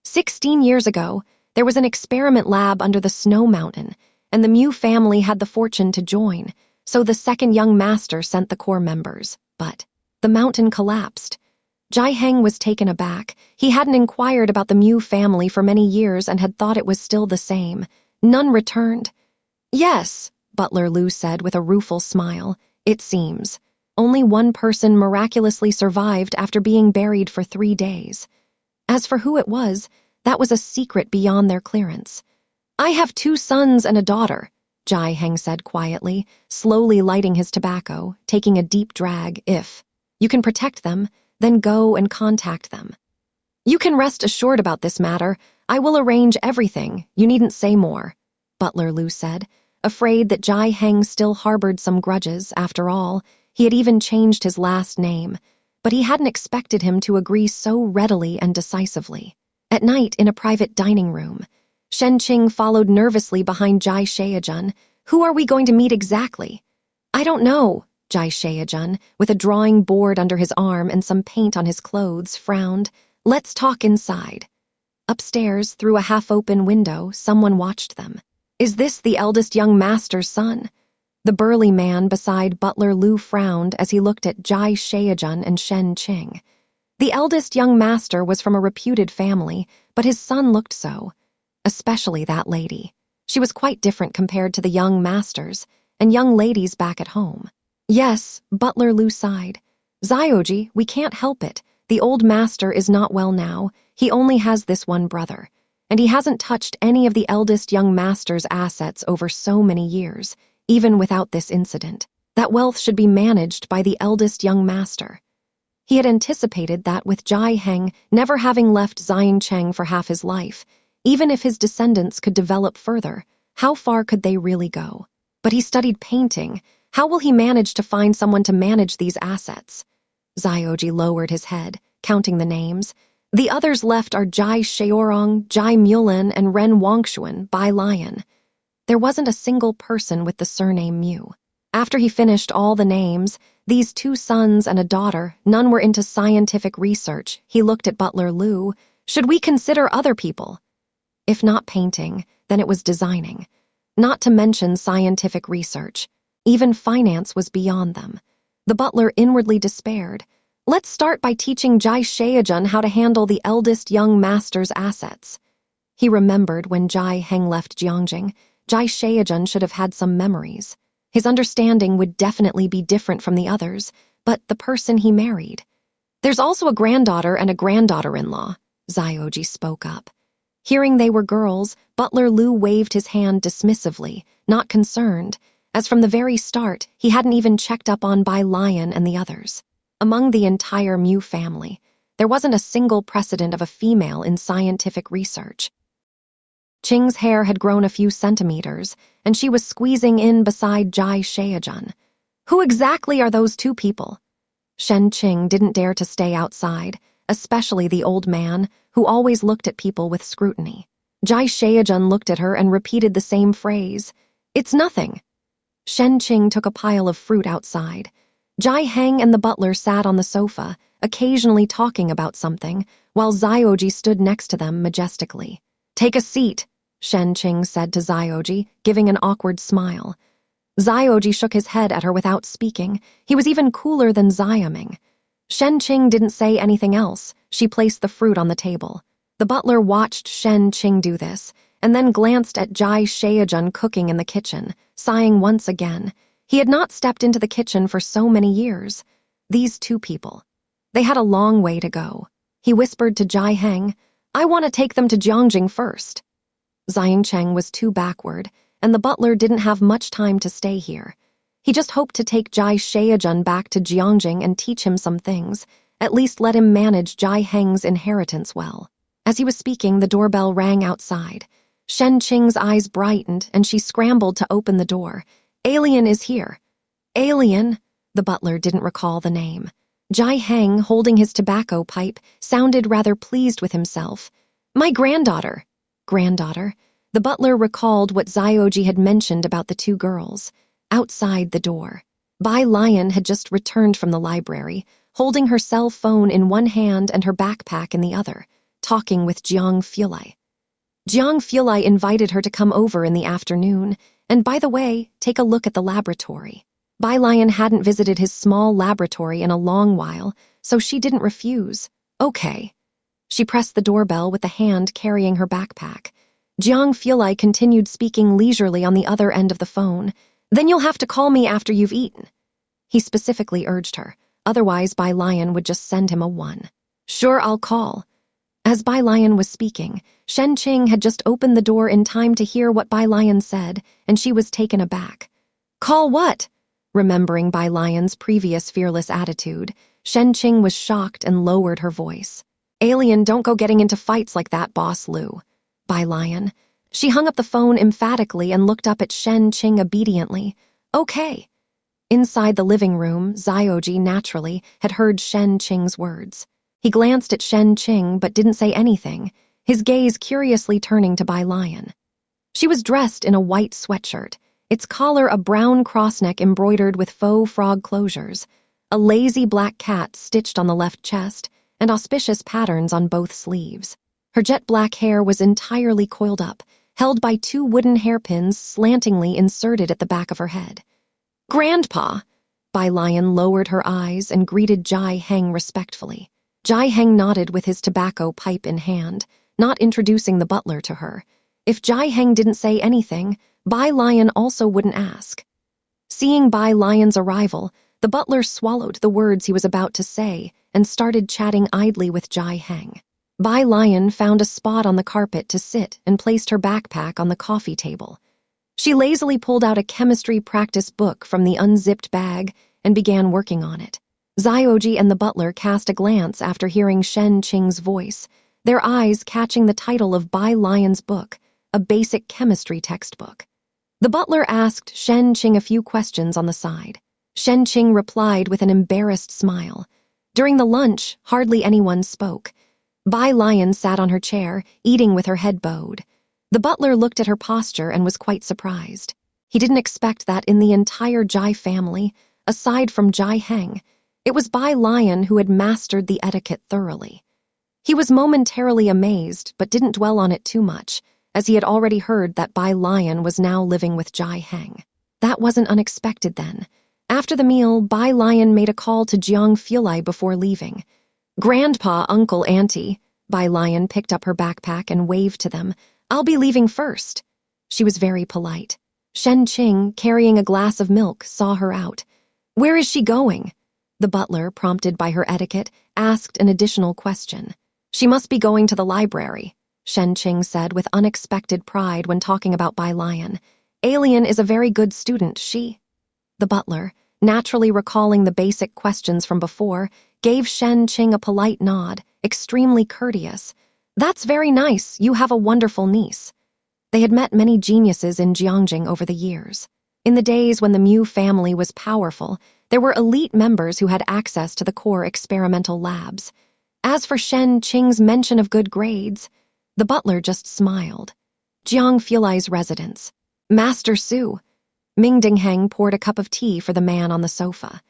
[SPEAKER 1] 16 years ago, there was an experiment lab under the Snow Mountain, and the Mu family had the fortune to join, so the second young master sent the core members, but the mountain collapsed. Jai Heng was taken aback. He hadn't inquired about the Mu family for many years and had thought it was still the same. None returned. "Yes," Butler Liu said with a rueful smile, "it seems. Only one person miraculously survived after being buried for 3 days. As for who it was, that was a secret beyond their clearance. I have 2 sons and a daughter," Jai Heng said quietly, slowly lighting his tobacco, taking a deep drag. "If you can protect them, then go and contact them. You can rest assured about this matter. I will arrange everything. You needn't say more." Butler Lu said, afraid that Jiangjing still harbored some grudges. After all, he had even changed his last name, but he hadn't expected him to agree so readily and decisively. At night, in a private dining room, Shenqing followed nervously behind Jai Shaojun. Who are we going to meet exactly? I don't know, Jai Shaojun, with a drawing board under his arm and some paint on his clothes, frowned. Let's talk inside. Upstairs, through a half-open window, someone watched them. Is this the eldest young master's son? The burly man beside Butler Lu frowned as he looked at Jai Shaojun and Shenqing. The eldest young master was from a reputed family, but his son looked so. Especially that lady. She was quite different compared to the young masters and young ladies back at home. Yes, Butler Lu sighed. Xiaoji, we can't help it. The old master is not well now. He only has this one brother, and he hasn't touched any of the eldest young master's assets over so many years, even without this incident. That wealth should be managed by the eldest young master. He had anticipated that with Jiangjing never having left Xiancheng for half his life, even if his descendants could develop further, how far could they really go? But he studied painting. How will he manage to find someone to manage these assets? Xiaoji lowered his head, counting the names. The others left are Jai Shaorong, Jai Mulin, and Ren Wangshuan, Bai Lian. There wasn't a single person with the surname Mu. After he finished all the names, these 2 sons and a daughter, none were into scientific research. He looked at Butler Lu. Should we consider other people? If not painting, then it was designing. Not to mention scientific research. Even finance was beyond them. The butler inwardly despaired. Let's start by teaching Jai Shaojun how to handle the eldest young master's assets. He remembered when Jiangjing left Jiangjing, Jai Shaojun should have had some memories. His understanding would definitely be different from the others, but the person he married. There's also a granddaughter and a granddaughter-in-law, Xiaoji spoke up. Hearing they were girls, Butler Lu waved his hand dismissively, not concerned, as from the very start, he hadn't even checked up on Bai Lian and the others. Among the entire Mu family, there wasn't a single precedent of a female in scientific research. Qing's hair had grown a few centimeters, and she was squeezing in beside Jai Shaojun. Who exactly are those 2 people? Qing didn't dare to stay outside, especially the old man, who always looked at people with scrutiny. Jai Shaojun looked at her and repeated the same phrase. It's nothing. Qing took a pile of fruit outside. Jiangjing and the butler sat on the sofa, occasionally talking about something, while Xiaoji stood next to them majestically. Take a seat, Qing said to Xiaoji, giving an awkward smile. Xiaoji shook his head at her without speaking. He was even cooler than Xiaming. Qing didn't say anything else. She placed the fruit on the table. The butler watched Qing do this, and then glanced at Jai Shaojun cooking in the kitchen, sighing once again. He had not stepped into the kitchen for so many years. These 2 people. They had a long way to go. He whispered to Jiangjing, I want to take them to Jiangjing first. Xiancheng was too backward, and the butler didn't have much time to stay here. He just hoped to take Jai Shaojun back to Jiangjing and teach him some things, at least let him manage Jiangjing's inheritance well. As he was speaking, the doorbell rang outside. Qing's eyes brightened, and she scrambled to open the door. Alien is here. Alien? The butler didn't recall the name. Jiangjing, holding his tobacco pipe, sounded rather pleased with himself. My granddaughter. Granddaughter? The butler recalled what Xiaoji had mentioned about the 2 girls. Outside the door, Bai Lian had just returned from the library, holding her cell phone in one hand and her backpack in the other, talking with Jiang Fulai. Jiang Fulai invited her to come over in the afternoon, and by the way, take a look at the laboratory. Bai Lian hadn't visited his small laboratory in a long while, so she didn't refuse. Okay. She pressed the doorbell with the hand carrying her backpack. Jiang Fulai continued speaking leisurely on the other end of the phone. Then you'll have to call me after you've eaten. He specifically urged her, otherwise Bai Lian would just send him a 1. Sure, I'll call. As Bai Lian was speaking, Qing had just opened the door in time to hear what Bai Lian said, and she was taken aback. Call what? Remembering Bai Lian's previous fearless attitude, Qing was shocked and lowered her voice. Alien, don't go getting into fights like that, Boss Lu. Bai Lian. She hung up the phone emphatically and looked up at Shen Qing obediently. Okay. Inside the living room, Xiaoji naturally had heard Shen Qing's words. He glanced at Shen Qing but didn't say anything, his gaze curiously turning to Bai Lian. She was dressed in a white sweatshirt, its collar a brown crossneck embroidered with faux frog closures, a lazy black cat stitched on the left chest, and auspicious patterns on both sleeves. Her jet black hair was entirely coiled up, held by 2 wooden hairpins slantingly inserted at the back of her head. "Grandpa!" Bai Lian lowered her eyes and greeted Jiangjing respectfully. Jiangjing nodded with his tobacco pipe in hand, not introducing the butler to her. If Jiangjing didn't say anything, Bai Lian also wouldn't ask. Seeing Bai Lian's arrival, the butler swallowed the words he was about to say and started chatting idly with Jiangjing. Bai Lian found a spot on the carpet to sit and placed her backpack on the coffee table. She lazily pulled out a chemistry practice book from the unzipped bag and began working on it. Xiaoji and the butler cast a glance after hearing Shen Qing's voice, their eyes catching the title of Bai Lian's book, a basic chemistry textbook. The butler asked Shen Qing a few questions on the side. Shen Qing replied with an embarrassed smile. During the lunch, hardly anyone spoke. Bai Lian sat on her chair, eating with her head bowed. The butler looked at her posture and was quite surprised. He didn't expect that in the entire Jai family, aside from Jiangjing, it was Bai Lian who had mastered the etiquette thoroughly. He was momentarily amazed, but didn't dwell on it too much, as he had already heard that Bai Lian was now living with Jiangjing. That wasn't unexpected then. After the meal, Bai Lian made a call to Jiang before leaving. "Grandpa, uncle, auntie." Bai Lian picked up her backpack and waved to them. "I'll be leaving first." She was very polite. Shen Qing, carrying a glass of milk, saw her out. "Where is she going?" The butler, prompted by her etiquette, asked an additional question. "She must be going to the library," Shen Qing said with unexpected pride when talking about Bai Lian. "Alien is a very good student, she." The butler, naturally recalling the basic questions from before, gave Shen Qing a polite nod, extremely courteous. "That's very nice, you have a wonderful niece." They had met many geniuses in Jiangjing over the years. In the days when the Mu family was powerful, there were elite members who had access to the core experimental labs. As for Shen Qing's mention of good grades, the butler just smiled. Jiang's residence. "Master Su." Ming Dingheng poured a cup of tea for the man on the sofa.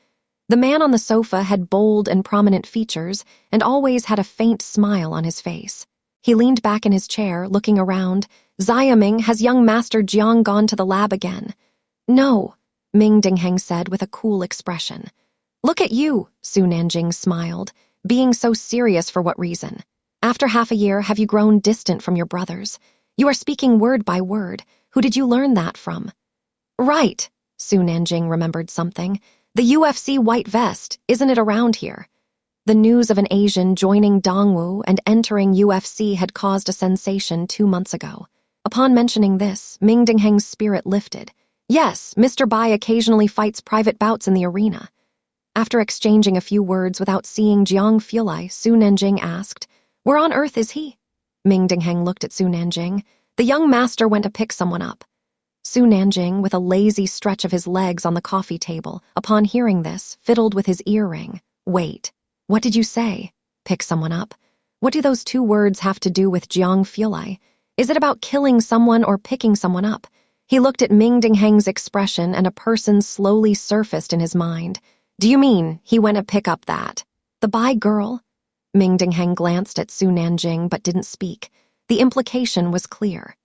[SPEAKER 1] The man on the sofa had bold and prominent features and always had a faint smile on his face. He leaned back in his chair, looking around. "Xiaming, has young Master Jiang gone to the lab again?" "No," Ming Dingheng said with a cool expression. "Look at you," Su Nanjing smiled, "being so serious for what reason? After half a year, have you grown distant from your brothers? You are speaking word by word. Who did you learn that from?" "Right," Su Nanjing remembered something. "The UFC white vest, isn't it around here?" The news of an Asian joining Dongwu and entering UFC had caused a sensation 2 months ago. Upon mentioning this, Ming Dingheng's spirit lifted. "Yes, Mr. Bai occasionally fights private bouts in the arena." After exchanging a few words without seeing Jiang, Su Nanjing asked, "Where on earth is he?" Ming Dingheng looked at Su Nanjing. "The young master went to pick someone up." Su Nanjing, with a lazy stretch of his legs on the coffee table, upon hearing this, fiddled with his earring. "Wait, what did you say? Pick someone up? What do those 2 words have to do with Jiang? Is it about killing someone or picking someone up?" He looked at Ming Dingheng's expression and a person slowly surfaced in his mind. "Do you mean he went to pick up that? The Bai girl?" Ming Dingheng glanced at Su Nanjing but didn't speak. The implication was clear.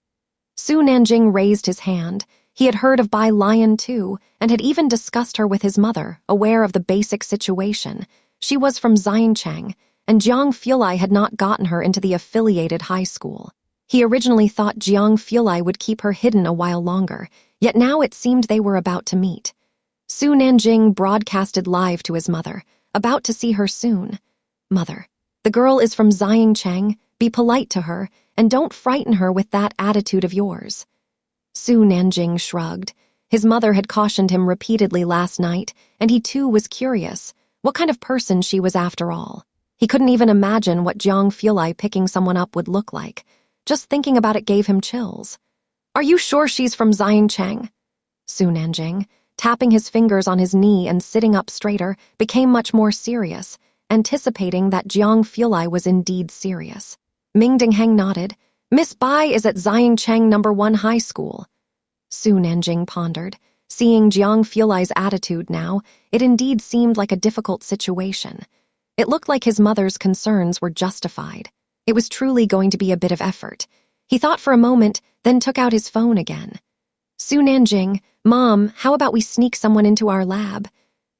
[SPEAKER 1] Su Nanjing raised his hand. He had heard of Bai Lian too, and had even discussed her with his mother, aware of the basic situation. She was from Xiangjing, and Jiang had not gotten her into the affiliated high school. He originally thought Jiang would keep her hidden a while longer, yet now it seemed they were about to meet. Su Nanjing broadcasted live to his mother, about to see her soon. "Mother, the girl is from Xiangjing. Be polite to her, and don't frighten her with that attitude of yours." Su Nanjing shrugged. His mother had cautioned him repeatedly last night, and he too was curious. What kind of person she was after all? He couldn't even imagine what Jiang picking someone up would look like. Just thinking about it gave him chills. Are you sure she's from Xiangjing? Su Nanjing, tapping his fingers on his knee and sitting up straighter, became much more serious, anticipating that Jiang Fulai was indeed serious. Ming Dingheng nodded. Miss Bai is at Xiangjing No. 1 High School. Su Nanjing pondered. Seeing Jiang Fulai's attitude now, it indeed seemed like a difficult situation. It looked like his mother's concerns were justified. It was truly going to be a bit of effort. He thought for a moment, then took out his phone again. Su Nanjing, Mom, how about we sneak someone into our lab?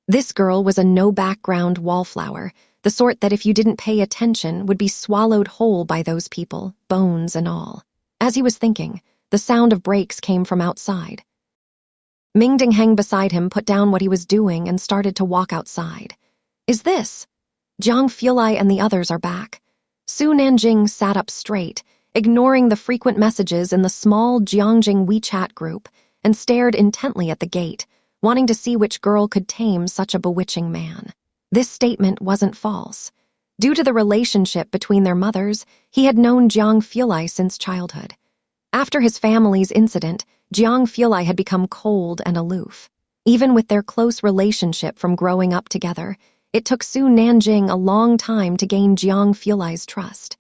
[SPEAKER 1] This girl was a no-background wallflower, the sort that if you didn't pay attention would be swallowed whole by those people, bones and all. As he was thinking, the sound of brakes came from outside. Ming Dingheng beside him put down what he was doing and started to walk outside. Is this? Jiang Fulai and the others are back. Su Nanjing sat up straight, ignoring the frequent messages in the small Jiangjing WeChat group, and stared intently at the gate, wanting to see which girl could tame such a bewitching man. This statement wasn't false. Due to the relationship between their mothers, he had known Jiang Fulai since childhood. After his family's incident, Jiang Fulai had become cold and aloof. Even with their close relationship from growing up together, it took Su Nanjing a long time to gain Jiang Fulai's trust.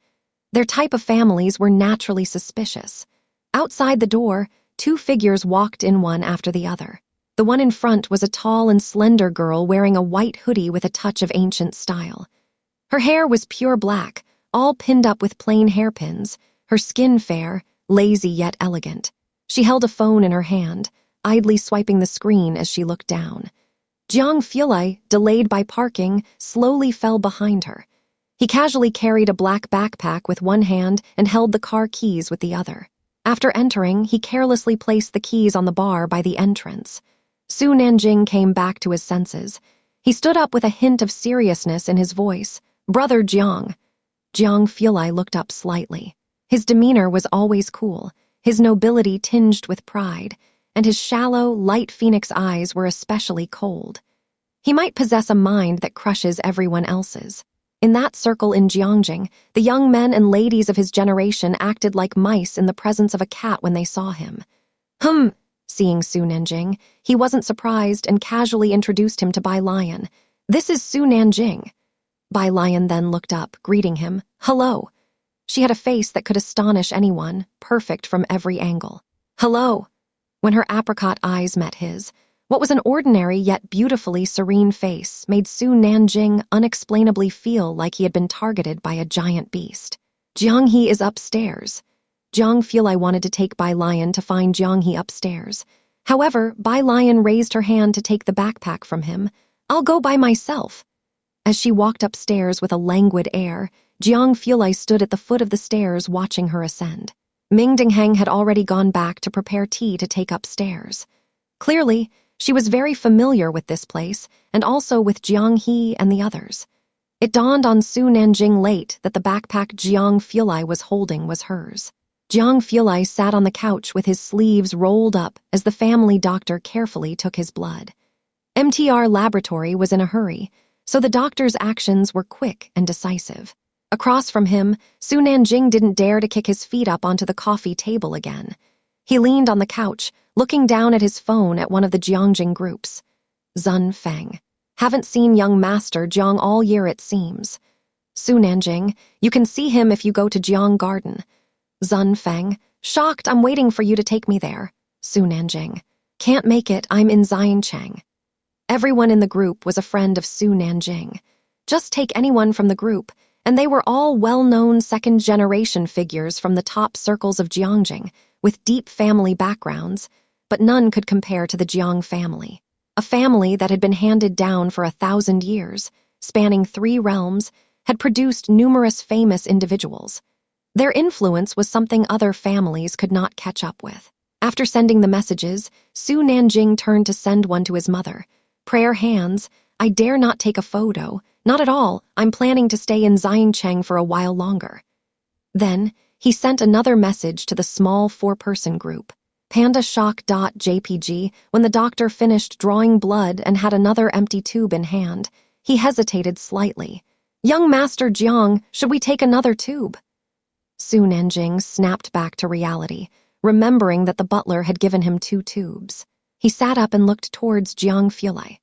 [SPEAKER 1] Their type of families were naturally suspicious. Outside the door, two figures walked in one after the other. The one in front was a tall and slender girl wearing a white hoodie with a touch of ancient style. Her hair was pure black, all pinned up with plain hairpins, her skin fair, lazy yet elegant. She held a phone in her hand, idly swiping the screen as she looked down. Jiang Fulai, delayed by parking, slowly fell behind her. He casually carried a black backpack with one hand and held the car keys with the other. After entering, he carelessly placed the keys on the bar by the entrance. Su Nanjing came back to his senses. He stood up with a hint of seriousness in his voice. Brother Jiang. Jiang Fulai looked up slightly. His demeanor was always cool, his nobility tinged with pride, and his shallow, light phoenix eyes were especially cold. He might possess a mind that crushes everyone else's. In that circle in Jiangjing, the young men and ladies of his generation acted like mice in the presence of a cat when they saw him. Seeing Su Nanjing, he wasn't surprised and casually introduced him to Bai Lian. This is Su Nanjing. Bai Lian then looked up, greeting him. Hello. She had a face that could astonish anyone, perfect from every angle. Hello. When her apricot eyes met his, what was an ordinary yet beautifully serene face made Su Nanjing unexplainably feel like he had been targeted by a giant beast. Jianghe is upstairs. Jiang Fulai wanted to take Bai Lian to find Jianghe upstairs. However, Bai Lian raised her hand to take the backpack from him. I'll go by myself. As she walked upstairs with a languid air, Jiang Fulai stood at the foot of the stairs watching her ascend. Ming Dingheng had already gone back to prepare tea to take upstairs. Clearly, she was very familiar with this place, and also with Jianghe and the others. It dawned on Su Nanjing late that the backpack Jiang Fulai was holding was hers. Jiang Fulai sat on the couch with his sleeves rolled up as the family doctor carefully took his blood. MTR Laboratory was in a hurry, so the doctor's actions were quick and decisive. Across from him, Su Nanjing didn't dare to kick his feet up onto the coffee table again. He leaned on the couch, looking down at his phone at one of the Jiangjing groups. Zun Feng. Haven't seen young Master Jiang all year, it seems. Su Nanjing, you can see him if you go to Jiang Garden. Zun Feng, shocked, I'm waiting for you to take me there. Su Nanjing, can't make it, I'm in Xiangjing. Everyone in the group was a friend of Su Nanjing. Just take anyone from the group, and they were all well-known second-generation figures from the top circles of Jiangjing, with deep family backgrounds, but none could compare to the Jiang family. A family that had been handed down for 1,000 years, spanning 3 realms, had produced numerous famous individuals. Their influence was something other families could not catch up with. After sending the messages, Su Nanjing turned to send one to his mother. Prayer hands, I dare not take a photo. Not at all, I'm planning to stay in Xiangjing for a while longer. Then, he sent another message to the small 4-person group. PandaShock.jpg, when the doctor finished drawing blood and had another empty tube in hand, he hesitated slightly. Young Master Jiang, should we take another tube? Su Nanjing snapped back to reality. remembering that the butler had given him 2 tubes. He sat up and looked towards Jiang Fulei.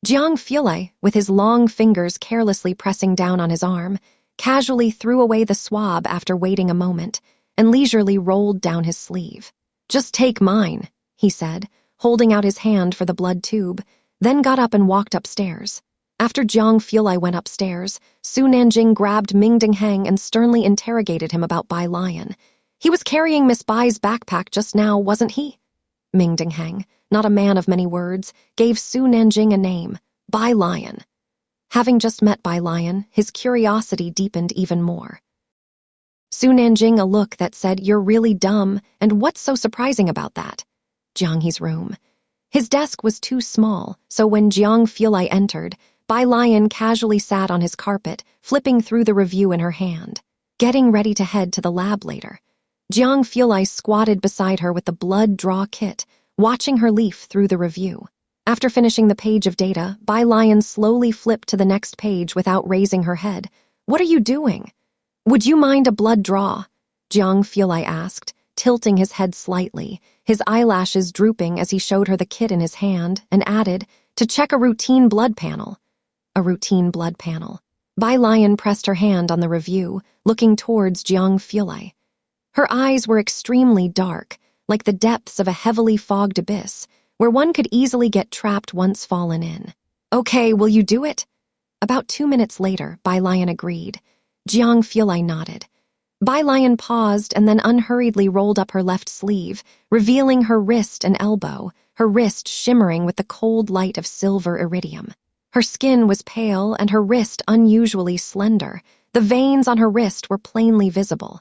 [SPEAKER 1] Jiang Fulei, with his long fingers carelessly pressing down on his arm, casually threw away the swab after waiting a moment and leisurely rolled down his sleeve. "Just take mine," he said, holding out his hand for the blood tube, then got up and walked upstairs. After Jiang Fulei went upstairs, Su Nanjing grabbed Ming Dingheng and sternly interrogated him about Bai Lian. "He was carrying Miss Bai's backpack just now, wasn't he?" Ming Dingheng, not a man of many words, gave Su Nanjing a name, Bai Lian. Having just met Bai Lian, his curiosity deepened even more. Su Nanjing a look that said, "You're really dumb, and what's so surprising about that?" Jiang He's room. His desk was too small, so when Jiang Fulei entered, Bai Lian casually sat on his carpet, flipping through the review in her hand, getting ready to head to the lab later. Jiang Fulei squatted beside her with the blood draw kit, watching her leaf through the review. After finishing the page of data, Bai Lian slowly flipped to the next page without raising her head. "What are you doing?" "Would you mind a blood draw?" Jiang Fulei asked, tilting his head slightly, his eyelashes drooping as he showed her the kit in his hand, and added, "To check a routine blood panel." A routine blood panel. Bai Lian pressed her hand on the review, looking towards Jiang Fulei. Her eyes were extremely dark, like the depths of a heavily fogged abyss, where one could easily get trapped once fallen in. "Okay, will you do it?" About 2 minutes later, Bai Lian agreed. Jiang Fulei nodded. Bai Lian paused and then unhurriedly rolled up her left sleeve, revealing her wrist and elbow, her wrist shimmering with the cold light of silver iridium. Her skin was pale and her wrist unusually slender. The veins on her wrist were plainly visible.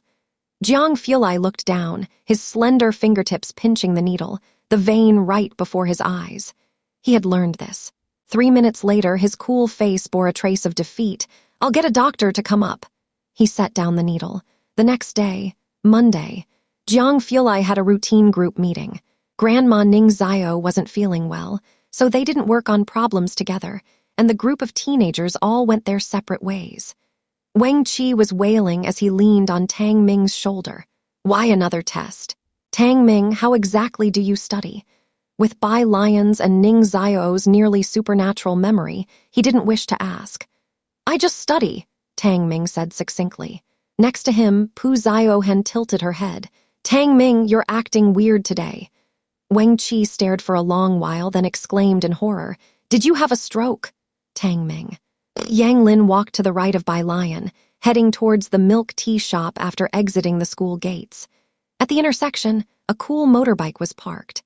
[SPEAKER 1] Jiang Fulei looked down, his slender fingertips pinching the needle, the vein right before his eyes. He had learned this. 3 minutes later, his cool face bore a trace of defeat. "I'll get a doctor to come up." He set down the needle. The next day, Monday, Jiang Fulei had a routine group meeting. Grandma Ning Zio wasn't feeling well, so they didn't work on problems together, and the group of teenagers all went their separate ways. Wang Qi was wailing as he leaned on Tang Ming's shoulder. "Why another test? Tang Ming, how exactly do you study?" With Bai Lian's and Ning Zio's nearly supernatural memory, he didn't wish to ask. "I just study," Tang Ming said succinctly. Next to him, Pu Xiaohan tilted her head. "Tang Ming, you're acting weird today." Wang Qi stared for a long while, then exclaimed in horror, "Did you have a stroke?" Tang Ming. Yang Lin walked to the right of Bai Lian, heading towards the milk tea shop after exiting the school gates. At the intersection, a cool motorbike was parked.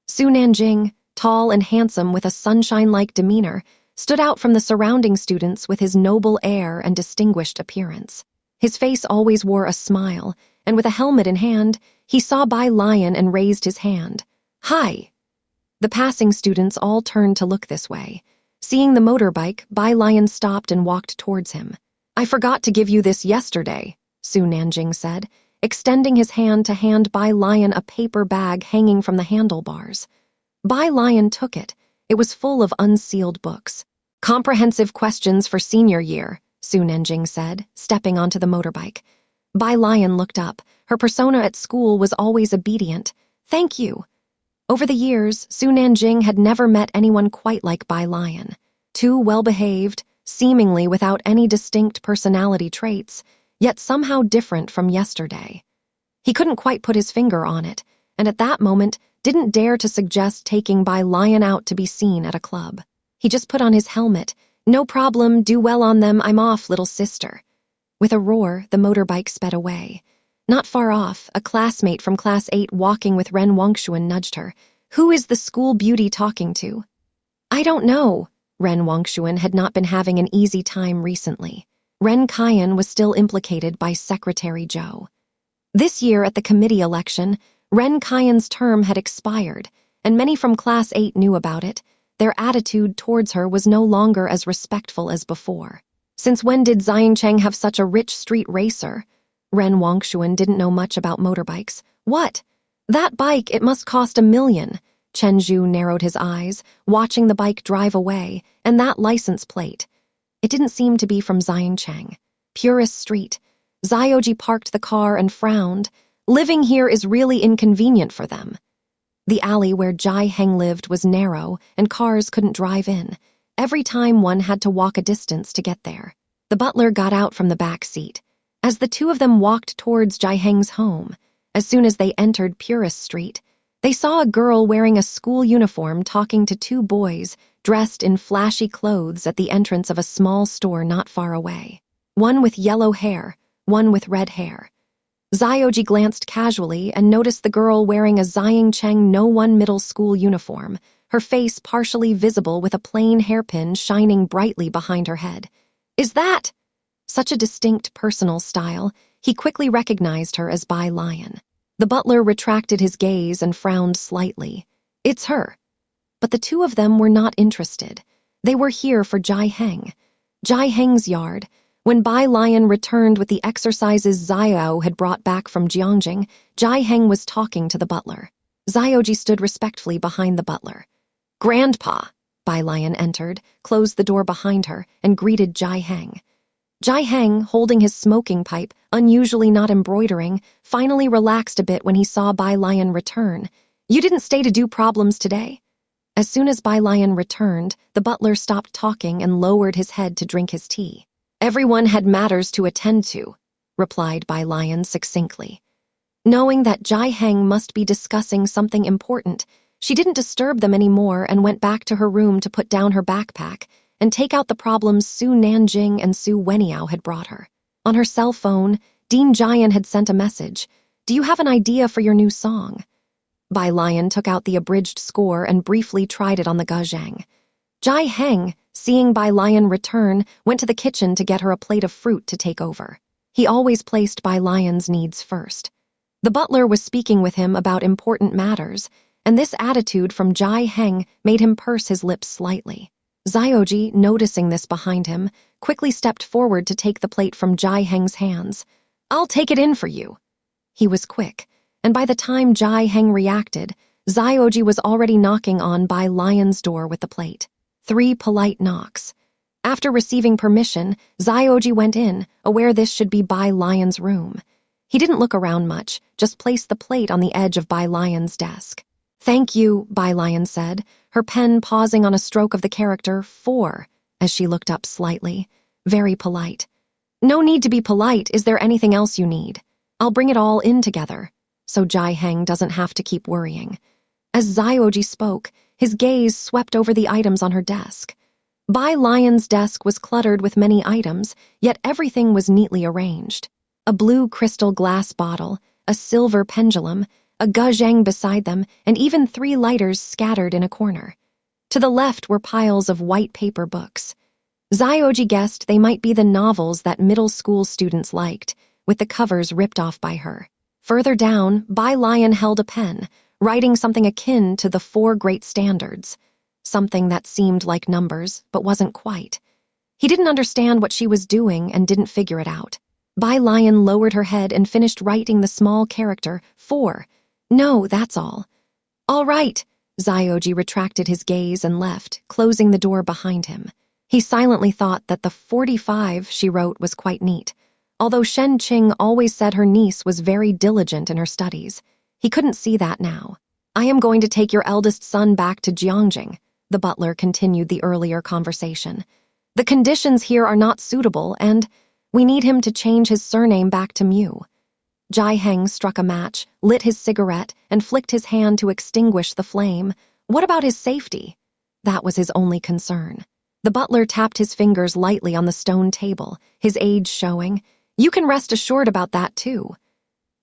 [SPEAKER 1] Su Nanjing, tall and handsome with a sunshine-like demeanor, stood out from the surrounding students with his noble air and distinguished appearance. His face always wore a smile, and with a helmet in hand, he saw Bai Lian and raised his hand. "Hi." The passing students all turned to look this way. Seeing the motorbike, Bai Lian stopped and walked towards him. "I forgot to give you this yesterday," Su Nanjing said, extending his hand to hand Bai Lian a paper bag hanging from the handlebars. Bai Lian took it. It was full of unsealed books. "Comprehensive questions for senior year," Su Nanjing said, stepping onto the motorbike. Bai Lian looked up. Her persona at school was always obedient. "Thank you." Over the years, Su Nanjing had never met anyone quite like Bai Lian. Too well-behaved, seemingly without any distinct personality traits, yet somehow different from yesterday. He couldn't quite put his finger on it, and at that moment didn't dare to suggest taking Bai Lian out to be seen at a club. He just put on his helmet. "No problem, do well on them, I'm off, little sister." With a roar, the motorbike sped away. Not far off, a classmate from Class 8 walking with Ren Wangshuan nudged her. "Who is the school beauty talking to?" "I don't know." Ren Wangshuan had not been having an easy time recently. Ren Kaiyan was still implicated by Secretary Zhou. This year at the committee election, Ren Kaiyan's term had expired, and many from Class 8 knew about it. Their attitude towards her was no longer as respectful as before. Since when did Xiangjing have such a rich street racer? Ren Wangshuan didn't know much about motorbikes. "What? That bike, it must cost $1 million. Chen Zhu narrowed his eyes, watching the bike drive away, and that license plate. It didn't seem to be from Xiangjing. Purist Street. Zioji parked the car and frowned. Living here is really inconvenient for them. The alley where Jiangjing lived was narrow and cars couldn't drive in. Every time one had to walk a distance to get there. The butler got out from the back seat. As the two of them walked towards Jiangjing's home, as soon as they entered Purist Street, they saw a girl wearing a school uniform talking to two boys dressed in flashy clothes at the entrance of a small store not far away. One with yellow hair, one with red hair. Xiaoji glanced casually and noticed the girl wearing a Jiangjing No. 1 middle school uniform, her face partially visible with a plain hairpin shining brightly behind her head. Is that? Such a distinct personal style, he quickly recognized her as Bai Lian. The butler retracted his gaze and frowned slightly. It's her. But the two of them were not interested. They were here for Jiangjing's yard. When Bai Lian returned with the exercises Xiao had brought back from Jiangjing, Jiangjing was talking to the butler. Xiaoji stood respectfully behind the butler. Grandpa, Bai Lian entered, closed the door behind her, and greeted Jiangjing. Jiangjing, holding his smoking pipe, unusually not embroidering, finally relaxed a bit when he saw Bai Lian return. You didn't stay to do problems today? As soon as Bai Lian returned, the butler stopped talking and lowered his head to drink his tea. Everyone had matters to attend to, replied Bai Lian succinctly. Knowing that Jiangjing must be discussing something important, she didn't disturb them anymore and went back to her room to put down her backpack and take out the problems Su Nanjing and Su Weniao had brought her. On her cell phone, Dean Jian had sent a message. Do you have an idea for your new song? Bai Lian took out the abridged score and briefly tried it on the Guzheng. Jiangjing, seeing Bai Lian return, went to the kitchen to get her a plate of fruit to take over. He always placed Bai Lian's needs first. The butler was speaking with him about important matters, and this attitude from Jiangjing made him purse his lips slightly. Xiaoji, noticing this behind him, quickly stepped forward to take the plate from Jiangjing's hands. I'll take it in for you. He was quick, and by the time Jiangjing reacted, Xiaoji was already knocking on Bai Lian's door with the plate. 3 polite knocks. After receiving permission, Xiaoji went in, aware this should be Bai Lian's room. He didn't look around much, just placed the plate on the edge of Bai Lian's desk. Thank you, Bai Lian said, her pen pausing on a stroke of the character 4, as she looked up slightly. Very polite. No need to be polite. Is there anything else you need? I'll bring it all in together, so Jiangjing doesn't have to keep worrying. As Xiaoji spoke, his gaze swept over the items on her desk. Bai Lian's desk was cluttered with many items, yet everything was neatly arranged. A blue crystal glass bottle, a silver pendulum, a Guzheng beside them, and even 3 lighters scattered in a corner. To the left were piles of white paper books. Xiaoji guessed they might be the novels that middle school students liked, with the covers ripped off by her. Further down, Bai Lian held a pen, writing something akin to the 4 great standards, something that seemed like numbers but wasn't quite. He didn't understand what she was doing and didn't figure it out. Bai Lian lowered her head and finished writing the small character 4. No, that's all. All right. Xiaoji retracted his gaze and left, closing the door behind him. He silently thought that the 45 she wrote was quite neat, although Shen Qing always said her niece was very diligent in her studies. He couldn't see that now. I am going to take your eldest son back to Jiangjing, the butler continued the earlier conversation. The conditions here are not suitable, and we need him to change his surname back to Mu. Jiangjing struck a match, lit his cigarette, and flicked his hand to extinguish the flame. What about his safety? That was his only concern. The butler tapped his fingers lightly on the stone table, his age showing. You can rest assured about that, too.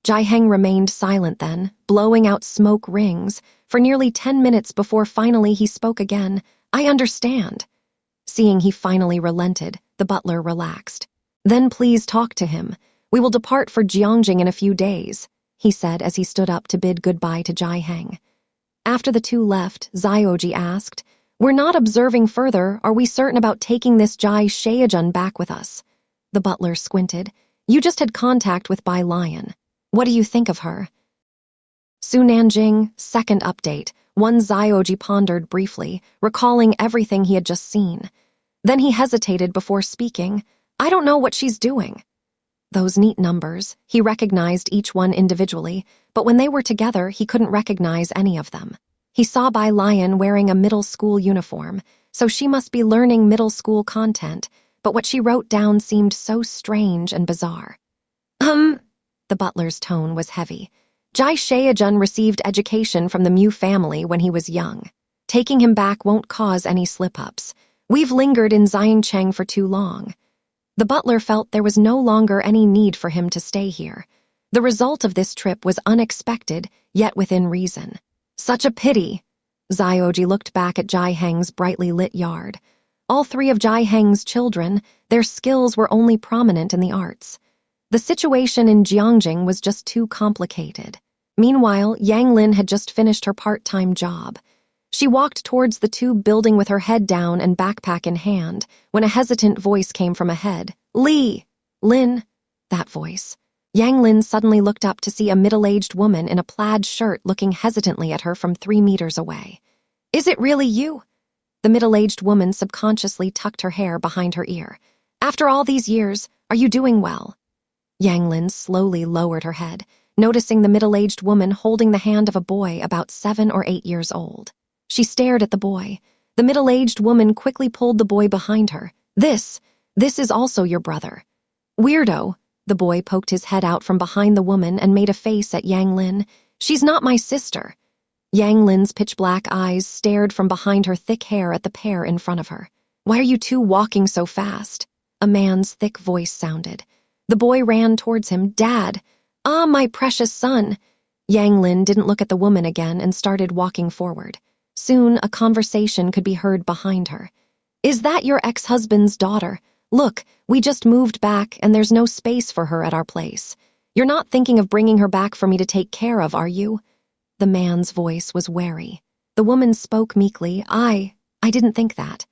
[SPEAKER 1] Jiangjing remained silent then, blowing out smoke rings, for nearly 10 minutes before finally he spoke again. I understand. Seeing he finally relented, the butler relaxed. Then please talk to him. We will depart for Jiangjing in a few days, he said as he stood up to bid goodbye to Jiangjing. After the two left, Xiaoji asked, We're not observing further. Are we certain about taking this Jai Shaohan back with us? The butler squinted. You just had contact with Bai Lian. What do you think of her? Su Nanjing, second update. One Xiaoji pondered briefly, recalling everything he had just seen. Then he hesitated before speaking. I don't know what she's doing. Those neat numbers, he recognized each one individually, but when they were together, he couldn't recognize any of them. He saw Bai Lian wearing a middle school uniform, so she must be learning middle school content, but what she wrote down seemed so strange and bizarre. The butler's tone was heavy. Bai Shaoqi received education from the Mu family when he was young. Taking him back won't cause any slip-ups. We've lingered in Jiangjing for too long. The butler felt there was no longer any need for him to stay here. The result of this trip was unexpected, yet within reason. Such a pity. Xiaoji looked back at Jiangjing's brightly lit yard. All three of Jiangjing's children, their skills were only prominent in the arts. The situation in Jiangjing was just too complicated. Meanwhile, Yang Lin had just finished her part-time job. She walked towards the tube building with her head down and backpack in hand when a hesitant voice came from ahead. Li! Lin! That voice. Yang Lin suddenly looked up to see a middle-aged woman in a plaid shirt looking hesitantly at her from 3 meters away. Is it really you? The middle-aged woman subconsciously tucked her hair behind her ear. After all these years, are you doing well? Yang Lin slowly lowered her head, noticing the middle-aged woman holding the hand of a boy about 7 or 8 years old. She stared at the boy. The middle-aged woman quickly pulled the boy behind her. This is also your brother. Weirdo. The boy poked his head out from behind the woman and made a face at Yang Lin. She's not my sister. Yang Lin's pitch-black eyes stared from behind her thick hair at the pair in front of her. Why are you two walking so fast? A man's thick voice sounded. The boy ran towards him. Dad! Ah, my precious son! Yang Lin didn't look at the woman again and started walking forward. Soon, a conversation could be heard behind her. Is that your ex-husband's daughter? Look, we just moved back and there's no space for her at our place. You're not thinking of bringing her back for me to take care of, are you? The man's voice was wary. The woman spoke meekly. I didn't think that.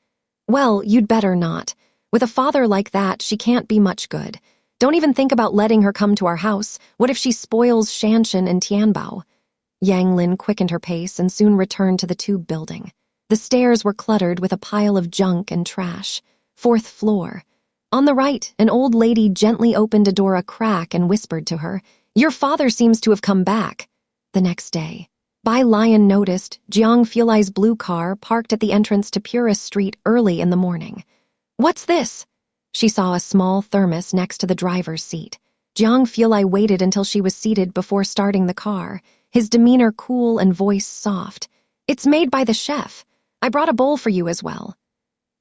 [SPEAKER 1] Well, you'd better not. With a father like that, she can't be much good. Don't even think about letting her come to our house. What if she spoils Shanshan and Tianbao? Yang Lin quickened her pace and soon returned to the tube building. The stairs were cluttered with a pile of junk and trash. 4th floor. On the right, an old lady gently opened a door a crack and whispered to her, Your father seems to have come back. The next day, Bai Lian noticed Jiang Fulai's blue car parked at the entrance to Purist Street early in the morning. What's this? She saw a small thermos next to the driver's seat. Jiang Fulai waited until she was seated before starting the car, his demeanor cool and voice soft. It's made by the chef. I brought a bowl for you as well.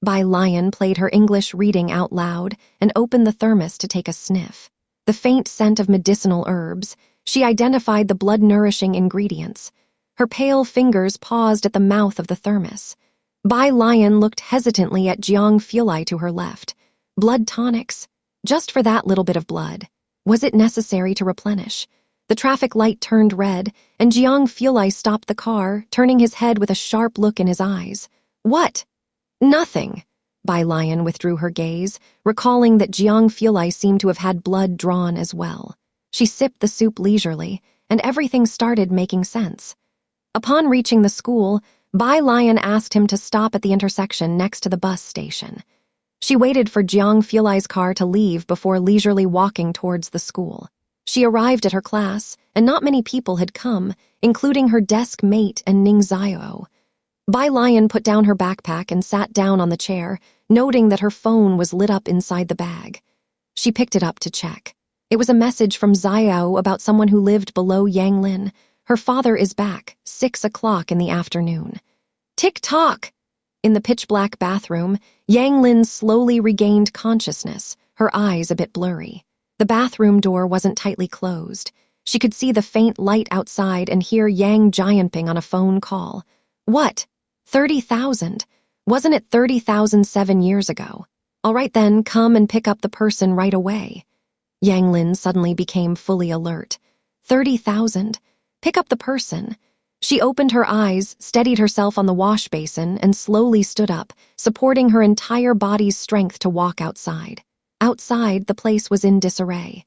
[SPEAKER 1] Bai Lian played her English reading out loud and opened the thermos to take a sniff. The faint scent of medicinal herbs, she identified the blood-nourishing ingredients. Her pale fingers paused at the mouth of the thermos. Bai Lian looked hesitantly at Jiang Fulai to her left. Blood tonics? Just for that little bit of blood. Was it necessary to replenish? The traffic light turned red, and Jiang Fulai stopped the car, turning his head with a sharp look in his eyes. What? Nothing. Bai Lian withdrew her gaze, recalling that Jiang Fulai seemed to have had blood drawn as well. She sipped the soup leisurely, and everything started making sense. Upon reaching the school, Bai Lian asked him to stop at the intersection next to the bus station. She waited for Jiang Fulai's car to leave before leisurely walking towards the school. She arrived at her class, and not many people had come, including her desk mate and Ning Xiao. Bai Lian put down her backpack and sat down on the chair, noting that her phone was lit up inside the bag. She picked it up to check. It was a message from Xiao about someone who lived below Yang Lin. Her father is back, 6 o'clock in the afternoon. Tick-tock! In the pitch-black bathroom, Yang Lin slowly regained consciousness, her eyes a bit blurry. The bathroom door wasn't tightly closed. She could see the faint light outside and hear Yang Jianping on a phone call. What? 30,000? Wasn't it 30,000 7 years ago? All right then, come and pick up the person right away. Yang Lin suddenly became fully alert. 30,000? Pick up the person. She opened her eyes, steadied herself on the wash basin, and slowly stood up, supporting her entire body's strength to walk outside. Outside, the place was in disarray.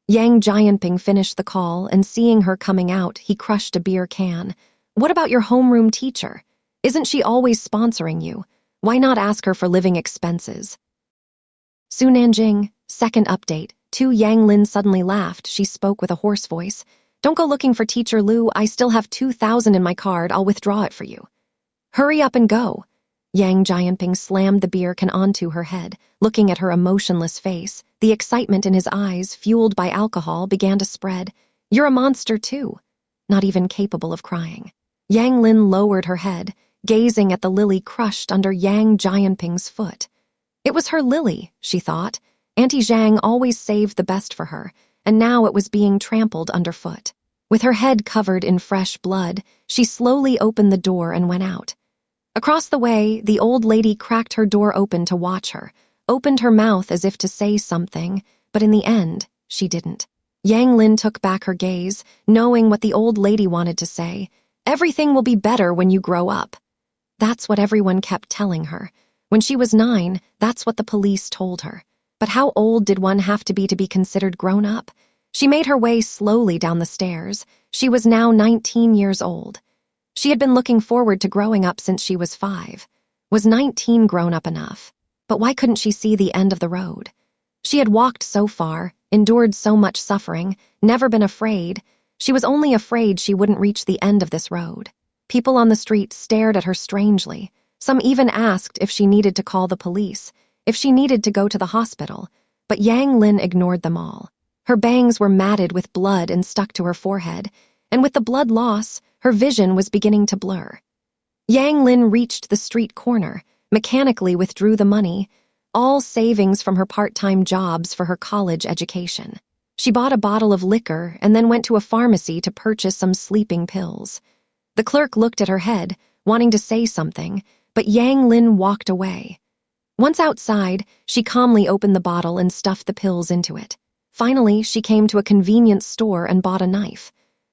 [SPEAKER 1] Yang Jianping finished the call, and seeing her coming out, he crushed a beer can. What about your homeroom teacher? Isn't she always sponsoring you? Why not ask her for living expenses? Sunanjing, second update, Yang Lin suddenly laughed. She spoke with a hoarse voice. Don't go looking for Teacher Lu. I still have 2,000 in my card. I'll withdraw it for you. Hurry up and go. Yang Jianping slammed the beer can onto her head, looking at her emotionless face. The excitement in his eyes, fueled by alcohol, began to spread. You're a monster too. Not even capable of crying. Yang Lin lowered her head, gazing at the lily crushed under Yang Jianping's foot. It was her lily, she thought. Auntie Zhang always saved the best for her, and now it was being trampled underfoot. With her head covered in fresh blood, she slowly opened the door and went out. Across the way, the old lady cracked her door open to watch her, opened her mouth as if to say something, but in the end, she didn't. Yang Lin took back her gaze, knowing what the old lady wanted to say. Everything will be better when you grow up. That's what everyone kept telling her. When she was 9, that's what the police told her. But how old did one have to be considered grown up? She made her way slowly down the stairs. She was now 19 years old. She had been looking forward to growing up since she was 5. Was 19 grown up enough? But why couldn't she see the end of the road? She had walked so far, endured so much suffering, never been afraid. She was only afraid she wouldn't reach the end of this road. People on the street stared at her strangely. Some even asked if she needed to call the police, if she needed to go to the hospital. But Yang Lin ignored them all. Her bangs were matted with blood and stuck to her forehead, and with the blood loss, her vision was beginning to blur. Yang Lin reached the street corner, mechanically withdrew the money, all savings from her part-time jobs for her college education. She bought a bottle of liquor and then went to a pharmacy to purchase some sleeping pills. The clerk looked at her head, wanting to say something, but Yang Lin walked away. Once outside, she calmly opened the bottle and stuffed the pills into it. Finally, she came to a convenience store and bought a knife.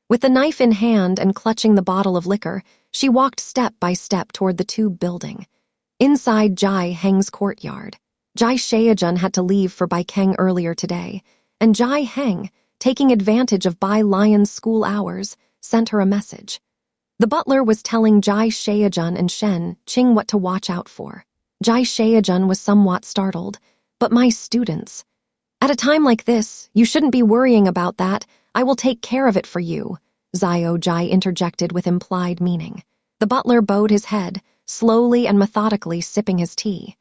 [SPEAKER 1] With the knife in hand and clutching the bottle of liquor, she walked step by step toward the tube building. Inside Jiangjing's courtyard, Bai Shaoqi had to leave for Baikeng earlier today, and Jiangjing, taking advantage of Bai Lian's school hours, sent her a message. The butler was telling Bai Shaoqi and Shen Qing what to watch out for. Bai Shaoqi was somewhat startled. But my students. At a time like this, you shouldn't be worrying about that. I will take care of it for you, Xiao Jai interjected with implied meaning. The butler bowed his head, slowly and methodically sipping his tea.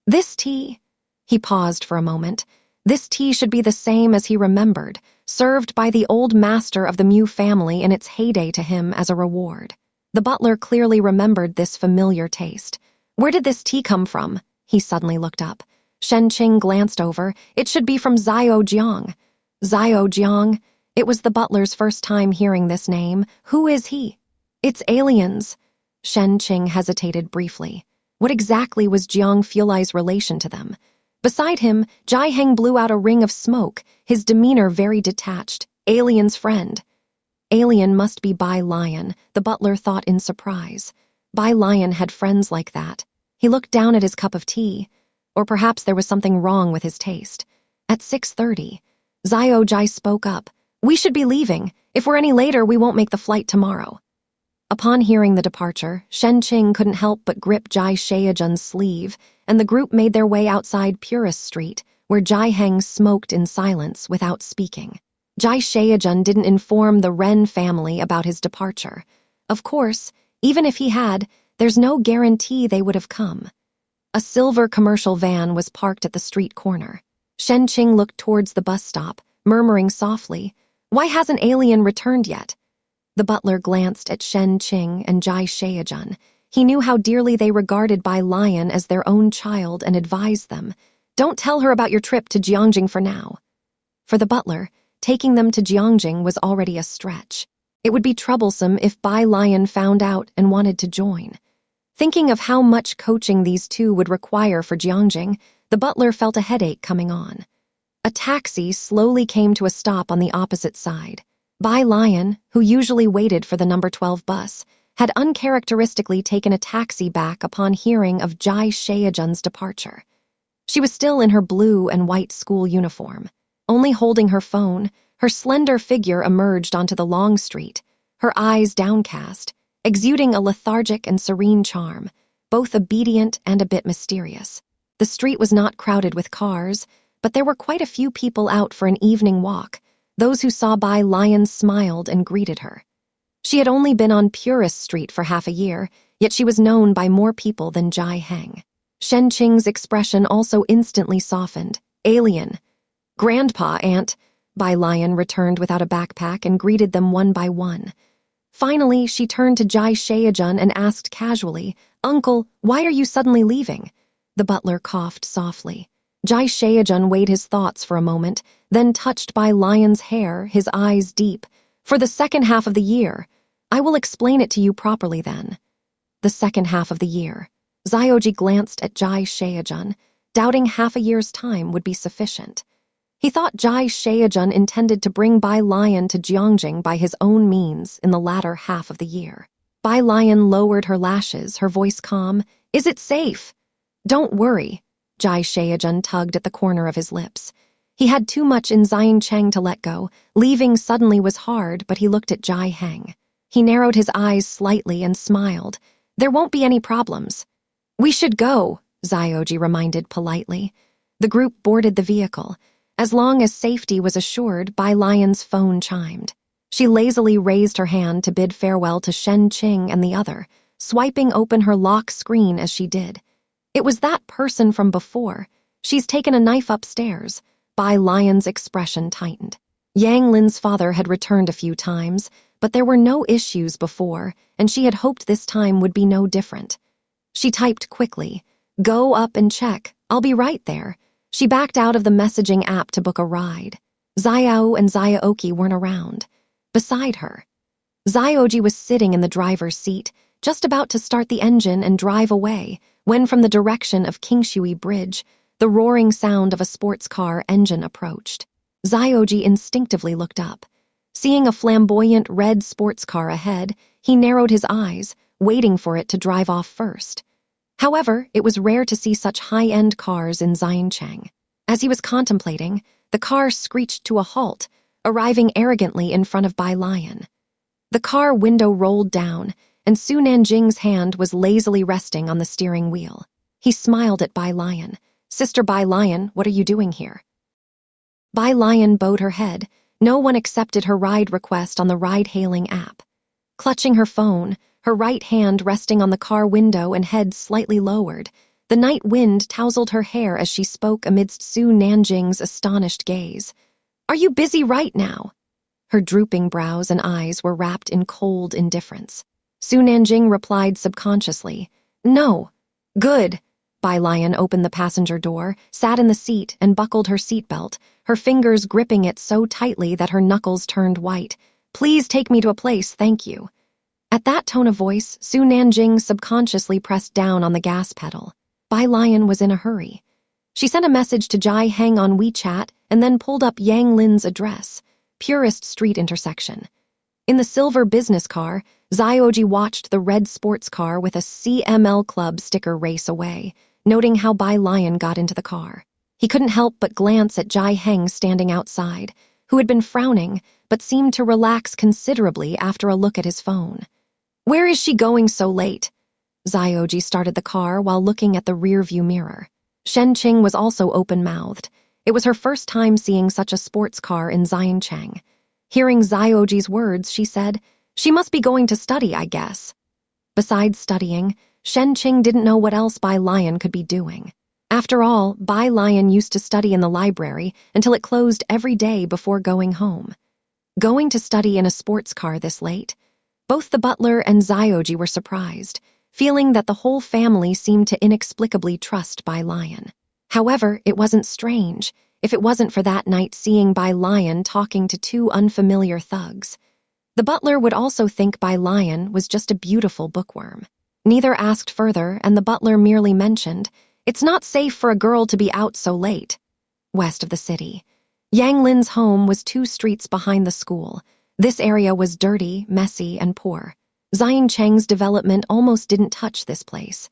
[SPEAKER 1] This tea? He paused for a moment. This tea should be the same as he remembered, served by the old master of the Mu family in its heyday to him as a reward. The butler clearly remembered this familiar taste. Where did this tea come from? He suddenly looked up. Shen Qing glanced over. It should be from Jiang. Jiang? It was the butler's first time hearing this name. Who is he? It's aliens. Shen Qing hesitated briefly. What exactly was Jiang Fuli's relation to them? Beside him, Jiangjing blew out a ring of smoke, his demeanor very detached. Alien's friend. Alien must be Bai Lian, the butler thought in surprise. Bai Lian had friends like that. He looked down at his cup of tea. Or perhaps there was something wrong with his taste. At 6:30, Xiao Jai spoke up. We should be leaving. If we're any later, we won't make the flight tomorrow. Upon hearing the departure, Shen Qing couldn't help but grip Bai Shaoqi's sleeve, and the group made their way outside Purist Street, where Jiangjing smoked in silence without speaking. Bai Shaoqi didn't inform the Ren family about his departure. Of course, even if he had, there's no guarantee they would have come. A silver commercial van was parked at the street corner. Shen Qing looked towards the bus stop, murmuring softly, "Why hasn't Alien returned yet?" The butler glanced at Shen Qing and Bai Shaoqi. He knew how dearly they regarded Bai Lian as their own child and advised them, "Don't tell her about your trip to Jiangjing for now." For the butler, taking them to Jiangjing was already a stretch. It would be troublesome if Bai Lian found out and wanted to join. Thinking of how much coaching these two would require for Jiangjing, the butler felt a headache coming on. A taxi slowly came to a stop on the opposite side. Bai Lian, who usually waited for the number 12 bus, had uncharacteristically taken a taxi back upon hearing of Bai Shaoqi's departure. She was still in her blue and white school uniform. Only holding her phone, her slender figure emerged onto the long street, her eyes downcast, exuding a lethargic and serene charm, both obedient and a bit mysterious. The street was not crowded with cars, but there were quite a few people out for an evening walk. Those who saw Bai Lian smiled and greeted her. She had only been on Purist Street for half a year, yet she was known by more people than Jiangjing. Shenqing's expression also instantly softened. Alien. Grandpa, Aunt. Bai Lian returned without a backpack and greeted them one by one. Finally, she turned to Bai Shaoqi and asked casually, "Uncle, why are you suddenly leaving?" The butler coughed softly. Bai Shaoqi weighed his thoughts for a moment, then touched Bai Lian's hair, his eyes deep. "For the second half of the year. I will explain it to you properly then." The second half of the year. Xiaoji glanced at Bai Shaoqi, doubting half a year's time would be sufficient. He thought Bai Shaoqi intended to bring Bai Lian to Jiangjing by his own means in the latter half of the year. Bai Lian lowered her lashes, her voice calm. "Is it safe?" "Don't worry." Bai Shaoqi tugged at the corner of his lips. He had too much in Xiangjing to let go. Leaving suddenly was hard, but he looked at Jiangjing. He narrowed his eyes slightly and smiled. "There won't be any problems." "We should go," Xiaoji reminded politely. The group boarded the vehicle. As long as safety was assured, Bai Lian's phone chimed. She lazily raised her hand to bid farewell to Shenqing and the other, swiping open her lock screen as she did. It was that person from before. "She's taken a knife upstairs." Bai Lian's expression tightened. Yang Lin's father had returned a few times, but there were no issues before, and she had hoped this time would be no different. She typed quickly, "Go up and check. I'll be right there." She backed out of the messaging app to book a ride. Xiao and Xiaoqi weren't around. Beside her, Xiaoji was sitting in the driver's seat, just about to start the engine and drive away, when from the direction of Qingshui Bridge, the roaring sound of a sports car engine approached. Xiaoji instinctively looked up. Seeing a flamboyant red sports car ahead, he narrowed his eyes, waiting for it to drive off first. However, it was rare to see such high-end cars in Xiangjing. As he was contemplating, the car screeched to a halt, arriving arrogantly in front of Bai Lian. The car window rolled down, and Su Nanjing's hand was lazily resting on the steering wheel. He smiled at Bai Lian. "Sister Bai Lian, what are you doing here?" Bai Lian bowed her head. No one accepted her ride request on the ride-hailing app. Clutching her phone, her right hand resting on the car window and head slightly lowered, the night wind tousled her hair as she spoke amidst Su Nanjing's astonished gaze. "Are you busy right now?" Her drooping brows and eyes were wrapped in cold indifference. Su Nanjing replied subconsciously, "No." "Good." Bai Lian opened the passenger door, sat in the seat, and buckled her seatbelt, her fingers gripping it so tightly that her knuckles turned white. "Please take me to a place, thank you." At that tone of voice, Su Nanjing subconsciously pressed down on the gas pedal. Bai Lian was in a hurry. She sent a message to Jiangjing on WeChat and then pulled up Yang Lin's address, Purist Street intersection. In the silver business car, Xiaoji watched the red sports car with a CML Club sticker race away, noting how Bai Lian got into the car. He couldn't help but glance at Jiangjing standing outside, who had been frowning but seemed to relax considerably after a look at his phone. "Where is she going so late?" Xiaoji started the car while looking at the rearview mirror. Shenqing was also open-mouthed. It was her first time seeing such a sports car in Xiangjing. Hearing Xiaoji's words, she said, "She must be going to study, I guess." Besides studying, Shenqing didn't know what else Bai Lian could be doing. After all, Bai Lian used to study in the library until it closed every day before going home. Going to study in a sports car this late? Both the butler and Xiaoji were surprised, feeling that the whole family seemed to inexplicably trust Bai Lian. However, it wasn't strange, if it wasn't for that night seeing Bai Lian talking to two unfamiliar thugs. The butler would also think Bai Lian was just a beautiful bookworm. Neither asked further, and the butler merely mentioned, "It's not safe for a girl to be out so late." West of the city, Yang Lin's home was 2 streets behind the school. This area was dirty, messy, and poor. Xiangjing's development almost didn't touch this place.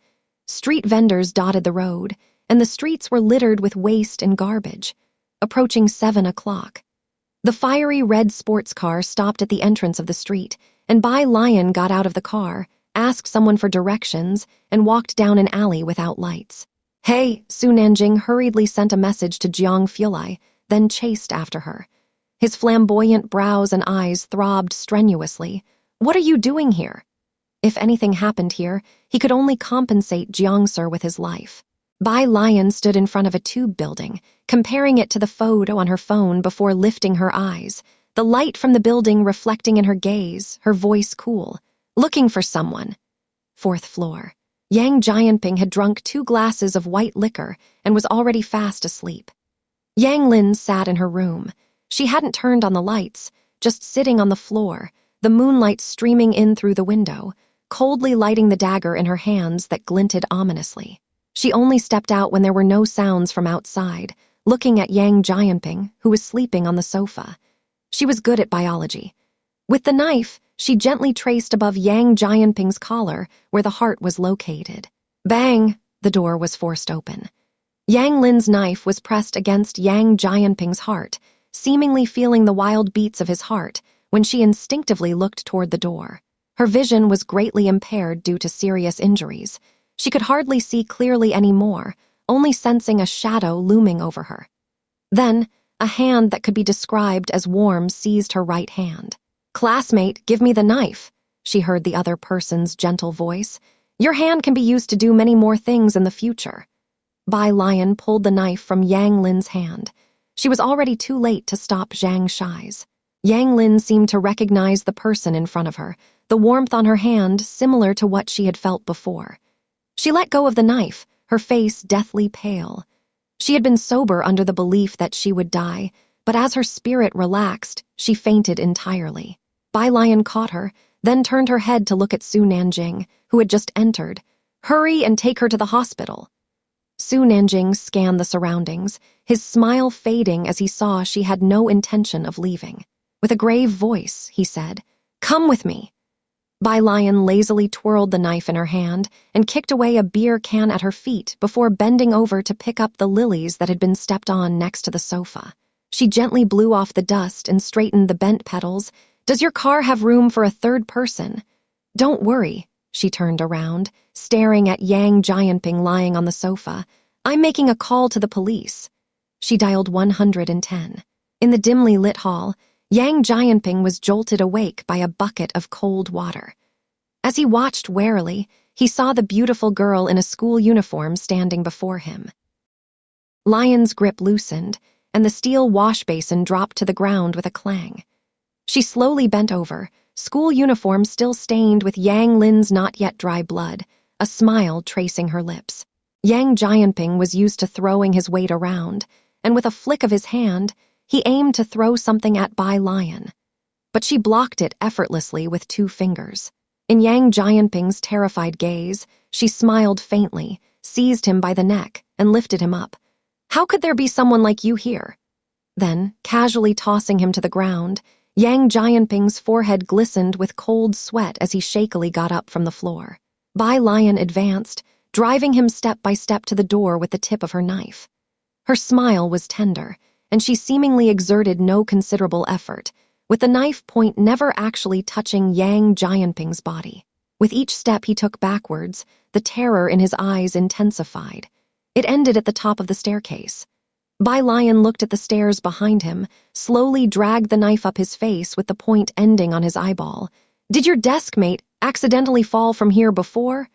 [SPEAKER 1] Street vendors dotted the road, and the streets were littered with waste and garbage. Approaching 7 o'clock. The fiery red sports car stopped at the entrance of the street, and Bai Lian got out of the car, asked someone for directions, and walked down an alley without lights. Hey, Su Nanjing hurriedly sent a message to Jiang Fulai, then chased after her. His flamboyant brows and eyes throbbed strenuously. What are you doing here? If anything happened here, he could only compensate Jiangsu with his life. Bai Lian stood in front of a tube building, comparing it to the photo on her phone before lifting her eyes, the light from the building reflecting in her gaze, her voice cool. Looking for someone. 4th floor. Yang Jianping had drunk 2 glasses of white liquor and was already fast asleep. Yang Lin sat in her room. She hadn't turned on the lights, just sitting on the floor, the moonlight streaming in through the window, coldly lighting the dagger in her hands that glinted ominously. She only stepped out when there were no sounds from outside, looking at Yang Jianping, who was sleeping on the sofa. She was good at biology. With the knife, she gently traced above Yang Jianping's collar where the heart was located. Bang! The door was forced open. Yang Lin's knife was pressed against Yang Jianping's heart, seemingly feeling the wild beats of his heart when she instinctively looked toward the door. Her vision was greatly impaired due to serious injuries. She could hardly see clearly anymore, only sensing a shadow looming over her. Then, a hand that could be described as warm seized her right hand. "Classmate, give me the knife," she heard the other person's gentle voice. "Your hand can be used to do many more things in the future." Bai Lian pulled the knife from Yang Lin's hand. She was already too late to stop Zhang Shai's. Yang Lin seemed to recognize the person in front of her, the warmth on her hand similar to what she had felt before. She let go of the knife, her face deathly pale. She had been sober under the belief that she would die, but as her spirit relaxed, she fainted entirely. Bai Lian caught her, then turned her head to look at Su Nanjing, who had just entered. "Hurry and take her to the hospital." Su Nanjing scanned the surroundings, his smile fading as he saw she had no intention of leaving. With a grave voice, he said, "Come with me." Bai Lian lazily twirled the knife in her hand and kicked away a beer can at her feet before bending over to pick up the lilies that had been stepped on next to the sofa. She gently blew off the dust and straightened the bent petals. "Does your car have room for a 3rd person?" "Don't worry," she turned around, staring at Yang Jianping lying on the sofa. "I'm making a call to the police." She dialed 110. In the dimly lit hall, Yang Jianping was jolted awake by a bucket of cold water. As he watched warily, he saw the beautiful girl in a school uniform standing before him. Lion's grip loosened, and the steel wash basin dropped to the ground with a clang. She slowly bent over, school uniform still stained with Yang Lin's not yet dry blood, a smile tracing her lips. Yang Jianping was used to throwing his weight around, and with a flick of his hand, he aimed to throw something at Bai Lian. But she blocked it effortlessly with 2 fingers. In Yang Jianping's terrified gaze, she smiled faintly, seized him by the neck, and lifted him up. "How could there be someone like you here?" Then, casually tossing him to the ground, Yang Jianping's forehead glistened with cold sweat as he shakily got up from the floor. Bai Lian advanced, driving him step by step to the door with the tip of her knife. Her smile was tender, and she seemingly exerted no considerable effort, with the knife point never actually touching Yang Jianping's body. With each step he took backwards, the terror in his eyes intensified. It ended at the top of the staircase. Bai Lian looked at the stairs behind him, slowly dragged the knife up his face with the point ending on his eyeball. "Did your desk mate accidentally fall from here before?"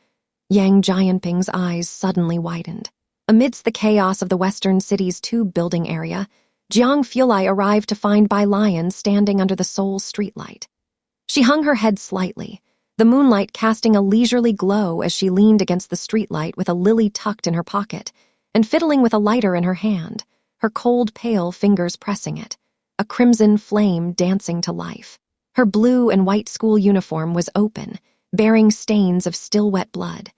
[SPEAKER 1] Yang Jianping's eyes suddenly widened. Amidst the chaos of the western city's tube building area, Jiang Fulai arrived to find Bai Lian standing under the sole streetlight. She hung her head slightly, the moonlight casting a leisurely glow as she leaned against the streetlight with a lily tucked in her pocket and fiddling with a lighter in her hand, her cold, pale fingers pressing it, a crimson flame dancing to life. Her blue and white school uniform was open, bearing stains of still-wet blood.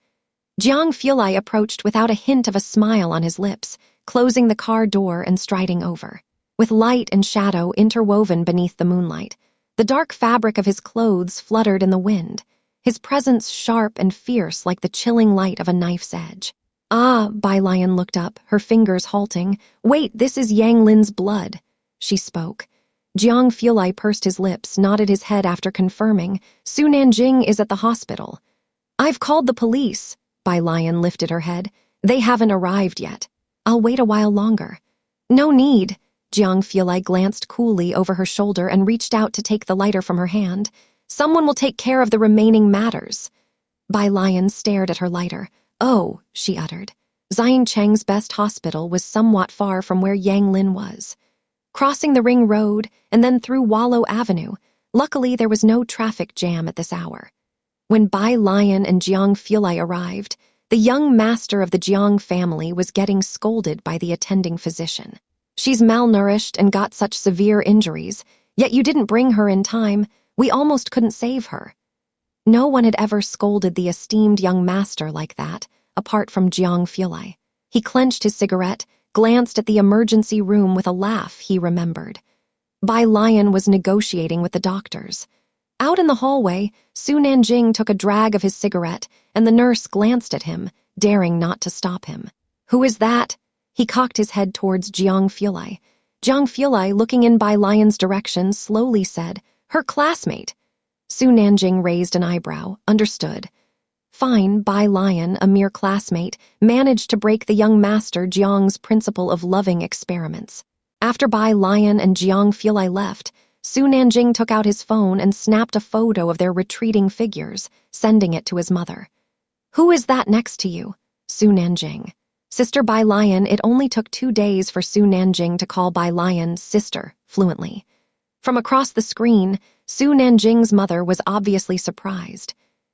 [SPEAKER 1] Jiang Fulai approached without a hint of a smile on his lips, closing the car door and striding over. With light and shadow interwoven beneath the moonlight, the dark fabric of his clothes fluttered in the wind, his presence sharp and fierce like the chilling light of a knife's edge. "Ah," Bai Lian looked up, her fingers halting. "Wait, this is Yang Lin's blood," she spoke. Jiang Fulai pursed his lips, nodded his head after confirming, "Su Nanjing is at the hospital." "I've called the police." Bai Lian lifted her head. They haven't arrived yet. I'll wait a while longer. No need. Jiang glanced coolly over her shoulder and reached out to take the lighter from her hand. Someone will take care of the remaining matters. Bai Lian stared at her lighter. Oh, she uttered. Jiangjing's best hospital was somewhat far from where Yang Lin was. Crossing the ring road and then through Wallow Avenue, luckily there was no traffic jam at this hour. When Bai Lian and Jiang arrived, the young master of the Jiang family was getting scolded by the attending physician. She's malnourished and got such severe injuries, yet you didn't bring her in time. We almost couldn't save her. No one had ever scolded the esteemed young master like that, apart from Jiang. He clenched his cigarette, glanced at the emergency room with a laugh he remembered. Bai Lian was negotiating with the doctors. Out in the hallway, Su Nanjing took a drag of his cigarette, and the nurse glanced at him, daring not to stop him. Who is that? He cocked his head towards Jiang. Jiang, looking in Bai Lian's direction, slowly said, Her classmate. Su Nanjing raised an eyebrow. Understood. Fine, Bai Lian, a mere classmate, managed to break the young master Jiang's principle of loving experiments. After Bai Lian and Jiang left, Su Nanjing took out his phone and snapped a photo of their retreating figures, sending it to his mother. Who is that next to you? Su Nanjing. Sister Bai Lian. It only took 2 days for Su Nanjing to call Bai Lian sister fluently. From across the screen, Su Nanjing's mother was obviously surprised.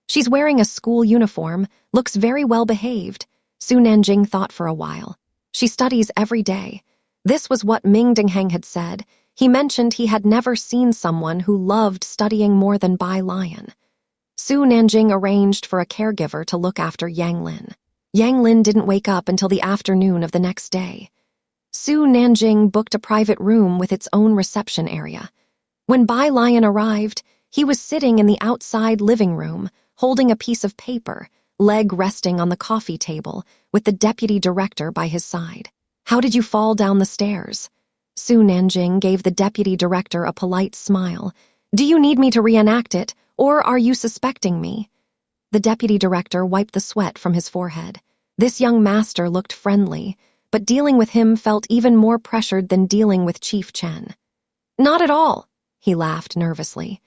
[SPEAKER 1] She's wearing a school uniform, looks very well behaved. Su Nanjing thought for a while. She studies every day. This was what Ming Dingheng had said. He mentioned he had never seen someone who loved studying more than Bai Lian. Su Nanjing arranged for a caregiver to look after Yang Lin. Yang Lin didn't wake up until the afternoon of the next day. Su Nanjing booked a private room with its own reception area. When Bai Lian arrived, he was sitting in the outside living room, holding a piece of paper, leg resting on the coffee table, with the deputy director by his side. How did you fall down the stairs? Su Nanjing gave the deputy director a polite smile. Do you need me to reenact it, or are you suspecting me? The deputy director wiped the sweat from his forehead. This young master looked friendly, but dealing with him felt even more pressured than dealing with Chief Chen. Not at all, he laughed nervously.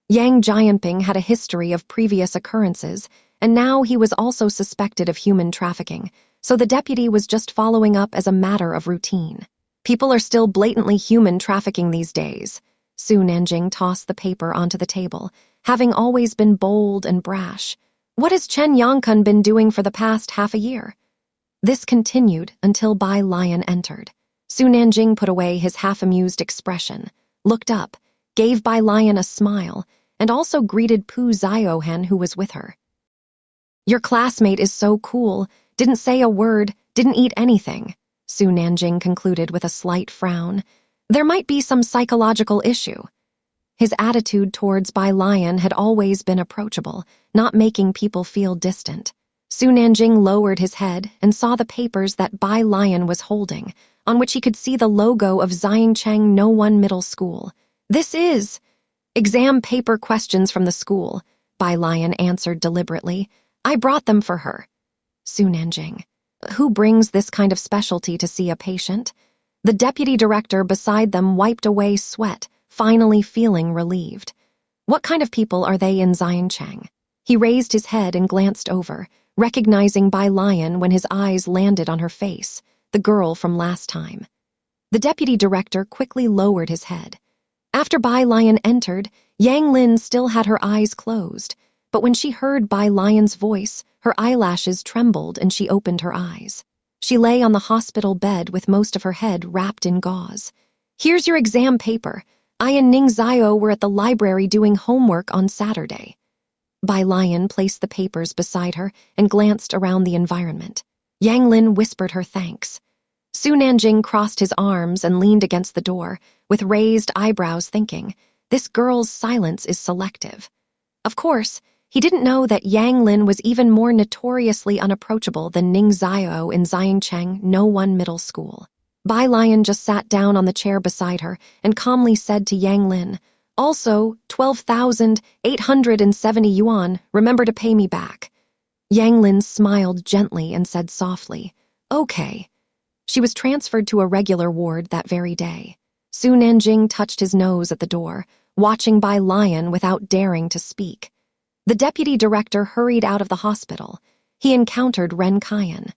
[SPEAKER 1] Yang Jianping had a history of previous occurrences, and now he was also suspected of human trafficking, so the deputy was just following up as a matter of routine. People are still blatantly human trafficking these days. Su Nanjing tossed the paper onto the table, having always been bold and brash. What has Chen Yangkun been doing for the past half a year? This continued until Bai Lian entered. Su Nanjing put away his half-amused expression, looked up, gave Bai Lian a smile, and also greeted Pu Xiaohan, who was with her. Your classmate is so cool, didn't say a word, didn't eat anything, Su Nanjing concluded with a slight frown. There might be some psychological issue. His attitude towards Bai Lian had always been approachable, not making people feel distant. Su Nanjing lowered his head and saw the papers that Bai Lian was holding, on which he could see the logo of Jiangjing No 1 Middle School. This is exam paper questions from the school, Bai Lian answered deliberately. I brought them for her. Su Nanjing. Who brings this kind of specialty to see a patient? The deputy director beside them wiped away sweat, finally feeling relieved. What kind of people are they in Jiangjing? He raised his head and glanced over, recognizing Bai Lian when his eyes landed on her face, the girl from last time. The deputy director quickly lowered his head. After Bai Lian entered, Yang Lin still had her eyes closed, but when she heard Bai Lian's voice, her eyelashes trembled and she opened her eyes. She lay on the hospital bed with most of her head wrapped in gauze. Here's your exam paper. I and Ning Zio were at the library doing homework on Saturday. Bai Lian placed the papers beside her and glanced around the environment. Yang Lin whispered her thanks. Su Nanjing crossed his arms and leaned against the door, with raised eyebrows thinking, this girl's silence is selective. Of course, he didn't know that Yang Lin was even more notoriously unapproachable than Ning Zio in Jiangjing No 1 Middle School. Bai Lian just sat down on the chair beside her and calmly said to Yang Lin, also, 12,870 yuan, remember to pay me back. Yang Lin smiled gently and said softly, "Okay." She was transferred to a regular ward that very day. Su Nanjing touched his nose at the door, watching Bai Lian without daring to speak. The deputy director hurried out of the hospital. He encountered Ren Qian.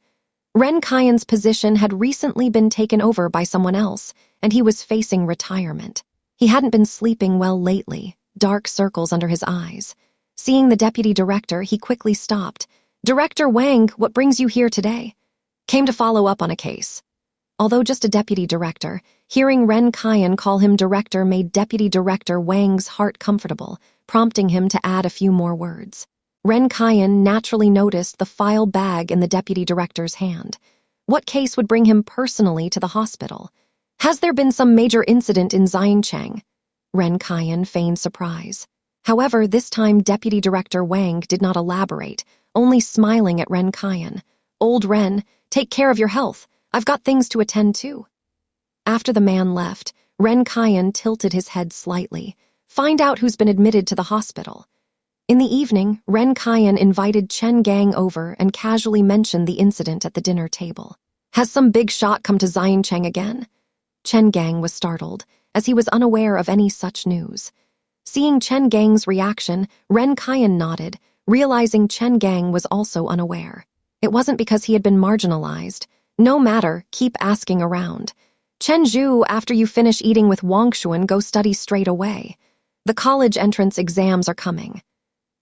[SPEAKER 1] Ren Qian's position had recently been taken over by someone else, and he was facing retirement. He hadn't been sleeping well lately, dark circles under his eyes. Seeing the deputy director, he quickly stopped. "Director Wang, what brings you here today?" "Came to follow up on a case." Although just a deputy director, hearing Ren Qian call him director made Deputy Director Wang's heart comfortable, prompting him to add a few more words. Ren Qian naturally noticed the file bag in the deputy director's hand. What case would bring him personally to the hospital? "Has there been some major incident in Jiangjing?" Ren Qian feigned surprise. However, this time Deputy Director Wang did not elaborate, only smiling at Ren Qian. "Old Ren, take care of your health. I've got things to attend to." After the man left, Ren Qian tilted his head slightly. "Find out who's been admitted to the hospital." In the evening, Ren Qian invited Chen Gang over and casually mentioned the incident at the dinner table. "Has some big shot come to Jiangjing again?" Chen Gang was startled, as he was unaware of any such news. Seeing Chen Gang's reaction, Ren Qian nodded, realizing Chen Gang was also unaware. It wasn't because he had been marginalized. "No matter, keep asking around. Chen Zhu, after you finish eating with Wangshuan, go study straight away. The college entrance exams are coming."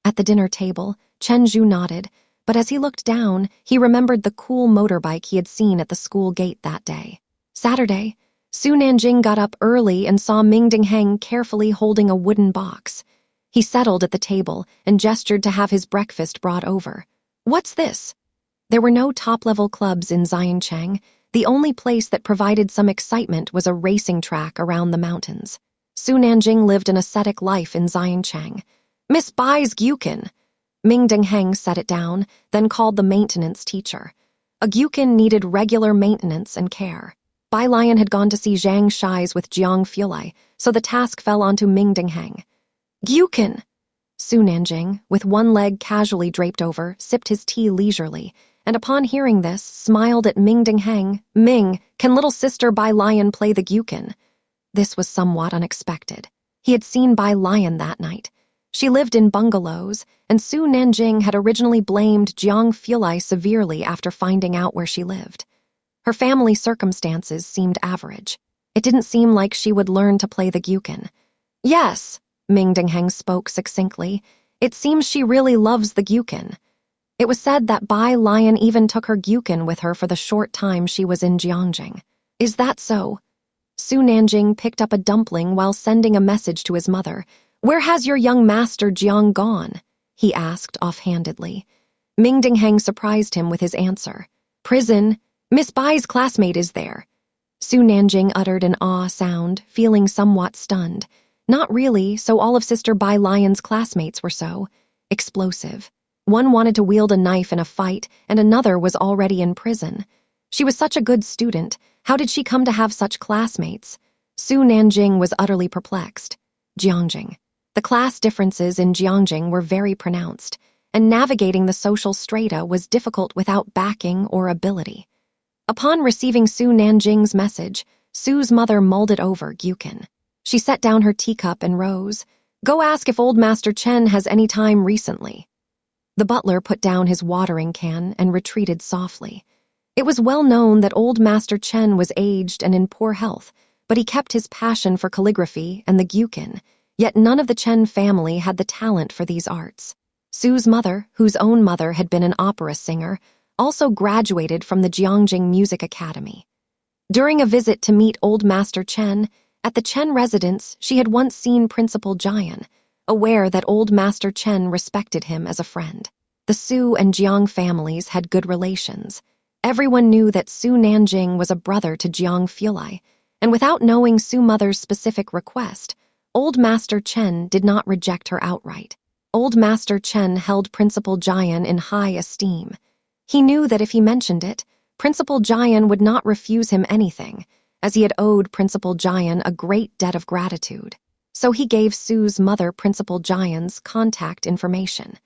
[SPEAKER 1] At the dinner table, Chen Zhu nodded, but as he looked down, he remembered the cool motorbike he had seen at the school gate that day. Saturday, Su Nanjing got up early and saw Ming Dingheng carefully holding a wooden box. He settled at the table and gestured to have his breakfast brought over. "What's this?" There were no top-level clubs in Jiangjing. The only place that provided some excitement was a racing track around the mountains. Su Nanjing lived an ascetic life in Jiangjing. "Miss Bai's gyukin." Ming Dingheng set it down, then called the maintenance teacher. A gyukin needed regular maintenance and care. Bai Lian had gone to see Zhang Shais with Jiang Fulai, so the task fell onto Ming Dingheng. "Gyukin." Su Nanjing, with one leg casually draped over, sipped his tea leisurely, and upon hearing this, smiled at Ming Dingheng. "Ming, can little sister Bai Lian play the gyukin?" This was somewhat unexpected. He had seen Bai Lian that night. She lived in bungalows, and Su Nanjing had originally blamed Jiang Fulai severely after finding out where she lived. Her family circumstances seemed average. It didn't seem like she would learn to play the gyukin. "Yes," Ming Dingheng spoke succinctly. "It seems she really loves the gyukin." It was said that Bai Lian even took her gyukin with her for the short time she was in Jiangjing. "Is that so?" Su Nanjing picked up a dumpling while sending a message to his mother. "Where has your young master Jiang gone?" he asked offhandedly. Ming Dingheng surprised him with his answer. "Prison. Miss Bai's classmate is there." Su Nanjing uttered an ah sound, feeling somewhat stunned. Not really, so all of Sister Bai Lian's classmates were so. Explosive. One wanted to wield a knife in a fight, and another was already in prison. She was such a good student. How did she come to have such classmates? Su Nanjing was utterly perplexed. Jiangjing. The class differences in Jiangjing were very pronounced, and navigating the social strata was difficult without backing or ability. Upon receiving Su Nanjing's message, Su's mother mulled it over gyukin. She set down her teacup and rose. "Go ask if old Master Chen has any time recently." The butler put down his watering can and retreated softly. It was well known that old Master Chen was aged and in poor health, but he kept his passion for calligraphy and the gyukin, yet none of the Chen family had the talent for these arts. Su's mother, whose own mother had been an opera singer, also graduated from the Jiangjing Music Academy. During a visit to meet old Master Chen, at the Chen residence, she had once seen Principal Jian, aware that old Master Chen respected him as a friend. The Su and Jiang families had good relations. Everyone knew that Su Nanjing was a brother to Jiang Fulai, and without knowing Su mother's specific request, old Master Chen did not reject her outright. Old Master Chen held Principal Jian in high esteem. He knew that if he mentioned it, Principal Jian would not refuse him anything, as he had owed Principal Jian a great debt of gratitude. So he gave Su's mother Principal Jian's contact information.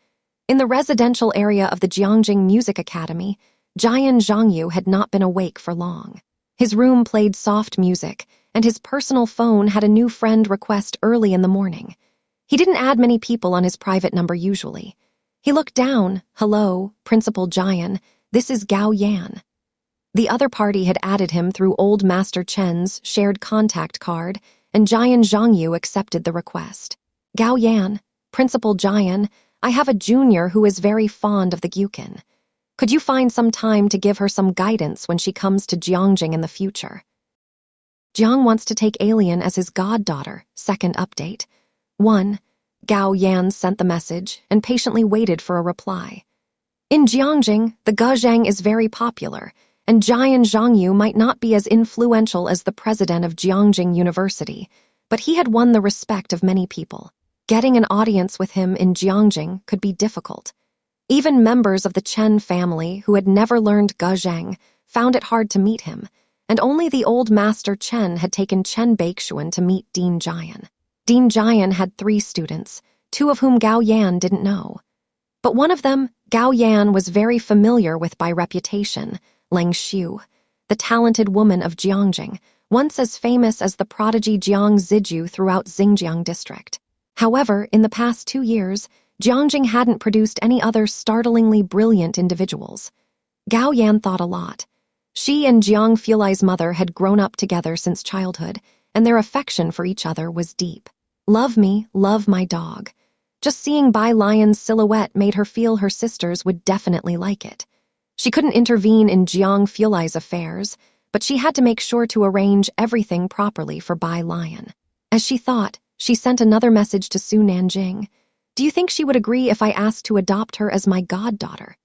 [SPEAKER 1] In the residential area of the Jiangjing Music Academy, Jian Zhangyu had not been awake for long. His room played soft music, and his personal phone had a new friend request early in the morning. He didn't add many people on his private number usually. He looked down. "Hello, Principal Jian, this is Gao Yan." The other party had added him through old Master Chen's shared contact card, and Jian Zhangyu accepted the request. "Gao Yan, Principal Jian, I have a junior who is very fond of the Gyukin. Could you find some time to give her some guidance when she comes to Jiangjing in the future?" Jiang wants to take Alien as his goddaughter. Second update. 1. Gao Yan sent the message and patiently waited for a reply. In Jiangjing, the Guzheng is very popular, and Jian Zhangyu might not be as influential as the president of Jiangjing University, but he had won the respect of many people. Getting an audience with him in Jiangjing could be difficult. Even members of the Chen family who had never learned Guzheng found it hard to meet him, and only the old Master Chen had taken Chen Baixuan to meet Dean Jian. Dean Jian had 3 students, 2 of whom Gao Yan didn't know. But one of them, Gao Yan, was very familiar with by reputation, Leng Xiu, the talented woman of Jiangjing, once as famous as the prodigy Jiang Ziju throughout Xinjiang district. However, in the past 2 years, Jiangjing hadn't produced any other startlingly brilliant individuals. Gao Yan thought a lot. She and Jiang Fulai's mother had grown up together since childhood, and their affection for each other was deep. Love me, love my dog. Just seeing Bai Lian's silhouette made her feel her sisters would definitely like it. She couldn't intervene in Jiang Fulai's affairs, but she had to make sure to arrange everything properly for Bai Lian. As she thought, she sent another message to Su Nanjing. "Do you think she would agree if I asked to adopt her as my goddaughter?"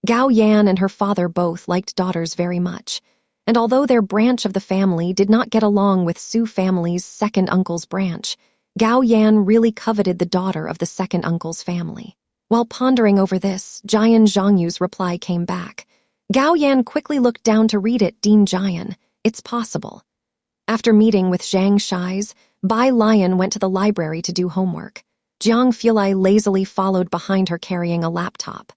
[SPEAKER 1] Gao Yan and her father both liked daughters very much, and although their branch of the family did not get along with Su family's second uncle's branch, Gao Yan really coveted the daughter of the second uncle's family. While pondering over this, Jian Zhangyu's reply came back. Gao Yan quickly looked down to read it. "Dean Jian, it's possible." After meeting with Zhang Shi's, Bai Lian went to the library to do homework. Jiang Fulai lazily followed behind her carrying a laptop.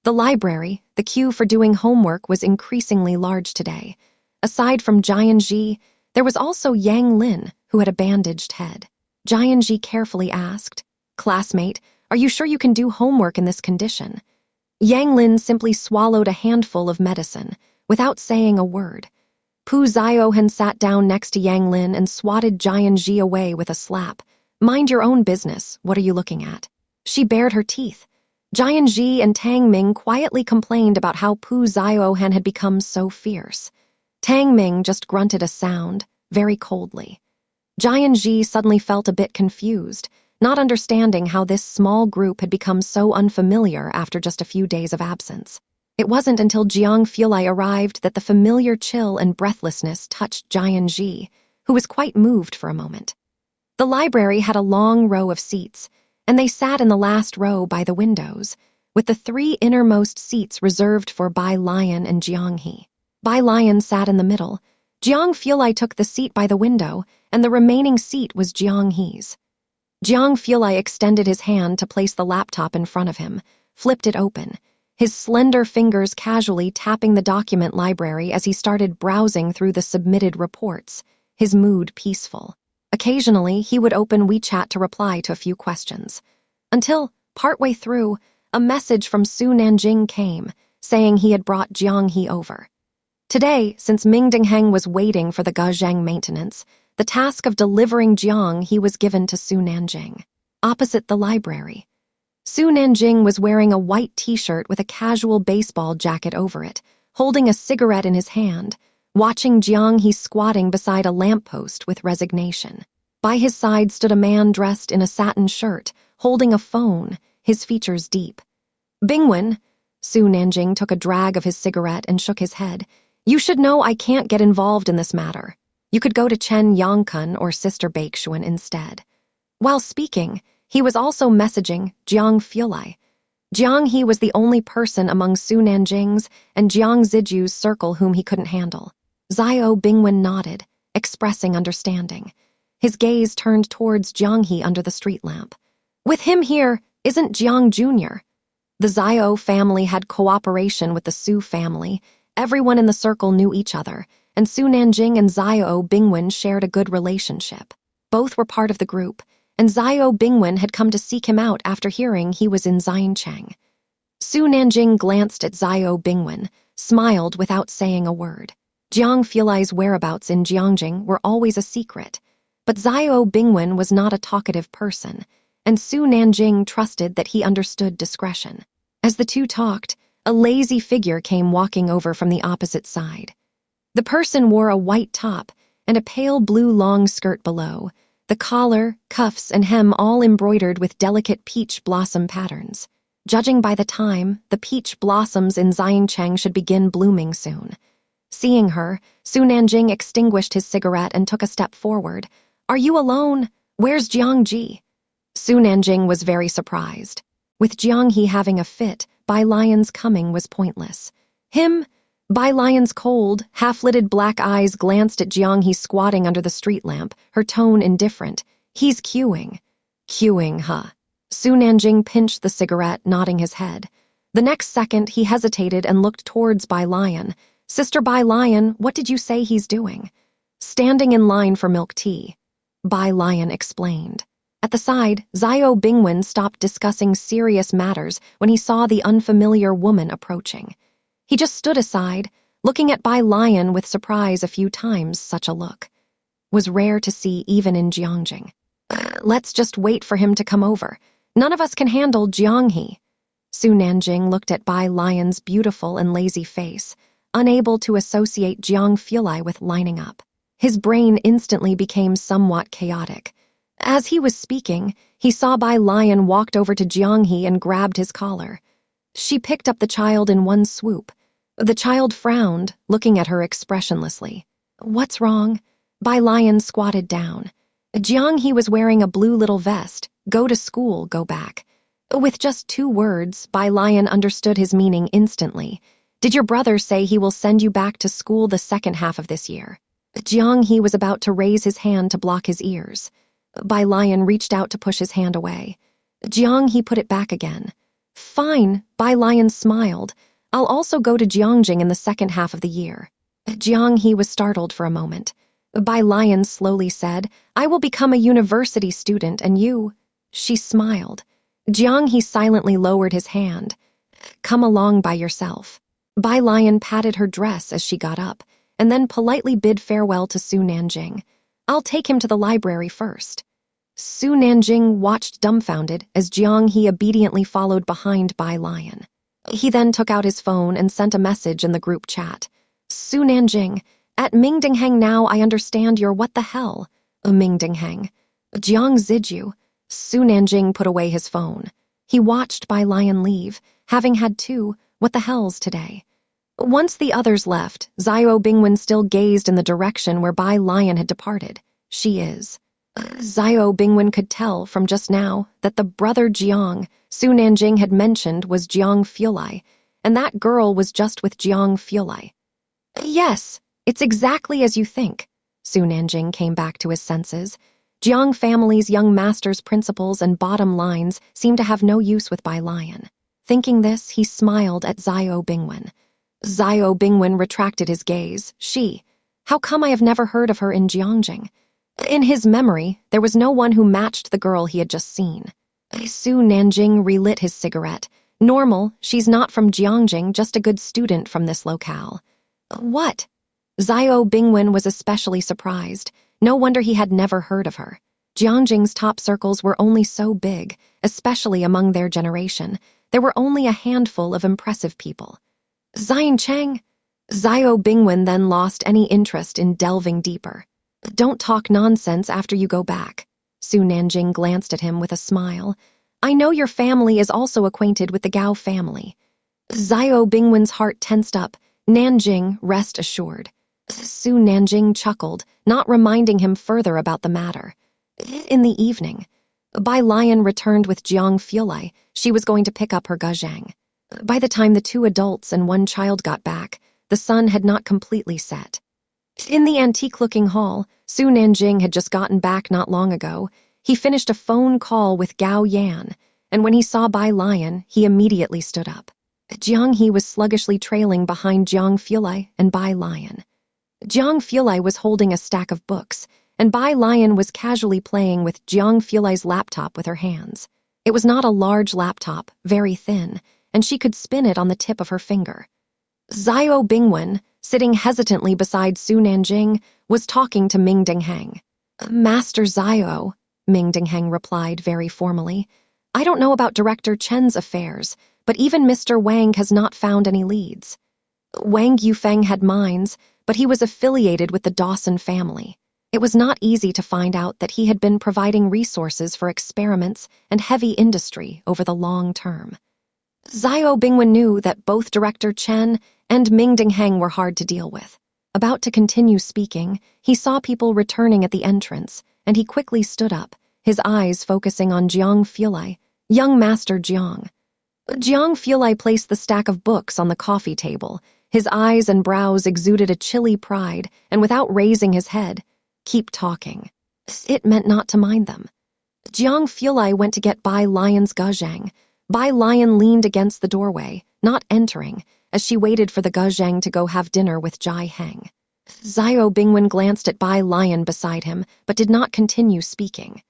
[SPEAKER 1] The library, the queue for doing homework, was increasingly large today. Aside from Jianji, there was also Yang Lin, who had a bandaged head. Jianji carefully asked, "Classmate, are you sure you can do homework in this condition?" Yang Lin simply swallowed a handful of medicine, without saying a word. Pu Xiaohan sat down next to Yang Lin and swatted Jianji away with a slap. "Mind your own business, what are you looking at?" She bared her teeth. Jianji and Tang Ming quietly complained about how Pu Xiaohan had become so fierce. Tang Ming just grunted a sound, very coldly. Jianji suddenly felt a bit confused, not understanding how this small group had become so unfamiliar after just a few days of absence. It wasn't until Jiang Fulai arrived that the familiar chill and breathlessness touched Jianji, who was quite moved for a moment. The library had a long row of seats, and they sat in the last row by the windows, with the 3 innermost seats reserved for Bai Lian and Jiang He. Bai Lian sat in the middle. Jiang Fulai took the seat by the window, and the remaining seat was Jiang He's. Jiang Fulai extended his hand to place the laptop in front of him, flipped it open, his slender fingers casually tapping the document library as he started browsing through the submitted reports, his mood peaceful. Occasionally, he would open WeChat to reply to a few questions. Until, partway through, a message from Su Nanjing came, saying he had brought Jiang He over. Today, since Ming Dingheng was waiting for the Guzheng maintenance, the task of delivering Jiang He was given to Su Nanjing. Opposite the library, Su Nanjing was wearing a white t-shirt with a casual baseball jacket over it, holding a cigarette in his hand, watching Jiang He squatting beside a lamppost with resignation. By his side stood a man dressed in a satin shirt, holding a phone, his features deep. "Bingwen," Su Nanjing took a drag of his cigarette and shook his head. "You should know I can't get involved in this matter. You could go to Chen Yangkun or Sister Baixuan instead." While speaking, he was also messaging Jiang Fulai. Jiang He was the only person among Su Nanjing's and Jiang Ziju's circle whom he couldn't handle. Xiao Bingwen nodded, expressing understanding. His gaze turned towards Jiang He under the street lamp. "With him here, isn't Jiang Jr.?" The Xiao family had cooperation with the Su family. Everyone in the circle knew each other, and Su Nanjing and Xiao Bingwen shared a good relationship. Both were part of the group, and Xiao Bingwen had come to seek him out after hearing he was in Xiancheng. Su Nanjing glanced at Xiao Bingwen, smiled without saying a word. Jiang Fulai's whereabouts in Jiangjing were always a secret, but Xiao Bingwen was not a talkative person, and Su Nanjing trusted that he understood discretion. As the two talked, a lazy figure came walking over from the opposite side. The person wore a white top and a pale blue long skirt below, the collar, cuffs, and hem all embroidered with delicate peach blossom patterns. Judging by the time, the peach blossoms in Xiancheng should begin blooming soon. Seeing her, Su Nanjing extinguished his cigarette and took a step forward. "Are you alone? Where's Jiangji?" Su Nanjing was very surprised. With Jianghe having a fit, Bai Lian's coming was pointless. "Him?" Bai Lian's cold, half-lidded black eyes glanced at Jianghe squatting under the street lamp, her tone indifferent. "He's queuing." "Queuing, huh?" Su Nanjing pinched the cigarette, nodding his head. The next second, he hesitated and looked towards Bai Lian. "Sister Bai Lian, what did you say he's doing?" "Standing in line for milk tea," Bai Lian explained. At the side, Xiao Bingwen stopped discussing serious matters when he saw the unfamiliar woman approaching. He just stood aside, looking at Bai Lian with surprise. A few times such a look was rare to see even in Jiangjing. "Let's just wait for him to come over. None of us can handle Jianghe." Su Nanjing looked at Bai Lian's beautiful and lazy face, unable to associate Jiang Fulai with lining up. His brain instantly became somewhat chaotic. As he was speaking, he saw Bai Lian walked over to Jianghe and grabbed his collar. She picked up the child in one swoop. The child frowned, looking at her expressionlessly. "What's wrong?" Bai Lian squatted down. Jianghe was wearing a blue little vest. "Go to school, go back." With just 2 words, Bai Lian understood his meaning instantly. "Did your brother say he will send you back to school the second half of this year?" Jianghe was about to raise his hand to block his ears. Bai Lian reached out to push his hand away. Jianghe put it back again. "Fine," Bai Lian smiled. "I'll also go to Jiangjing in the second half of the year." Jianghe was startled for a moment. Bai Lian slowly said, "I will become a university student and you." She smiled. Jianghe silently lowered his hand. "Come along by yourself." Bai Lian patted her dress as she got up, and then politely bid farewell to Su Nanjing. "I'll take him to the library first." Su Nanjing watched dumbfounded as Jianghe obediently followed behind Bai Lian. He then took out his phone and sent a message in the group chat. "Su Nanjing, at Mingdingheng now I understand you're what the hell?" "Mingdingheng." "Jiang Ziju." Su Nanjing put away his phone. He watched Bai Lian leave, having had 2 what the hells today. Once the others left, Xiao Bingwen still gazed in the direction where Bai Lian had departed. "She is." Xiao Bingwen could tell from just now that the brother Jiang Su Nanjing had mentioned was Jiang Fulai, and that girl was just with Jiang Fulai. "Yes, it's exactly as you think." Su Nanjing came back to his senses. Jiang family's young master's principles and bottom lines seemed to have no use with Bai Lian. Thinking this, he smiled at Xiao Bingwen. Xiao Bingwen retracted his gaze. "She. How come I have never heard of her in Jiangjing?" In his memory, there was no one who matched the girl he had just seen. Su Nanjing relit his cigarette. "Normal, she's not from Jiangjing, just a good student from this locale." "What?" Xiao Bingwen was especially surprised. No wonder he had never heard of her. Jiangjing's top circles were only so big, especially among their generation. There were only a handful of impressive people. "Xiancheng?" Xiao Bingwen then lost any interest in delving deeper. "Don't talk nonsense after you go back." Su Nanjing glanced at him with a smile. "I know your family is also acquainted with the Gao family." Xiao Bingwen's heart tensed up. "Nanjing, rest assured." Su Nanjing chuckled, not reminding him further about the matter. In the evening, Bai Lian returned with Jiang Fulai. She was going to pick up her Guzheng. By the time the 2 adults and 1 child got back, the sun had not completely set. In the antique-looking hall, Su Nanjing had just gotten back not long ago. He finished a phone call with Gao Yan. and when he saw Bai Lian, he immediately stood up. Jiang He was sluggishly trailing behind Jiang Fulai and Bai Lian. Jiang Fulai was holding a stack of books, and Bai Lian was casually playing with Jiang Fulai's laptop with her hands. It was not a large laptop, very thin, and she could spin it on the tip of her finger. Xiao Bingwen, sitting hesitantly beside Su Nanjing, was talking to Ming Dingheng. "Master Xiao," Ming Dingheng replied very formally, "I don't know about Director Chen's affairs, but even Mr. Wang has not found any leads." Wang Yufeng had mines, but he was affiliated with the Dawson family. It was not easy to find out that he had been providing resources for experiments and heavy industry over the long term. Xiao Bingwen knew that both Director Chen and Ming Dingheng were hard to deal with. About to continue speaking, he saw people returning at the entrance, and he quickly stood up, his eyes focusing on Jiang Fulai, young Master Jiang. Jiang Fulai placed the stack of books on the coffee table. His eyes and brows exuded a chilly pride, and without raising his head, "Keep talking." It meant not to mind them. Jiang Fulai went to get Bai Lian's Guzheng. Bai Lian leaned against the doorway, not entering, as she waited for the Guzheng to go have dinner with Jai Heng. Xiao Bingwen glanced at Bai Lian beside him, but did not continue speaking.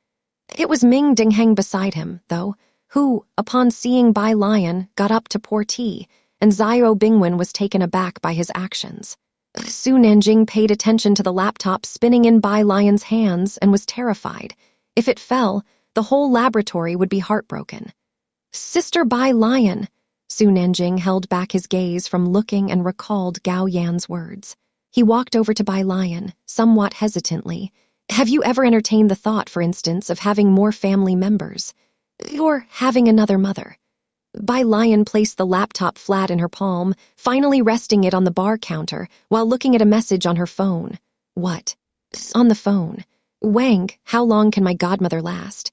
[SPEAKER 1] It was Ming Dingheng beside him, though, who, upon seeing Bai Lian, got up to pour tea, and Xiao Bingwen was taken aback by his actions. Su Nanjing paid attention to the laptop spinning in Bai Lian's hands and was terrified. If it fell, the whole laboratory would be heartbroken. "Sister Bai Lian," Su Nanjing held back his gaze from looking and recalled Gao Yan's words. He walked over to Bai Lian, somewhat hesitantly. "Have you ever entertained the thought, for instance, of having more family members? Or having another mother?" Bai Lian placed the laptop flat in her palm, finally resting it on the bar counter while looking at a message on her phone. "What?" "On the phone. Wang, how long can my godmother last?